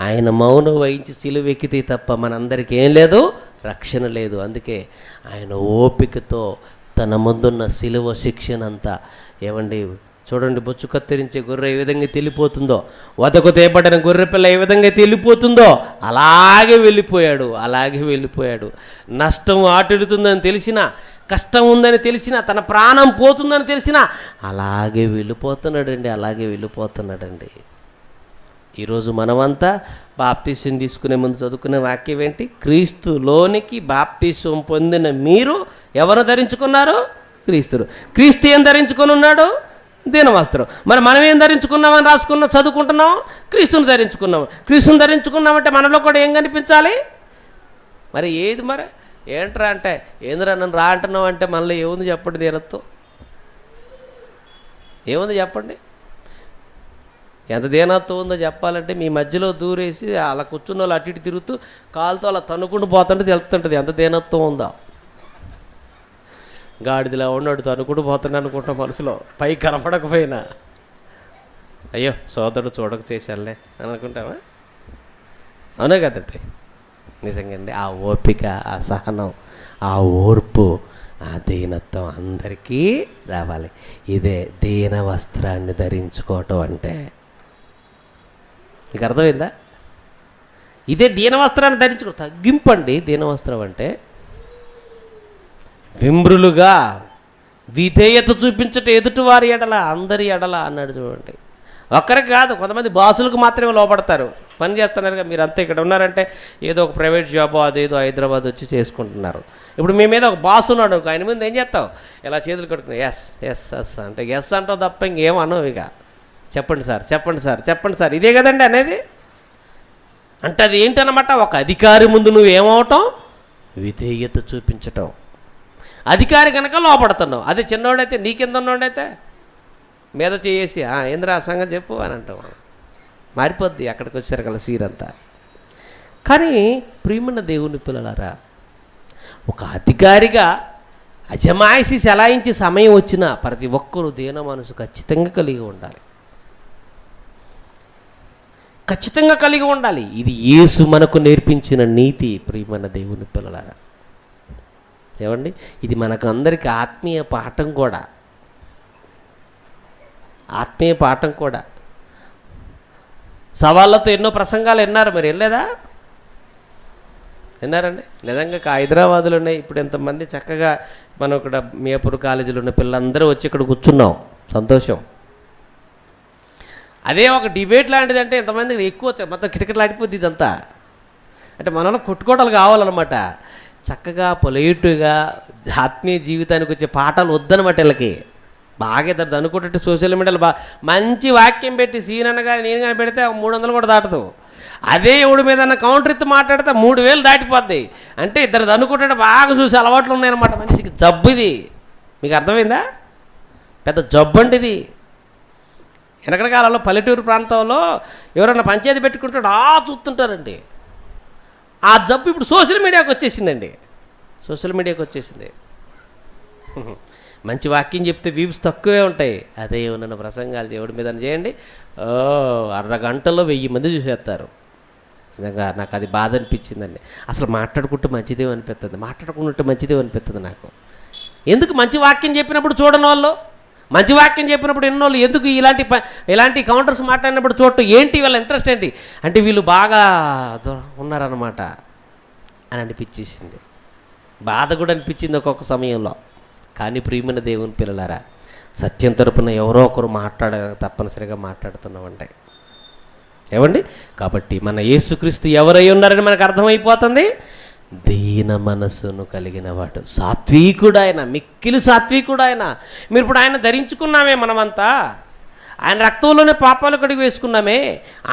ఆయన మౌనం వహించి సిలువ ఎక్కితే తప్ప మనందరికీ ఏం లేదు, రక్షణ లేదు. అందుకే ఆయన ఓపికతో తన ముందున్న సిలువ శిక్షనంతా, ఏమండి చూడండి, బొచ్చు కత్తిరించే గొర్రె ఏ విధంగా తెలిపోతుందో, వదకు తేపడిన గొర్రె పిల్ల ఏ విధంగా తెలిపోతుందో అలాగే వెళ్ళిపోయాడు. నష్టం ఆటెడుతుందని తెలిసినా, కష్టం ఉందని తెలిసినా, తన ప్రాణం పోతుందని తెలిసినా అలాగే వెళ్ళిపోతున్నాడండి. ఈరోజు మనమంతా బాప్తీసం తీసుకునే ముందు చదువుకునే వాక్యం ఏంటి? క్రీస్తులోనికి బాప్తీసం పొందిన మీరు ఎవరు ధరించుకున్నారు? క్రీస్తు ఏం ధరించుకొని ఉన్నాడు? దీనవస్త్రం. మరి మనం ఏం ధరించుకున్నామని చదువుకుంటున్నాం? క్రీస్తుని ధరించుకున్నామంటే మనలో కూడా ఏం కనిపించాలి? మరి ఏది మరి ఏంట్రా అంటే, ఏంద్రా నన్ను రా అంటున్నావు అంటే మనలో ఏముంది చెప్పండి? దీనత్వం ఏముంది చెప్పండి? ఎంత దీనత్వం ఉందో చెప్పాలంటే మీ మధ్యలో దూరేసి అలా కూర్చున్న వాళ్ళు అటు ఇటు తిరుగుతూ కాలుతో అలా తన్నుకుంటూ పోతుంటే తెలుస్తుంటుంది ఎంత దీనత్వం ఉందో. గాడిదిలా ఉన్నాడు, తనుకుంటూ పోతున్నాడు అనుకుంటాం మనసులో, పై కనపడకపోయినా. అయ్యో సోదరుడు చూడక చేశానులే అని అనుకుంటామా? అవునా కదండి? నిజంగా ఆ ఓపిక, ఆ సహనం, ఆ ఓర్పు, ఆ దీనత్వం అందరికీ రావాలి. ఇదే దీన వస్త్రాన్ని ధరించుకోవటం అంటే. నీకు అర్థమైందా? ఇదే దీన వస్త్రాన్ని ధరించుకో, తగ్గింపండి. దీనవస్త్రం అంటే విమ్రులుగా విధేయత చూపించట ఎదుటివారి ఎడల, అందరి ఎడల అన్నాడు. చూడండి, ఒక్కరికి కాదు, కొంతమంది బాసులకు మాత్రమే లోపడతారు. పని చేస్తున్నారుగా మీరు అంతా, ఇక్కడ ఉన్నారంటే ఏదో ఒక ప్రైవేట్ జాబ్ అదేదో హైదరాబాద్ వచ్చి చేసుకుంటున్నారు. ఇప్పుడు మీ మీద ఒక బాస్ ఉన్నాడు, ఆయన ముందు ఏం చేస్తావు? ఇలా చేతులు కట్టుకుని ఎస్ అంటే ఎస్ అంటావు తప్ప ఇంకేం అనవు. ఇక చెప్పండి సార్ ఇదే కదండి అనేది. అంటే అది ఏంటన్నమాట? ఒక అధికారి ముందు నువ్వేమవటం? విధేయత చూపించటం. అధికారి కనుక లోపడుతున్నావు. అదే చిన్నోడైతే, నీకెంత ఉన్నోడైతే మీద చేసి ఏంద్రా సంగతి చెప్పు అని అంటావు. మారిపోద్ది అక్కడికి వచ్చారు కదా సీరంతా. కానీ ప్రియమైన దేవుని పిల్లలారా, ఒక అధికారిగా అజమాయిషి సెలాయించి సమయం వచ్చినా ప్రతి ఒక్కరూ దీన మనసు ఖచ్చితంగా కలిగి ఉండాలి. ఇది యేసు మనకు నేర్పించిన నీతి. ప్రియమైన దేవుని పిల్లలారా, ఏమండి, ఇది మనకు అందరికీ ఆత్మీయ పాఠం కూడా. సవాళ్ళతో ఎన్నో ప్రసంగాలు విన్నారు, మీరు విన్నారండి? నిజంగా హైదరాబాద్లో ఉన్నాయి ఇప్పుడు ఎంతమంది చక్కగా మనం ఇక్కడ మియాపూర్ కాలేజీలో ఉన్న పిల్లలందరూ వచ్చి ఇక్కడ కూర్చున్నాం, సంతోషం. అదే ఒక డిబేట్ లాంటిది అంటే ఎంతమంది ఎక్కువ మొత్తం కిటకిటలు ఆడిపోద్ది ఇదంతా. అంటే మనలో కొట్టుకోవడాలు కావాలన్నమాట. చక్కగా పొలైట్గా ఆత్మీయ జీవితానికి వచ్చే పాఠాలు వద్దనమాట వీళ్ళకి. బాగా ఇద్దరు అనుకుంటే సోషల్ మీడియాలో మంచి వాక్యం పెట్టి సీనన్న గారు నేను కానీ పెడితే 300 కూడా దాటదు. అదే ఎవడి మీద కౌంటర్ ఎత్తి మాట్లాడితే 3000 దాటిపోద్ది. అంటే ఇద్దరు అనుకుంటే బాగా చూసి అలవాట్లు ఉన్నాయన్నమాట. మనిషికి జబ్బు ఇది. మీకు అర్థమైందా? పెద్ద జబ్బు అండి ఇది. వెనకటి కాలంలో పల్లెటూరు ప్రాంతంలో ఎవరైనా పంచాయతీ పెట్టుకుంటాడు చూస్తుంటారండి. ఆ జబ్బు ఇప్పుడు సోషల్ మీడియాకి వచ్చేసిందండి. మంచి వాక్యం చెప్తే వ్యూస్ తక్కువే ఉంటాయి. అదే ఉన్న ప్రసంగాలు దేవుడి మీద చేయండి, అరగంటలో 1000 మంది చూసేస్తారు. నిజంగా నాకు అది బాధ అనిపించిందండి. అసలు మాట్లాడుకుంటే మంచిదే అనిపిస్తుంది, మాట్లాడుకుంటే మంచిదే అనిపిస్తుంది నాకు. ఎందుకు మంచి వాక్యం చెప్పినప్పుడు చూడని వాళ్ళు, మంచి వాక్యం చెప్పినప్పుడు ఎన్నోళ్ళు ఎందుకు ఇలాంటి కౌంటర్స్ మాట్లాడినప్పుడు చూడటం ఏంటి, వీళ్ళ ఇంట్రెస్ట్ ఏంటి అంటే వీళ్ళు బాగా ఉన్నారన్నమాట అని అనిపించేసింది. బాధ కూడా అనిపించింది ఒక్కొక్క సమయంలో. కానీ ప్రియమైన దేవుని పిల్లలారా, సత్యం తరపున ఎవరో ఒకరు తప్పనిసరిగా మాట్లాడుతున్నామండి. ఏమండి? కాబట్టి మన యేసుక్రీస్తు ఎవరై ఉన్నారని మనకు అర్థమైపోతుంది. దీన మనస్సును కలిగిన వాడు, సాత్వికుడు ఆయన, మిక్కిలి సాత్వికుడు ఆయన. మీరు ఇప్పుడు ఆయన ధరించుకున్నామే, మనమంతా ఆయన రక్తంలోనే పాపాలు కడిగి వేసుకున్నామే,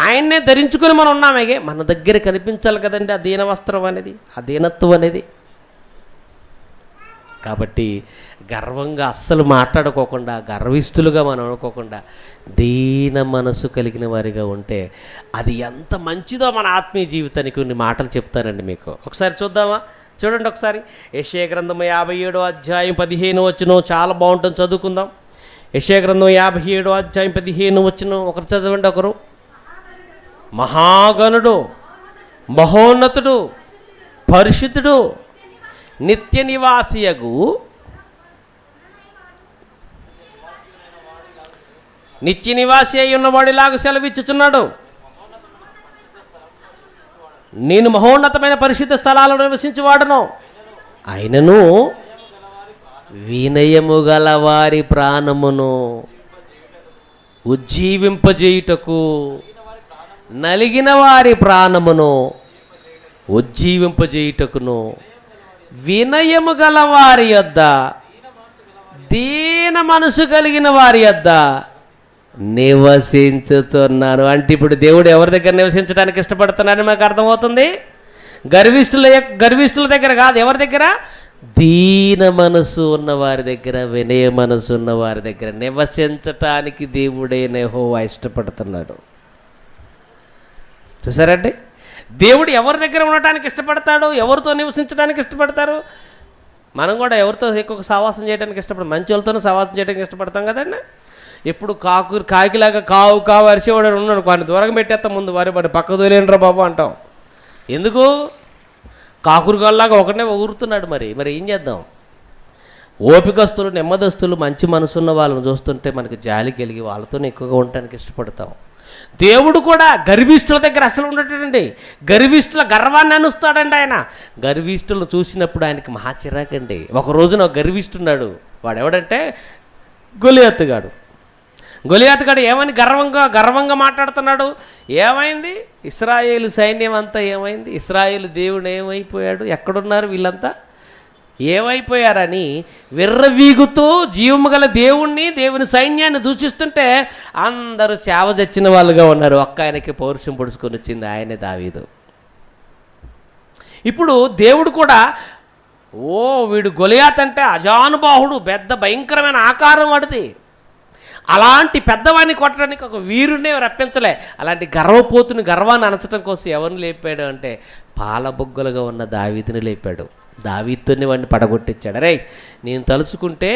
ఆయన్నే ధరించుకొని మనం ఉన్నామే. మన దగ్గర కనిపించాలి కదండి ఆ దీన వస్త్రం అనేది, ఆ దీనత్వం అనేది. కాబట్టి గర్వంగా అస్సలు మాట్లాడుకోకుండా, గర్విస్తులుగా మనం అనుకోకుండా దీన మనసు కలిగిన వారిగా ఉంటే అది ఎంత మంచిదో మన ఆత్మీయ జీవితానికి కొన్ని మాటలు చెప్తానండి మీకు. ఒకసారి చూద్దామా? చూడండి ఒకసారి. యెషయా గ్రంథం 57వ అధ్యాయం 15వ వచనం చాలా బాగుంటుంది, చదువుకుందాం. యెషయా గ్రంథం 57వ అధ్యాయం 15వ వచనం ఒకరు చదవండి. ఒకరు, మహాగణుడు, మహోన్నతుడు, పరిశుద్ధుడు, నిత్య నివాసియగు నిత్య నివాసి అయి ఉన్నవాడిలాగా సెలవిచ్చుచున్నాడు. నేను మహోన్నతమైన పరిశుద్ధ స్థలాలను నివసించేవాడును, ఆయనను వినయము గల వారి ప్రాణమును ఉజ్జీవింపజేయుటకు, నలిగిన వారి ప్రాణమును ఉజ్జీవింపజేయుటకును, వినయము గల వారి యొద్ద, దీన మనసు కలిగిన వారి యొద్ద నివసించుతున్నాను. అంటే ఇప్పుడు దేవుడు ఎవరి దగ్గర నివసించడానికి ఇష్టపడుతున్నారని మాకు అర్థమవుతుంది. గర్విష్ఠుల దగ్గర కాదు, ఎవరి దగ్గర? దీన మనసు ఉన్న వారి దగ్గర, వినయ మనసు ఉన్న వారి దగ్గర నివసించటానికి దేవుడే యెహోవా ఇష్టపడుతున్నాడు. చూసారండి, దేవుడు ఎవరి దగ్గర ఉండటానికి ఇష్టపడతాడు, ఎవరితో నివసించడానికి ఇష్టపడతారు. మనం కూడా ఎవరితో ఎక్కువ సావాసం చేయడానికి ఇష్టపడతాం, మంచి వాళ్ళతోనే సావాసం చేయడానికి ఇష్టపడతాం కదండి. ఎప్పుడు కాకిలాగా కావు అరిసేవాడు ఉన్నాడు, వాడిని దూరంగా పెట్టేస్తాం, ముందు వాడి పక్క దూరేండ్రా బాబు అంటాం. ఎందుకు? కాకురుగాల్లాగా ఒకటే ఊరుతున్నాడు. మరి ఏం చేద్దాం? ఓపికస్తులు, నెమ్మదస్తులు, మంచి మనసున్న వాళ్ళని చూస్తుంటే మనకి జాలి కలిగి వాళ్ళతోనే ఎక్కువగా ఉండటానికి ఇష్టపడతాం. దేవుడు కూడా గర్విష్ఠుల దగ్గర అసలు ఉండటండి. గర్విష్ఠుల గర్వాన్ని అనుస్తాడండి ఆయన. గర్విష్ఠులు చూసినప్పుడు ఆయనకి మహా చిరాకండి. ఒక రోజున గర్విష్ఠున్నాడు, వాడు ఎవడంటే గొలియాతు గాడు ఏమని గర్వంగా మాట్లాడుతున్నాడు. ఏమైంది? ఇశ్రాయేలు సైన్యం అంతా ఏమైంది? ఇశ్రాయేలు దేవుడు ఏమైపోయాడు? ఎక్కడున్నారు వీళ్ళంతా? ఏమైపోయారని విర్రవీగుతూ జీవము గల దేవుణ్ణి, దేవుని సైన్యాన్ని దూషిస్తుంటే అందరూ సేవ తెచ్చిన వాళ్ళుగా ఉన్నారు. ఒక్క ఆయనకి పౌరుషం పొడుచుకొని వచ్చింది, ఆయనే దావీదు. ఇప్పుడు దేవుడు కూడా వీడు గొలియాత్ అంటే అజానుబాహుడు, పెద్ద భయంకరమైన ఆకారం వాడిది, అలాంటి పెద్దవాడిని కొట్టడానికి ఒక వీరునే రప్పించలే. అలాంటి గర్వపోతుని గర్వాన్ని అణచడం కోసం ఎవరిని లేపాడు అంటే పాలబొగ్గలుగా ఉన్న దావీదుని లేపాడు. దావీదుతోనే వాడిని పడగొట్టించాడు. అరే, నేను తలుచుకుంటే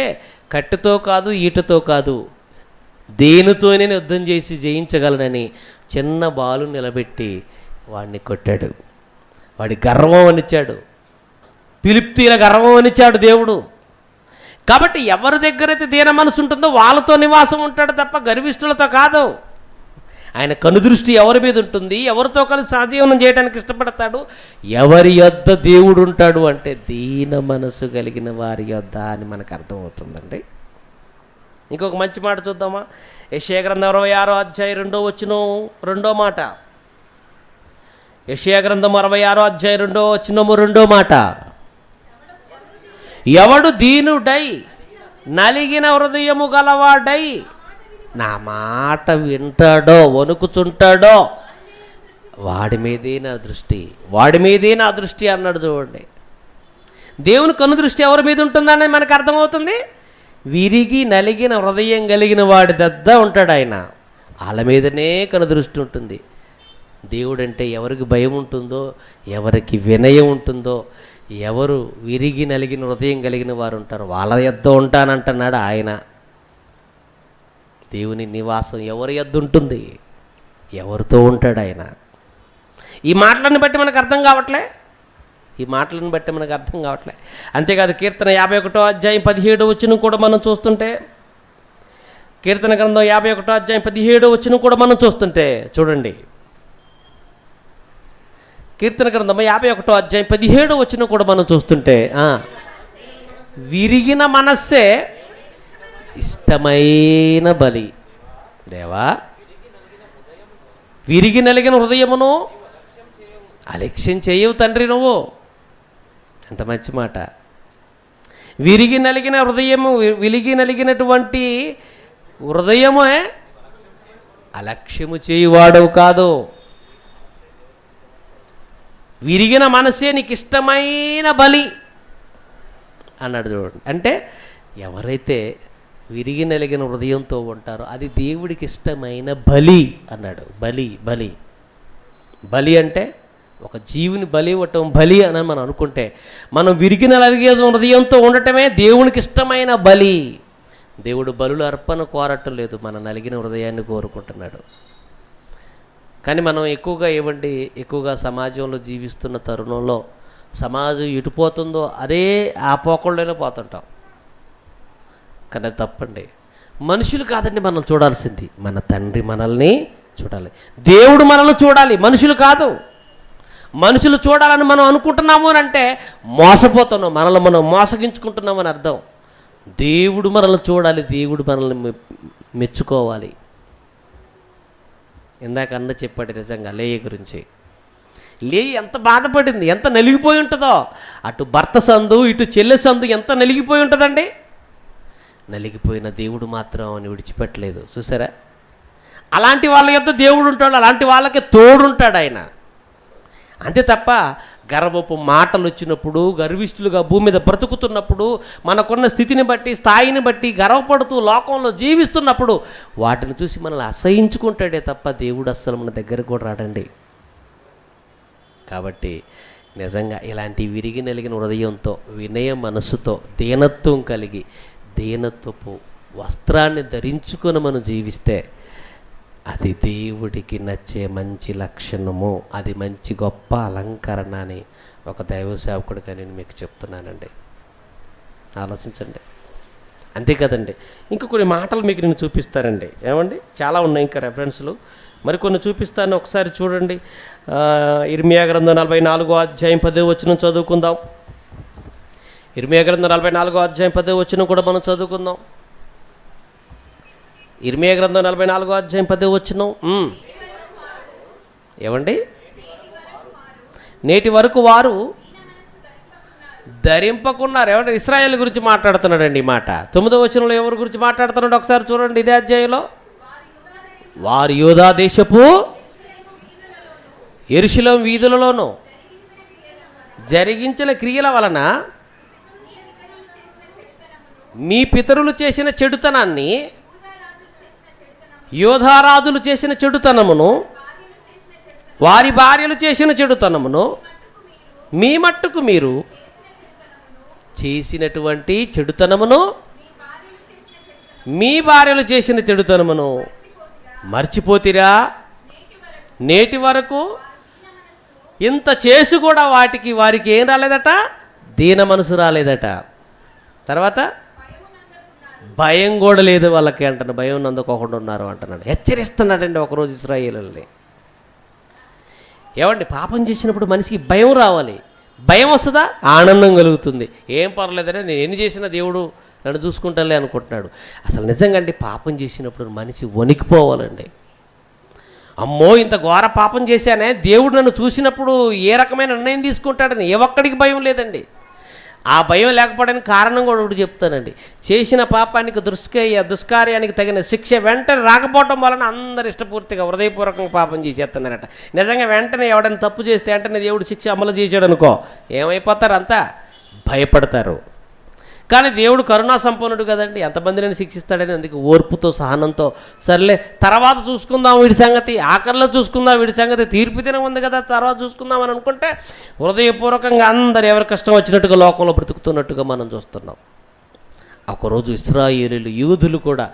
కట్టెతో కాదు, ఈటతో కాదు, దేనితోనే యుద్ధం చేసి జయించగలనని చిన్న బాలు నిలబెట్టి వాడిని కొట్టాడు. వాడి గర్వం అనిచ్చాడు, ఫిలిష్తీయుల గర్వం అనిచ్చాడు దేవుడు. కాబట్టి ఎవరి దగ్గరైతే దీన మనసు ఉంటుందో వాళ్ళతో నివాసం ఉంటాడు తప్ప గర్విష్ఠులతో కాదు. ఆయన కనుదృష్టి ఎవరి మీద ఉంటుంది, ఎవరితో కలిసి సహజీవనం చేయడానికి ఇష్టపడతాడు, ఎవరి యొద్ద దేవుడు ఉంటాడు అంటే దీన మనసు కలిగిన వారి యొద్ద అని మనకు అర్థమవుతుందండి. ఇంకొక మంచి మాట చూద్దామా? యెషయా గ్రంథం 66వ అధ్యాయం 2వ వచనం, 2వ మాట. యెషయా గ్రంథం 66వ అధ్యాయం 2వ వచనము, 2వ మాట. ఎవడు దీనుడై నలిగిన హృదయము గలవాడై నా మాట వింటాడో, వణుకుచుంటాడో, వాడి మీదే నా దృష్టి అన్నాడు. చూడండి, దేవుని కను దృష్టి ఎవరి మీద ఉంటుందని మనకు అర్థమవుతుంది. విరిగి నలిగిన హృదయం కలిగిన వాడి దద్ద ఉంటాడు ఆయన, వాళ్ళ మీదనే కను దృష్టి ఉంటుంది. దేవుడంటే ఎవరికి భయం ఉంటుందో, ఎవరికి వినయం ఉంటుందో, ఎవరు విరిగి నలిగిన హృదయం కలిగిన వారు ఉంటారు వాళ్ళ యొద్ద ఉంటానంటున్నాడు ఆయన. దేవుని నివాసం ఎవరి యొద్ద ఉంటుంది? ఎవరితో ఉంటాడు ఆయన? ఈ మాటలను బట్టి మనకు అర్థం కావట్లే. అంతేకాదు కీర్తన 51వ అధ్యాయం 17వ వచనం కూడా మనం చూస్తుంటే, కీర్తన గ్రంథం 51వ అధ్యాయం 17వ వచనం కూడా మనం చూస్తుంటే చూడండి. కీర్తన గ్రంథం 51వ అధ్యాయం 17వ వచనం కూడా మనం చూస్తుంటే, విరిగిన మనస్సే ఇష్టమైన బలి. దేవా, విరిగి నలిగిన హృదయమును అలక్ష్యం చేయవు తండ్రి నువ్వు. ఎంత మంచి మాట. విరిగి నలిగినటువంటి హృదయమే అలక్ష్యము చేయువాడవు కాదు. విరిగిన మనసే నీకు ఇష్టమైన బలి అన్నాడు చూడండి. అంటే ఎవరైతే విరిగి నలిగిన హృదయంతో ఉంటారో అది దేవుడికి ఇష్టమైన బలి అన్నాడు. బలి అంటే ఒక జీవుని బలి ఇవ్వటం బలి అని మనం అనుకుంటే, మనం విరిగి నలిగిన హృదయంతో ఉండటమే దేవునికి ఇష్టమైన బలి. దేవుడు బలుల అర్పణ కోరటం లేదు, మన నలిగిన హృదయాన్ని కోరుకుంటున్నాడు. కానీ మనం ఎక్కువగా సమాజంలో జీవిస్తున్న తరుణంలో సమాజం ఎటుపోతుందో అదే ఆ పోకళ్ళలోనే పోతుంటాం. కానీ తప్పండి. మనుషులు కాదండి మనం చూడాల్సింది, మన తండ్రి మనల్ని చూడాలి, దేవుడు మనల్ని చూడాలి, మనుషులు కాదు. మనుషులు చూడాలని మనం అనుకుంటున్నాము అని అంటే మోసపోతున్నాం, మనల్ని మనం మోసగించుకుంటున్నామని అర్థం. దేవుడు మనల్ని చూడాలి, దేవుడు మనల్ని మెచ్చుకోవాలి. ఇందాక అన్న చెప్పాడు నిజంగా లేయ గురించి. లేయ ఎంత బాధపడింది, ఎంత నలిగిపోయి ఉంటుందో. అటు భర్త సందు ఇటు చెల్లె సందు ఎంత నలిగిపోయి ఉంటుందండి. నలిగిపోయిన దేవుడు మాత్రం అని విడిచిపెట్టలేదు. చూసారా? అలాంటి వాళ్ళ యొక్క దేవుడు ఉంటాడు, అలాంటి వాళ్ళకి తోడుంటాడు ఆయన. అంతే తప్ప గర్వపు మాటలు వచ్చినప్పుడు, గర్విష్ఠులుగా భూమి మీద బ్రతుకుతున్నప్పుడు, మనకున్న స్థితిని బట్టి స్థాయిని బట్టి గర్వపడుతూ లోకంలో జీవిస్తున్నప్పుడు వాటిని చూసి మనల్ని అసహించుకుంటాడే తప్ప దేవుడు అస్సలు మన దగ్గరకు కూడా రాడండి. కాబట్టి నిజంగా ఇలాంటి విరిగి నలిగిన హృదయంతో, వినయ మనస్సుతో, దీనత్వం కలిగి దీనత్వపు వస్త్రాన్ని ధరించుకొని మనం జీవిస్తే అది దేవుడికి నచ్చే మంచి లక్షణము, అది మంచి గొప్ప అలంకరణ అని ఒక దైవ సేవకుడిగా నేను మీకు చెప్తున్నానండి. ఆలోచించండి. అంతే కదండి. ఇంకా కొన్ని మాటలు మీకు నేను చూపిస్తానండి. ఏమండి, చాలా ఉన్నాయి ఇంకా రెఫరెన్స్లు, మరికొన్ని చూపిస్తాను. ఒకసారి చూడండి. ఇర్మియా గ్రంథం 44వ అధ్యాయం 10వ వచనం చదువుకుందాం. ఇర్మియా గ్రంథం 44వ అధ్యాయం 10వ వచనం కూడా మనం చదువుకుందాం. ఇర్మియా గ్రంథం 44వ అధ్యాయం 10వ వచనం. ఏమండి, నేటి వరకు వారు ధరింపకున్నారు. ఏమంటే ఇశ్రాయేలు గురించి మాట్లాడుతున్నాడండి ఈ మాట. 9వ వచనంలో ఎవరి గురించి మాట్లాడుతున్నాడు ఒకసారి చూడండి. ఇదే అధ్యాయంలో వారు యూదా దేశపు యెరూషలేము వీధులలోనూ జరిగించిన క్రియల వలన మీ పితరులు చేసిన చెడుతనాన్ని, యోధారాజులు చేసిన చెడుతనమును, వారి భార్యలు చేసిన చెడుతనమును, మీ మట్టుకు మీరు చేసినటువంటి చెడుతనమును, మీ భార్యలు చేసిన చెడుతనమును మర్చిపోతిరా? నేటి వరకు ఇంత చేసి కూడా వారికి ఏం రాలేదట? దీన మనసు రాలేదట. తర్వాత భయం కూడా లేదు వాళ్ళకి అంటున్నాడు. భయం నందుకోకుండా ఉన్నారు అంటున్నాడు. హెచ్చరిస్తున్నాడండి ఒకరోజు ఇశ్రాయేలుల్ని. ఏమండి, పాపం చేసినప్పుడు మనిషికి భయం రావాలి. భయం వస్తుందా? ఆనందం కలుగుతుంది. ఏం పర్లేదనే, నేను ఎన్ని చేసినా దేవుడు నన్ను చూసుకుంటాలే అనుకుంటున్నాడు. అసలు నిజంగా అండి, పాపం చేసినప్పుడు మనిషి వణికిపోవాలండి. అమ్మో, ఇంత ఘోర పాపం చేశానే, దేవుడు నన్ను చూసినప్పుడు ఏ రకమైన నిర్ణయం తీసుకుంటాడని ఏ ఒక్కడికి భయం లేదండి. ఆ భయం లేకపోవడానికి కారణం కూడా ఒకటి చెప్తానండి. చేసిన పాపానికి దుష్కార్యానికి తగిన శిక్ష వెంటనే రాకపోవటం వలన అందరు ఇష్టపూర్తిగా హృదయపూర్వకంగా పాపం చేసేస్తున్నారట. నిజంగా వెంటనే ఎవడైనా తప్పు చేస్తే వెంటనే దేవుడు శిక్ష అమలు చేసాడు అనుకో, ఏమైపోతారు? అంతా భయపడతారు. కానీ దేవుడు కరుణా సంపన్నుడు కదండి, ఎంతమందిని శిక్షిస్తాడని. అందుకే ఓర్పుతో సహనంతో సర్లే తర్వాత చూసుకుందాం వీడి సంగతి, ఆఖరిలో చూసుకుందాం వీడి సంగతి, తీర్పు దినం ఉంది కదా తర్వాత చూసుకుందాం అని అనుకుంటే హృదయపూర్వకంగా అందరు ఎవరి కష్టం వచ్చినట్టుగా లోకంలో బ్రతుకుతున్నట్టుగా మనం చూస్తున్నాం. ఒకరోజు ఇశ్రాయేలీలు యూదులు కూడా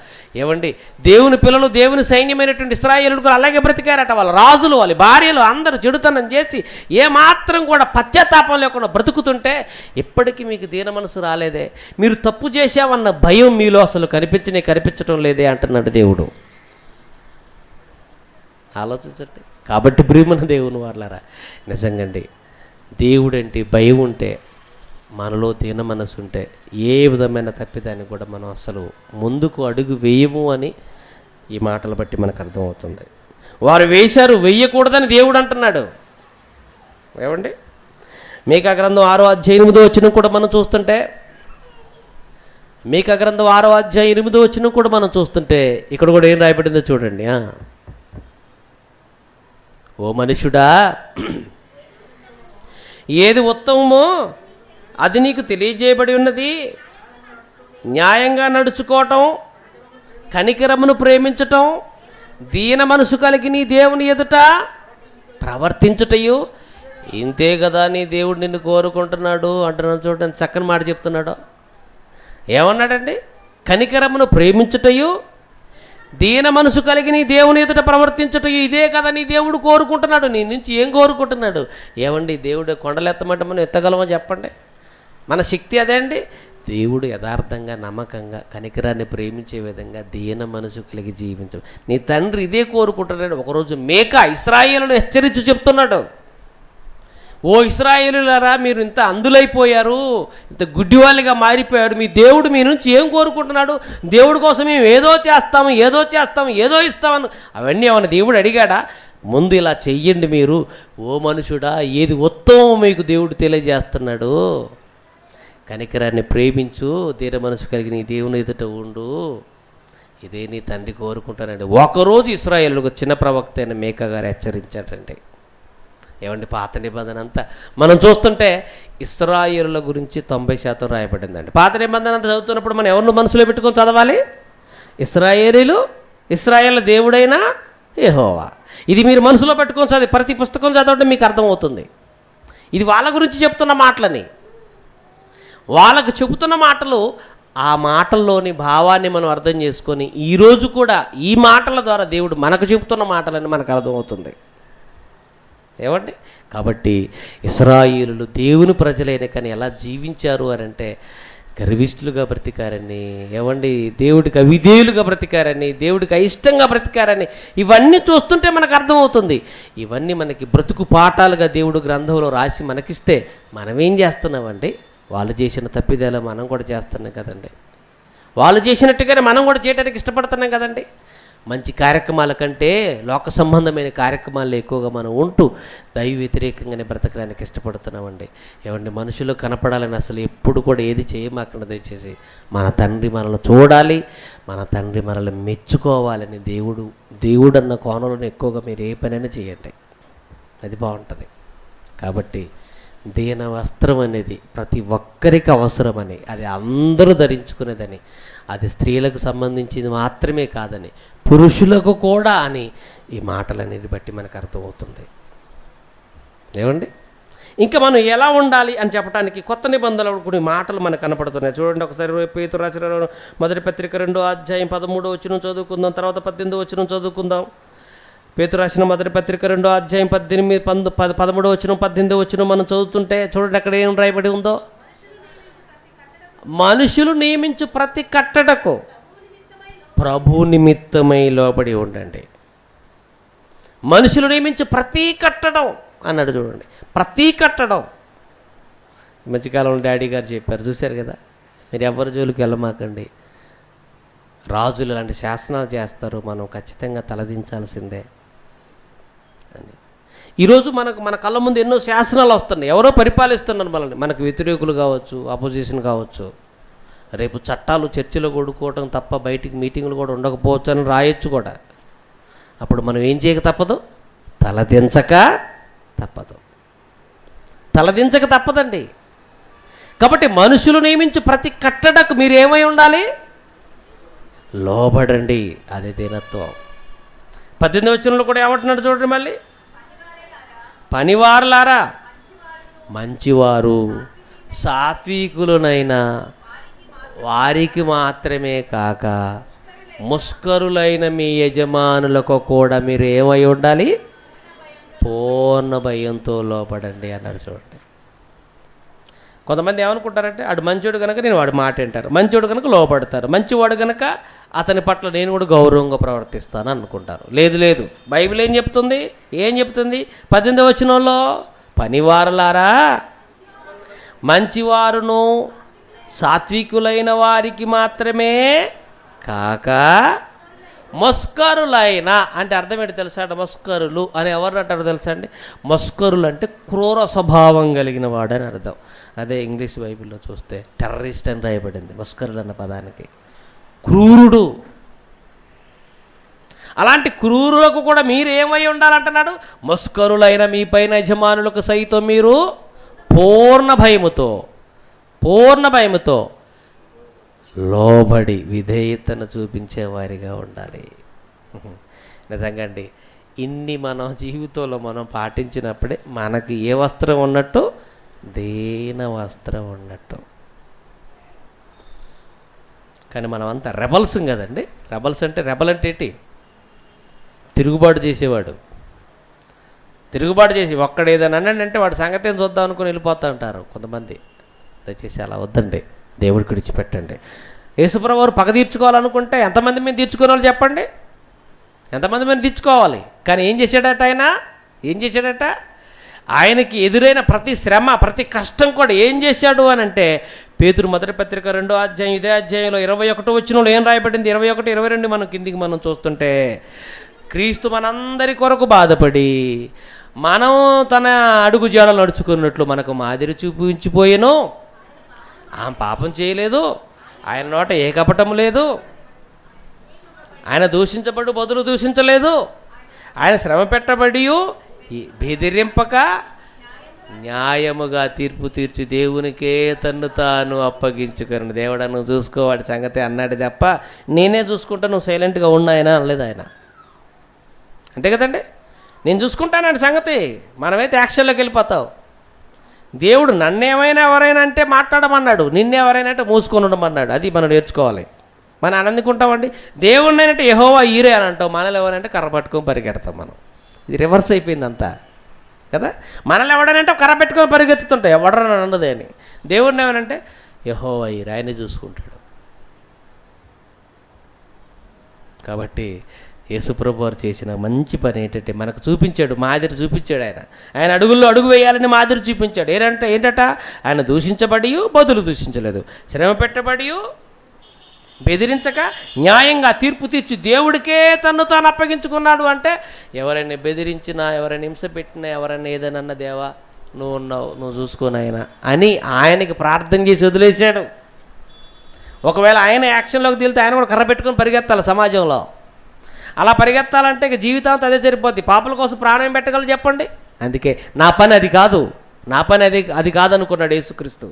ఏమండి దేవుని పిల్లలు దేవుని సైన్యమైనటువంటి ఇశ్రాయేలుడు కూడా అలాగే బ్రతికారట. వాళ్ళ రాజులు వాళ్ళ భార్యలు అందరూ చెడుతనం చేసి ఏమాత్రం కూడా పశ్చాత్తాపం లేకుండా బ్రతుకుతుంటే ఇప్పటికీ మీకు దీన మనసు రాలేదే, మీరు తప్పు చేశామన్న భయం మీలో అసలు కనిపించడం లేదే అంటున్నాడు దేవుడు. ఆలోచించండి. కాబట్టి ప్రియమైన దేవుని వాళ్ళారా, నిజంగండి దేవుడంటే భయం ఉంటే, మనలో దీన మనసు ఉంటే ఏ విధమైన తప్పిదాన్ని కూడా మనం అసలు ముందుకు అడుగు వేయము అని ఈ మాటలు బట్టి మనకు అర్థమవుతుంది. వారు వేశారు, వేయకూడదని దేవుడు అంటున్నాడు. ఏమండి మీకా గ్రంథం 6వ అధ్యాయం 8వ వచనం కూడా మనం చూస్తుంటే, మీకా గ్రంథం 6వ అధ్యాయం 8వ వచనం కూడా మనం చూస్తుంటే ఇక్కడ కూడా ఏం రాయబడిందో చూడండి. ఓ మనుషుడా, ఏది ఉత్తమమో అది నీకు తెలియజేయబడి ఉన్నది. న్యాయంగా నడుచుకోవటం, కనికరమును ప్రేమించటం, దీన మనసు కలిగి నీ దేవుని ఎదుట ప్రవర్తించుటయు, ఇంతే కదా నీ దేవుడు నిన్ను కోరుకుంటున్నాడు అంటున్నాడు. చూడండి చక్కని మాట చెప్తున్నాడు. ఏమన్నాడండి? కనికరమును ప్రేమించుటయు, దీన మనసు కలిగి నీ దేవుని ఎదుట ప్రవర్తించుటయు, ఇదే కదా నీ దేవుడు కోరుకుంటున్నాడు. నీ నుంచి ఏం కోరుకుంటున్నాడు? ఏమండి దేవుడు కొండలు ఎత్తమంటే మనం ఎత్తగలమో చెప్పండి? మన శక్తి అదే అండి. దేవుడు యథార్థంగా నమ్మకంగా కనికరాన్ని ప్రేమించే విధంగా దీన మనసు కలిగి జీవించడం. నీ తండ్రి ఇదే కోరుకుంటున్నాడు. ఒకరోజు మేకా ఇశ్రాయేలును హెచ్చరించి చెప్తున్నాడు, ఓ ఇశ్రాయేలులారా, మీరు ఇంత అందులైపోయారు, ఇంత గుడ్డివాళ్ళుగా మారిపోయారు. మీ దేవుడు మీ నుంచి ఏం కోరుకుంటున్నాడు? దేవుడి కోసం మేము ఏదో చేస్తాము ఏదో ఇస్తామని అవన్నీ ఏమన్నా దేవుడు అడిగాడా? ముందు ఇలా చెయ్యండి మీరు. ఓ మనుషుడా, ఏది ఉత్తమం మీకు దేవుడు తెలియజేస్తున్నాడు. కనికరాన్ని ప్రేమించు, దీన మనసు కలిగి నీ దేవుని ఎదుట ఉండు, ఇదే నీ తండ్రి కోరుకుంటానండి. ఒకరోజు ఇశ్రాయేలుకు చిన్న ప్రవక్త అయిన మేకా గారు హెచ్చరించారండి. ఏమండి పాత నిబంధన అంతా మనం చూస్తుంటే ఇశ్రాయేలుల గురించి 90% రాయబడిందండి. పాత నిబంధన అంతా చదువుతున్నప్పుడు మనం ఎవరిని మనసులో పెట్టుకొని చదవాలి? ఇశ్రాయేలు దేవుడైన యెహోవా. ఇది మీరు మనసులో పెట్టుకొని చదివి ప్రతి పుస్తకం చదవడం మీకు అర్థమవుతుంది. ఇది వాళ్ళ గురించి చెప్తున్న మాటలని, వాళ్ళకు చెబుతున్న మాటలు, ఆ మాటల్లోని భావాన్ని మనం అర్థం చేసుకొని ఈరోజు కూడా ఈ మాటల ద్వారా దేవుడు మనకు చెబుతున్న మాటలని మనకు అర్థమవుతుంది. ఏమండి కాబట్టి ఇశ్రాయేలులు దేవుని ప్రజలైన కానీ ఎలా జీవించారు అని అంటే గర్విష్ఠులుగా బ్రతికారని, ఏమండి దేవుడికి అవిధేయులుగా బ్రతికారని, దేవుడికి అయిష్టంగా బ్రతికారని ఇవన్నీ చూస్తుంటే మనకు అర్థమవుతుంది. ఇవన్నీ మనకి బ్రతుకు పాఠాలుగా దేవుడు గ్రంథంలో రాసి మనకిస్తే మనం ఏం చేస్తున్నామండి? వాళ్ళు చేసిన తప్పిదాలు మనం కూడా చేస్తున్నాం కదండి. వాళ్ళు చేసినట్టుగానే మనం కూడా చేయడానికి ఇష్టపడుతున్నాం కదండి. మంచి కార్యక్రమాల కంటే లోక సంబంధమైన కార్యక్రమాల్లో ఎక్కువగా మనం ఉంటూ దైవ వ్యతిరేకంగానే బ్రతకడానికి ఇష్టపడుతున్నామండి. ఏమండి మనుషులు కనపడాలని అసలు ఎప్పుడు కూడా ఏది చేయమాకుండా దయచేసి మన తండ్రి మనల్ని చూడాలి, మన తండ్రి మనల్ని మెచ్చుకోవాలని దేవుడు అన్న కోణంలో ఎక్కువగా మీరు ఏ పనైనా చేయండి, అది బాగుంటుంది. కాబట్టి దీన వస్త్రం అనేది ప్రతి ఒక్కరికి అవసరమని, అది అందరూ ధరించుకునేదని, అది స్త్రీలకు సంబంధించింది మాత్రమే కాదని, పురుషులకు కూడా అని ఈ మాటలన్నిటి బట్టి మనకు అర్థమవుతుంది. ఏమండి ఇంకా మనం ఎలా ఉండాలి అని చెప్పడానికి కొత్త నిబంధనలు కొన్ని మాటలు మనకు కనపడుతున్నాయి. చూడండి ఒకసారి పేతురు రాసిన మొదటి పత్రిక 2వ అధ్యాయం 13వ వచనం చదువుకుందాం, తర్వాత 18వ వచనం చదువుకుందాం. పేతురు రాసిన మొదటి పత్రిక 2వ అధ్యాయం 13వ వచనం 18వ వచనం మనం చదువుతుంటే చూడండి అక్కడ ఏం రాయబడి ఉందో. మనుషులు నియమించు ప్రతి కట్టడకు ప్రభు నిమిత్తమై లోబడి ఉండండి. మనుషులు నియమించు ప్రతి కట్టడం అన్నాడు. చూడండి ప్రతి కట్టడం. మధ్యకాలంలో డాడీ గారు చెప్పారు, చూశారు కదా, మీరు ఎవరి జోలికి వెళ్ళమాకండి, రాజులు లాంటి శాసనాలు చేస్తారు, మనం ఖచ్చితంగా తలదించాల్సిందే అని. ఈరోజు మన కళ్ళ ముందు ఎన్నో శాసనాలు వస్తున్నాయి, ఎవరో పరిపాలిస్తున్నారు మనల్ని, మనకు వ్యతిరేకులు కావచ్చు, అపోజిషన్ కావచ్చు. రేపు చట్టాలు చర్చలో కొడుకోవటం తప్ప బయటికి మీటింగులు కూడా ఉండకపోవచ్చు అని రాయొచ్చు కూడా. అప్పుడు మనం ఏం చేయక తప్పదు? తలదించక తప్పదండి. కాబట్టి మనుషులు నియమించు ప్రతి కట్టడకు మీరు ఏమై ఉండాలి? లోబడండి. అదే దీనత్వం. 18వ వచనంలో కూడా ఏమంటున్నాడు చూడండి మళ్ళీ, పనివారులారా మంచివారు సాత్వికులనైనా వారికి మాత్రమే కాక ముష్కరులైన మీ యజమానులకు కూడా మీరు ఏమై ఉండాలి? పూర్ణ భయంతో లోపడండి అన్నాడు చూడండి. కొంతమంది ఏమనుకుంటారంటే ఆడు మంచోడు కనుక నేను వాడి మాట వింటారు, మంచోడు కనుక లోపడతారు, మంచివాడు కనుక అతని పట్ల నేను కూడా గౌరవంగా ప్రవర్తిస్తాను అనుకుంటారు. లేదు లేదు, బైబిల్ ఏం చెప్తుంది? 18వ వచనంలో, పనివారులారా మంచివారును సాత్వికులైన వారికి మాత్రమే కాక మస్కరులైన అంటే అర్థం ఏంటి తెలుసా? అంటే మస్కరులు అని ఎవరు అంటారో తెలుసా అండి? మస్కరులు అంటే క్రూర స్వభావం కలిగిన వాడు అని అర్థం. అదే ఇంగ్లీష్ బైబిల్లో చూస్తే టెర్రరిస్ట్ అని రాయబడింది మస్కరులు అన్న పదానికి. క్రూరుడు. అలాంటి క్రూరులకు కూడా మీరు ఏమై ఉండాలంటున్నాడు? మస్కరులైన మీ పైన యజమానులకు సైతం మీరు పూర్ణ భయముతో లోబడి విధేయతను చూపించేవారిగా ఉండాలి. నిజంగా అండి, ఇన్ని మనం జీవితంలో మనం పాటించినప్పుడే మనకి ఏ వస్త్రం ఉన్నట్టు? దీన వస్త్రం ఉన్నట్టు. కానీ మనం అంతా రెబల్స్ కదండి. రెబల్స్ అంటే రెబల్ అంటే ఏంటి? తిరుగుబాటు చేసేవాడు. తిరుగుబాటు చేసి ఒక్కడు ఏదైనా అన్నాడంటే వాడి సంగతి ఏం చూద్దాం అనుకుని వెళ్ళిపోతూ ఉంటారు కొంతమంది. దయచేసి అలా వద్దండి, దేవుడికి విడిచిపెట్టండి. యేసుప్రభువు వారు పగ తీర్చుకోవాలనుకుంటే ఎంతమంది మీద తీర్చుకునే వాళ్ళు చెప్పండి? ఎంతమంది మీద తీర్చుకోవాలి? కానీ ఏం చేశాడట ఆయన? ఆయనకి ఎదురైన ప్రతి శ్రమ, ప్రతి కష్టం కూడా ఏం చేశాడు అని అంటే, పేతురు మొదటి పత్రిక 2వ అధ్యాయం ఇదే అధ్యాయంలో 21వ వచనంలో ఏం రాయబడింది? 21, 22 మనం కిందికి మనం చూస్తుంటే, క్రీస్తు మనందరి కొరకు బాధపడి మనం తన అడుగు జాడలు నడుచుకున్నట్లు మనకు మాదిరి చూపించిపోయాను. ఆమె పాపం చేయలేదు, ఆయన నోట ఏ కపటం లేదు, ఆయన దూషించబడు బదులు దూషించలేదు, ఆయన శ్రమ పెట్టబడి బెదిరింపక న్యాయముగా తీర్పు తీర్చి దేవునికే తన్ను తాను అప్పగించుకొని దేవుడా నువ్వు చూసుకోవాడి సంగతి అన్నాడు తప్ప నేనే చూసుకుంటా నువ్వు సైలెంట్గా ఉన్నాయన అనలేదు ఆయన. అంతే కదండి, నేను చూసుకుంటానండి సంగతి. మనమైతే యాక్షన్లోకి వెళ్ళిపోతావు. దేవుడు నన్నేమైనా ఎవరైనా అంటే మాట్లాడమన్నాడు, నిన్నెవరైనా అంటే మూసుకొని ఉండమన్నాడు. అది మనం నేర్చుకోవాలి. మనం ఆనందుకుంటామండి. దేవుడిని అంటే యెహోవా ఈరే అని అంటాం, మనల్ని ఎవరైనా కర్ర పట్టుకొని పరిగెడతాం. మనం ఇది రివర్స్ అయిపోయింది అంతా కదా. మనల్ని ఎవడనంటే కర్ర పెట్టుకొని పరిగెత్తుతుంటాయి, ఎవడని అన్నదే అని. దేవుడిని ఏమనంటే యెహోవా ఈరే, ఆయనే చూసుకుంటాడు. కాబట్టి యేసుప్రభు వారు చేసిన మంచి పని ఏంటంటే మనకు చూపించాడు, మాదిరి చూపించాడు. ఆయన అడుగుల్లో అడుగు వేయాలని మాదిరి చూపించాడు. ఏంటట ఆయన దూషించబడి బదులు దూషించలేదు, శ్రమ పెట్టబడి బెదిరించక న్యాయంగా తీర్పు తీర్చి దేవుడికే తన్ను తాను అప్పగించుకున్నాడు. అంటే ఎవరైనా బెదిరించినా, ఎవరైనా హింస పెట్టినా, ఎవరైనా ఏదైనా దేవా నువ్వు ఉన్నావు, నువ్వు చూసుకోను ఆయన అని ఆయనకి ప్రార్థన చేసి వదిలేశాడు. ఒకవేళ ఆయన యాక్షన్లోకి దిగితే ఆయన కూడా కర్ర పెట్టుకొని పరిగెత్తాలి సమాజంలో. అలా పరిగెత్తాలంటే ఇక జీవితాంతం అదే సరిపోద్ది. పాపల కోసం ప్రాణం పెట్టగలరు చెప్పండి. అందుకే నా పని అది కాదు, అది కాదనుకున్నాడు యేసుక్రీస్తు.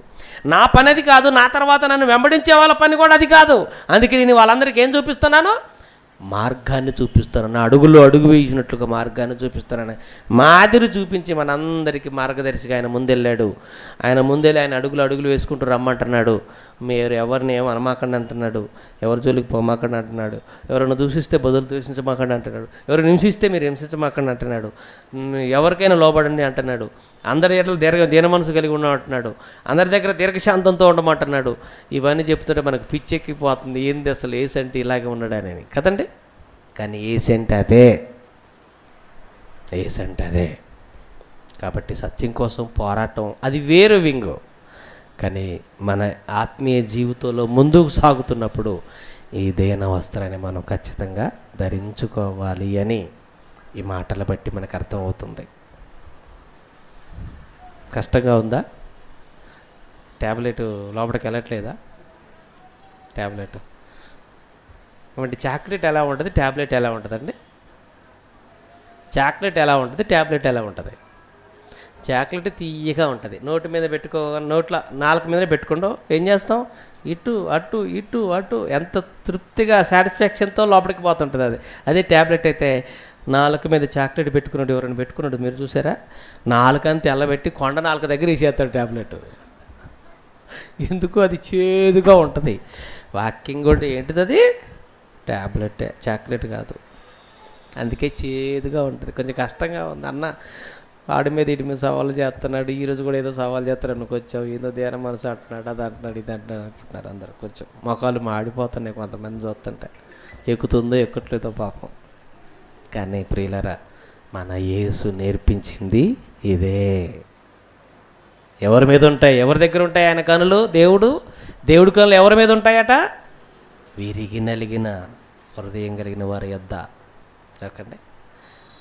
నా పని అది కాదు, నా తర్వాత నన్ను వెంబడించే వాళ్ళ పని కూడా అది కాదు. అందుకే నేను వాళ్ళందరికీ ఏం చూపిస్తున్నాను? మార్గాన్ని చూపిస్తాను. నా అడుగులో అడుగు వేసినట్లుగా మార్గాన్ని చూపిస్తానని మాదిరి చూపించి మనందరికీ మార్గదర్శిగా ఆయన ముందెళ్ళాడు. ఆయన ముందెళ్ళి ఆయన అడుగులు వేసుకుంటూ రమ్మంటున్నాడు. మీరు ఎవరిని ఏమో అనమాకండి అంటున్నాడు, ఎవరి జోలికి పోమాకండి అంటున్నాడు, ఎవరైనా దూషిస్తే బదులు దూషించమాకండి అంటున్నాడు, ఎవరు హింసిస్తే మీరు హింసించమాకండి అంటున్నాడు, ఎవరికైనా లోబడండి అంటున్నాడు, అందరి ఎట్లా దీన మనసు కలిగి ఉండమంటున్నాడు, అందరి దగ్గర దీర్ఘశాంతంతో ఉండమంటున్నాడు. ఇవన్నీ చెప్తుంటే మనకు పిచ్చెక్కిపోతుంది. ఏంది అసలు ఏసంటే ఇలాగే ఉన్నాడని కదండి. కానీ ఏసంటే అదే. కాబట్టి సత్యం కోసం పోరాటం అది వేరు వింగు. కానీ మన ఆత్మీయ జీవితంలో ముందుకు సాగుతున్నప్పుడు ఈ దేన వస్త్రాన్ని మనం ఖచ్చితంగా ధరించుకోవాలి అని ఈ మాటలు బట్టి మనకు అర్థమవుతుంది. కష్టంగా ఉందా? ట్యాబ్లెట్ లోపలికి వెళ్ళట్లేదా? ట్యాబ్లెట్ ఏమంటే చాక్లెట్ ఎలా ఉంటుంది, ట్యాబ్లెట్ ఎలా ఉంటుందండి? చాక్లెట్ ఎలా ఉంటుంది, ట్యాబ్లెట్ ఎలా ఉంటుంది? చాక్లెట్ తీయగా ఉంటుంది. నోటి మీద నోట్లో నాలుగు మీద పెట్టుకుంటూ ఏం చేస్తాం, ఇటు అటు ఇటు అటు ఎంత తృప్తిగా సాటిస్ఫాక్షన్తో లోపలికి పోతుంటుంది అది. అదే ట్యాబ్లెట్ అయితే నాలుగు మీద చాక్లెట్ పెట్టుకున్నాడు, ఎవరైనా పెట్టుకున్నాడు మీరు చూసారా? నాలుకంతా ఎల్లబెట్టి కొండ నాలుగు దగ్గర వేసేస్తాడు ట్యాబ్లెట్. ఎందుకు? అది చేదుగా ఉంటుంది. వాకింగ్ కూడా ఏంటిది, అది ట్యాబ్లెటే, చాక్లెట్ కాదు. అందుకే చేదుగా ఉంటుంది, కొంచెం కష్టంగా ఉంది. అన్న వాడి మీద ఇటు మీద సవాళ్ళు చేస్తున్నాడు, ఈరోజు కూడా ఏదో సవాల్ చేస్తారు అనుకొచ్చావు, ఏదో ధ్యాన మనసు అంటున్నాడు, అది అంటున్నాడు, ఇది అంటున్నాడు అంటున్నారు అందరు. కొంచెం మొఖాలు మాడిపోతున్నాయి కొంతమంది చూస్తుంటే, ఎక్కుతుందో ఎక్కట్లేదో పాపం. కానీ ప్రియులరా, మన యేసు నేర్పించింది ఇదే. ఎవరి మీద ఉంటాయి, ఎవరి దగ్గర ఉంటాయి ఆయన కనులు? దేవుడి కనులు ఎవరి మీద ఉంటాయట? విరిగి నలిగిన హృదయం కలిగిన వారి యొద్ద. ఓకండి,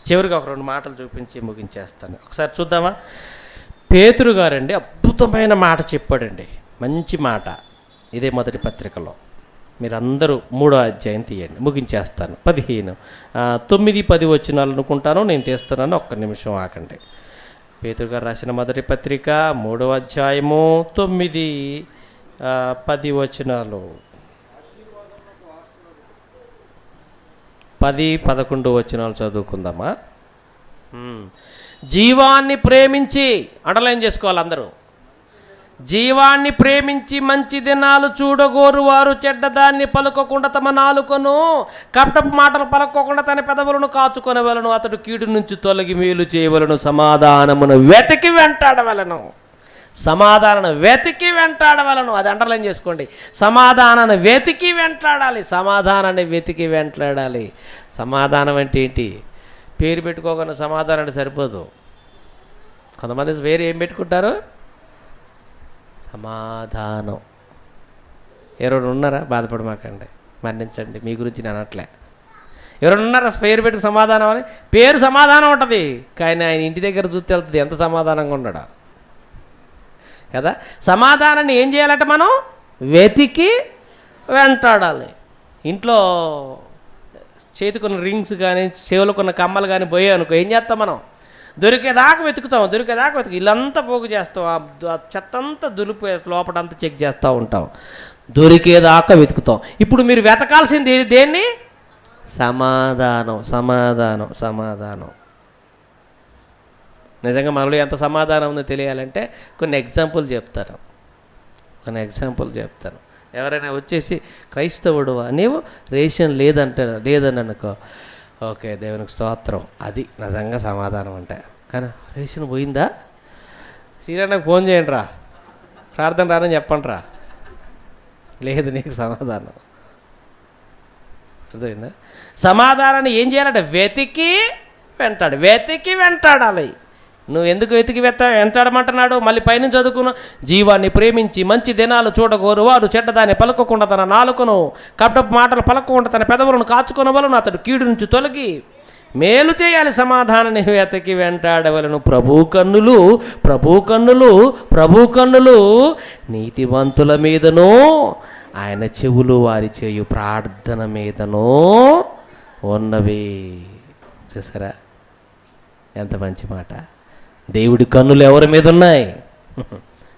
చివరికి ఒక 2 మాటలు చూపించి ముగించేస్తాను. ఒకసారి చూద్దామా? పేతురు గారండి అద్భుతమైన మాట చెప్పాడండి, మంచి మాట. ఇదే మొదటి పత్రికలో. మీరందరూ 3వ అధ్యాయం తీయండి, ముగించేస్తాను. 15, 9, 10 వచనాలు అనుకుంటాను, నేను తీస్తున్నాను, ఒక్క నిమిషం ఆకండి. పేతురు గారు రాసిన మొదటి పత్రిక 3వ అధ్యాయము 9, 10 వచనాలు. 10, 11 వచనాలు చదువుకుందామా? జీవాన్ని ప్రేమించి, అండర్లైన్ చేసుకోవాలి అందరూ. జీవాన్ని ప్రేమించి మంచి దినాలు చూడగోరు వారు చెడ్డదాన్ని పలుకోకుండా తమ నాలుకను, కపటపు మాటలు పలుకోకుండా తన పెదవులను కాచుకొనవలను. అతడు కీడు నుంచి తొలగి మేలు చేయవలను, సమాధానమును వెతికి వెంటాడవలను. సమాధానం వెతికి వెంటాడవలను, అది అండర్లైన్ చేసుకోండి. సమాధానాన్ని వెతికి వెంటాడాలి, సమాధానాన్ని వెతికి వెంటాడాలి. సమాధానం అంటే ఏంటి? పేరు పెట్టుకోకుండా సమాధానం సరిపోదు. కొంతమంది పేరు ఏం పెట్టుకుంటారు? సమాధానం. ఎవరైనా ఉన్నారా? బాధపడమాకండి, మన్నించండి, మీ గురించి నేను అనట్లే. ఎవరైనా ఉన్నారా పేరు పెట్టుకు సమాధానం అని? పేరు సమాధానం ఉంటుంది, కానీ ఆయన ఇంటి దగ్గర చూస్తే వెళ్తుంది ఎంత సమాధానంగా ఉన్నాడా కదా. సమాధానాన్ని ఏం చేయాలంటే మనం వెతికి వెంటాడాలి. ఇంట్లో చేతికున్న రింగ్స్ కానీ చెవులకున్న కమ్మలు కానీ పోయాయి అనుకో, ఏం చేస్తాం మనం? దొరికేదాకా వెతుకుతాం, ఇల్లంతా పోగు చేస్తాం, ఆ చెత్తంతా దులిపి లోపలంతా చెక్ చేస్తూ ఉంటాం, దొరికేదాకా వెతుకుతాం. ఇప్పుడు మీరు వెతకాల్సింది దేన్ని? సమాధానం, సమాధానం, సమాధానం. నిజంగా మనలో ఎంత సమాధానం ఉందో తెలియాలంటే కొన్ని ఎగ్జాంపుల్ చెప్తాను. ఎవరైనా వచ్చేసి క్రైస్తవుడువా నీవు, రేషన్ లేదని అనుకో, ఓకే దేవునికి స్తోత్రం, అది నిజంగా సమాధానం అంటే. కానీ రేషన్ పోయిందా? సీరియస్గా ఫోన్ చేయండి రా, ప్రార్థన రానని చెప్పండి రా, లేదు నీకు సమాధానం. అర్థమైందా? సమాధానాన్ని ఏం చేయాలంటే వెతికి వెంటాడాలి. నువ్వు ఎందుకు వెతికి వెంటాడమంటున్నాడు? మళ్ళీ పైనుంచి చదువుకున్న జీవాన్ని ప్రేమించి మంచి దినాలు చూడగోరు వారు చెడ్డదాన్ని పలుకోకుండా తన నాలుకను, కపటపు మాటలు పలకకుండా తన పెదవులను కాచుకొనవలను. అతడు కీడు నుంచి తొలగి మేలు చేయాలి, సమాధానాన్ని వెతికి వెంటాడవలను. ప్రభు కన్నులు నీతివంతుల మీదనో, ఆయన చెవులు వారి చేయు ప్రార్థన మీదనో ఉన్నవి. చూసారా ఎంత మంచి మాట? దేవుడి కన్నులు ఎవరి మీద ఉన్నాయి?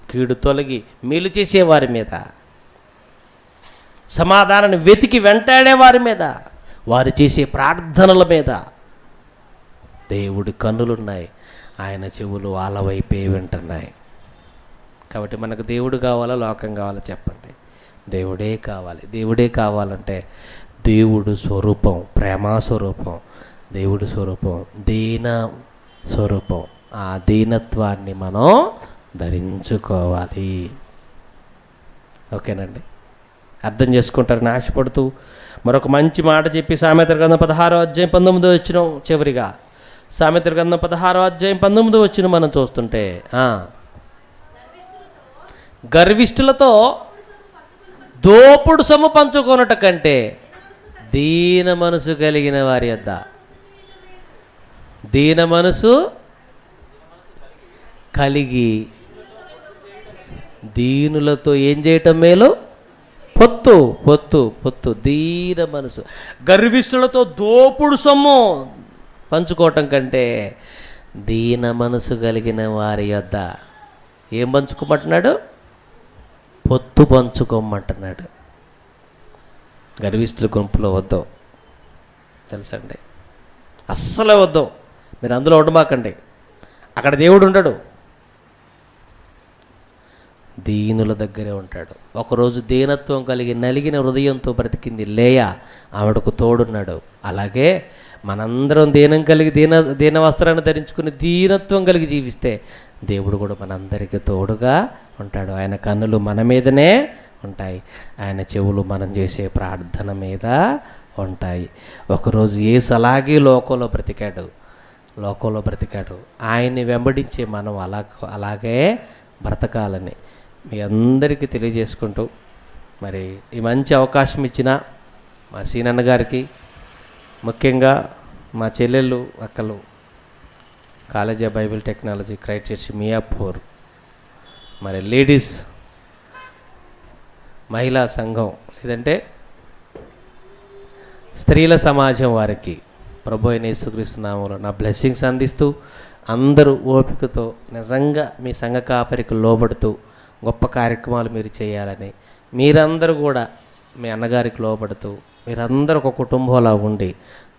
కీడు తొలగి మేలు చేసేవారి మీద, సమాధానాన్ని వెతికి వెంటాడే వారి మీద, వారు చేసే ప్రార్థనల మీద దేవుడి కన్నులున్నాయి. ఆయన చెవులు వాళ్ళ వైపే వింటున్నాయి. కాబట్టి మనకు దేవుడు కావాలా, లోకం కావాలా? చెప్పండి. దేవుడే కావాలి. దేవుడే కావాలంటే దేవుడు స్వరూపం, ప్రేమ స్వరూపం, దేవుడి స్వరూపం, దీన స్వరూపం. ఆ దీనత్వాన్ని మనం ధరించుకోవాలి. ఓకేనండి, అర్థం చేసుకుంటారని ఆశపడుతూ మరొక మంచి మాట చెప్పి సామెతల గ్రంథం 16వ అధ్యాయం 19వ వచనం, చివరిగా సామెతల గ్రంథం 16వ అధ్యాయం 19వ వచనం మనం చూస్తుంటే, గర్విష్ఠులతో దోపుడు సొమ్ము పంచుకొనుట కంటే దీన మనసు కలిగిన వారి యొద్ద, దీన మనసు కలిగి దీనులతో ఏం చేయటం మేలు? పొత్తు. దీన మనసు. గర్విష్ఠులతో దోపుడు సొమ్ము పంచుకోవటం కంటే దీన మనసు కలిగిన వారి యొద్ద ఏం పంచుకోమంటున్నాడు? పొత్తు పంచుకోమంటున్నాడు. గర్విష్ఠుల గుంపులో వద్దు, తెలుసండి, అస్సలే వద్దు. మీరు అందులో ఉండమాకండి. అక్కడ దేవుడు ఉండడు, దీనుల దగ్గరే ఉంటాడు. ఒకరోజు దీనత్వం కలిగి నలిగిన హృదయంతో బ్రతికింది లేయా, ఆవిడకు తోడున్నాడు. అలాగే మనందరం దీనం కలిగి దీన వస్త్రాన్ని ధరించుకుని దీనత్వం కలిగి జీవిస్తే దేవుడు కూడా మనందరికీ తోడుగా ఉంటాడు. ఆయన కన్నులు మన మీదనే ఉంటాయి, ఆయన చెవులు మనం చేసే ప్రార్థన మీద ఉంటాయి. ఒకరోజు యేసు అలాగే లోకంలో బ్రతికాడు. ఆయన్ని వెంబడించే మనం అలాగే బ్రతకాలని మీ అందరికీ తెలియజేసుకుంటూ, మరి ఈ మంచి అవకాశం ఇచ్చిన మా సీనన్న గారికి, ముఖ్యంగా మా చెల్లెళ్ళు అక్కలు college of Bible technology Christ church Miyapur, మరి లేడీస్ మహిళా సంఘం లేదంటే స్త్రీల సమాజం వారికి ప్రభు అయిన యేసుక్రీస్తు నామములో నా బ్లెస్సింగ్స్ అందిస్తూ, అందరూ ఓపికతో నిజంగా మీ సంఘ కాపరికి లోబడుతూ గొప్ప కార్యక్రమాలు మీరు చేయాలని, మీరందరూ కూడా మీ అన్నగారికి లోబడుతూ మీరందరూ ఒక కుటుంబంలా ఉండి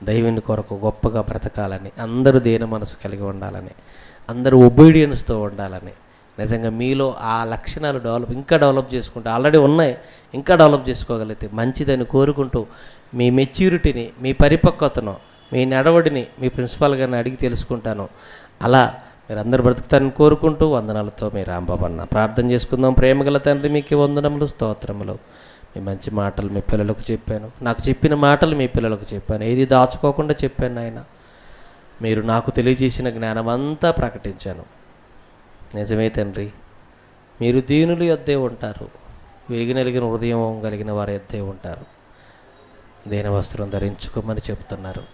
దైవుని కొరకు గొప్పగా బ్రతకాలని, అందరూ దీన మనసు కలిగి ఉండాలని, అందరూ ఒబీడియన్స్తో ఉండాలని, నిజంగా మీలో ఆ లక్షణాలు ఇంకా డెవలప్ చేసుకుంటూ, ఆల్రెడీ ఉన్నాయి, ఇంకా డెవలప్ చేసుకోగలిగితే మంచిదని కోరుకుంటూ, మీ మెచ్యూరిటీని, మీ పరిపక్వతను, మీ నడవడిని మీ ప్రిన్సిపాల్ గారిని అడిగి తెలుసుకుంటాను. అలా మీరు అందరూ బ్రతుకుతారని కోరుకుంటూ వందనాలతో మీ రాంబాబన్న ప్రార్థన చేసుకుందాం. ప్రేమగల తండ్రి, మీకు వందనములు, స్తోత్రములు. మీ మంచి మాటలు మీ పిల్లలకు చెప్పాను, నాకు చెప్పిన మాటలు మీ పిల్లలకు చెప్పాను, ఏది దాచుకోకుండా చెప్పాను నాయన. మీరు నాకు తెలియజేసిన జ్ఞానం అంతా ప్రకటించాను. నిజమే తండ్రి, మీరు దీనుల యొద్దే ఉంటారు, విరిగినలిగిన హృదయం కలిగిన వారి యొద్దే ఉంటారు. దీన వస్త్రం ధరించుకోమని చెప్తున్నారు.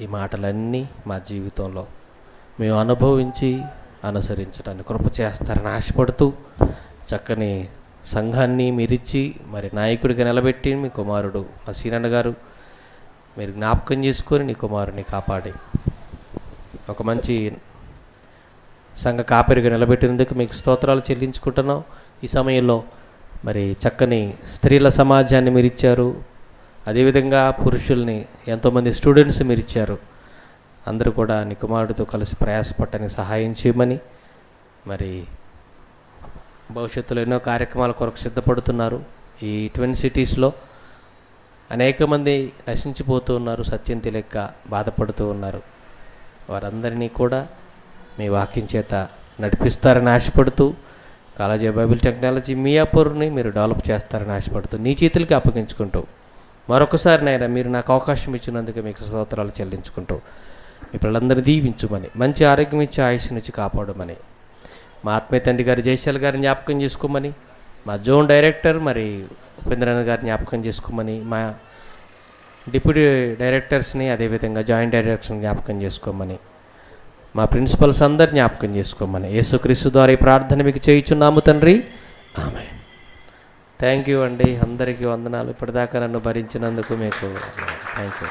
ఈ మాటలన్నీ మా జీవితంలో మేము అనుభవించి అనుసరించడానికి కృప చేస్తారని ఆశపడుతూ, చక్కని సంఘాన్ని మీరిచ్చి మరి నాయకుడిగా నిలబెట్టి మీ కుమారుడు మా సీనన్న గారు మీరు జ్ఞాపకం చేసుకొని నీ కుమారుని కాపాడి ఒక మంచి సంఘ కాపరిగా నిలబెట్టినందుకు మీకు స్తోత్రాలు చెల్లించుకుంటున్నాం. ఈ సమయంలో మరి చక్కని స్త్రీల సమాజాన్ని మీరు ఇచ్చారు, అదేవిధంగా పురుషుల్ని ఎంతోమంది స్టూడెంట్స్ మీరు ఇచ్చారు. అందరూ కూడా నీ కుమారుడితో కలిసి ప్రయాసపడటానికి సహాయం చేయమని, మరి భవిష్యత్తులో ఎన్నో కార్యక్రమాల కొరకు సిద్ధపడుతున్నారు. ఈ ట్విన్ సిటీస్లో అనేక మంది నశించిపోతూ ఉన్నారు, సత్యం తెలియక బాధపడుతూ ఉన్నారు. వారందరినీ కూడా మీ వాక్యం చేత నడిపిస్తారని ఆశపడుతూ, కాలేజ్ ఆఫ్ బైబిల్ టెక్నాలజీ మియాపూర్ని మీరు డెవలప్ చేస్తారని ఆశపడుతూ, నీ చేతులకి అప్పగించుకుంటూ, మరొకసారి నాయన మీరు నాకు అవకాశం ఇచ్చినందుకు మీకు స్తోత్రాలు చెల్లించుకుంటూ, మీ పిల్లలందరినీ దీవించుమని, మంచి ఆరోగ్యం ఇచ్చి ఆయుష్నిచ్చి కాపాడమని, మా ఆత్మీయ తండ్రి గారు జయశాల్ గారిని జ్ఞాపకం చేసుకోమని, మా జోన్ డైరెక్టర్ మరి ఉపేంద్రనాథ్ గారిని జ్ఞాపకం చేసుకోమని, మా డిప్యూటీ డైరెక్టర్స్ని అదేవిధంగా జాయింట్ డైరెక్టర్స్ని జ్ఞాపకం చేసుకోమని, మా ప్రిన్సిపల్స్ అందరు జ్ఞాపకం చేసుకోమని యేసుక్రీస్తు ద్వారా ఈ ప్రార్థన మీకు చేయుచున్నాము తండ్రి, ఆమేన్. థ్యాంక్ యూ అండి, అందరికీ వందనాలు. ఇప్పటిదాకా నన్ను భరించినందుకు మీకు థ్యాంక్ యూ.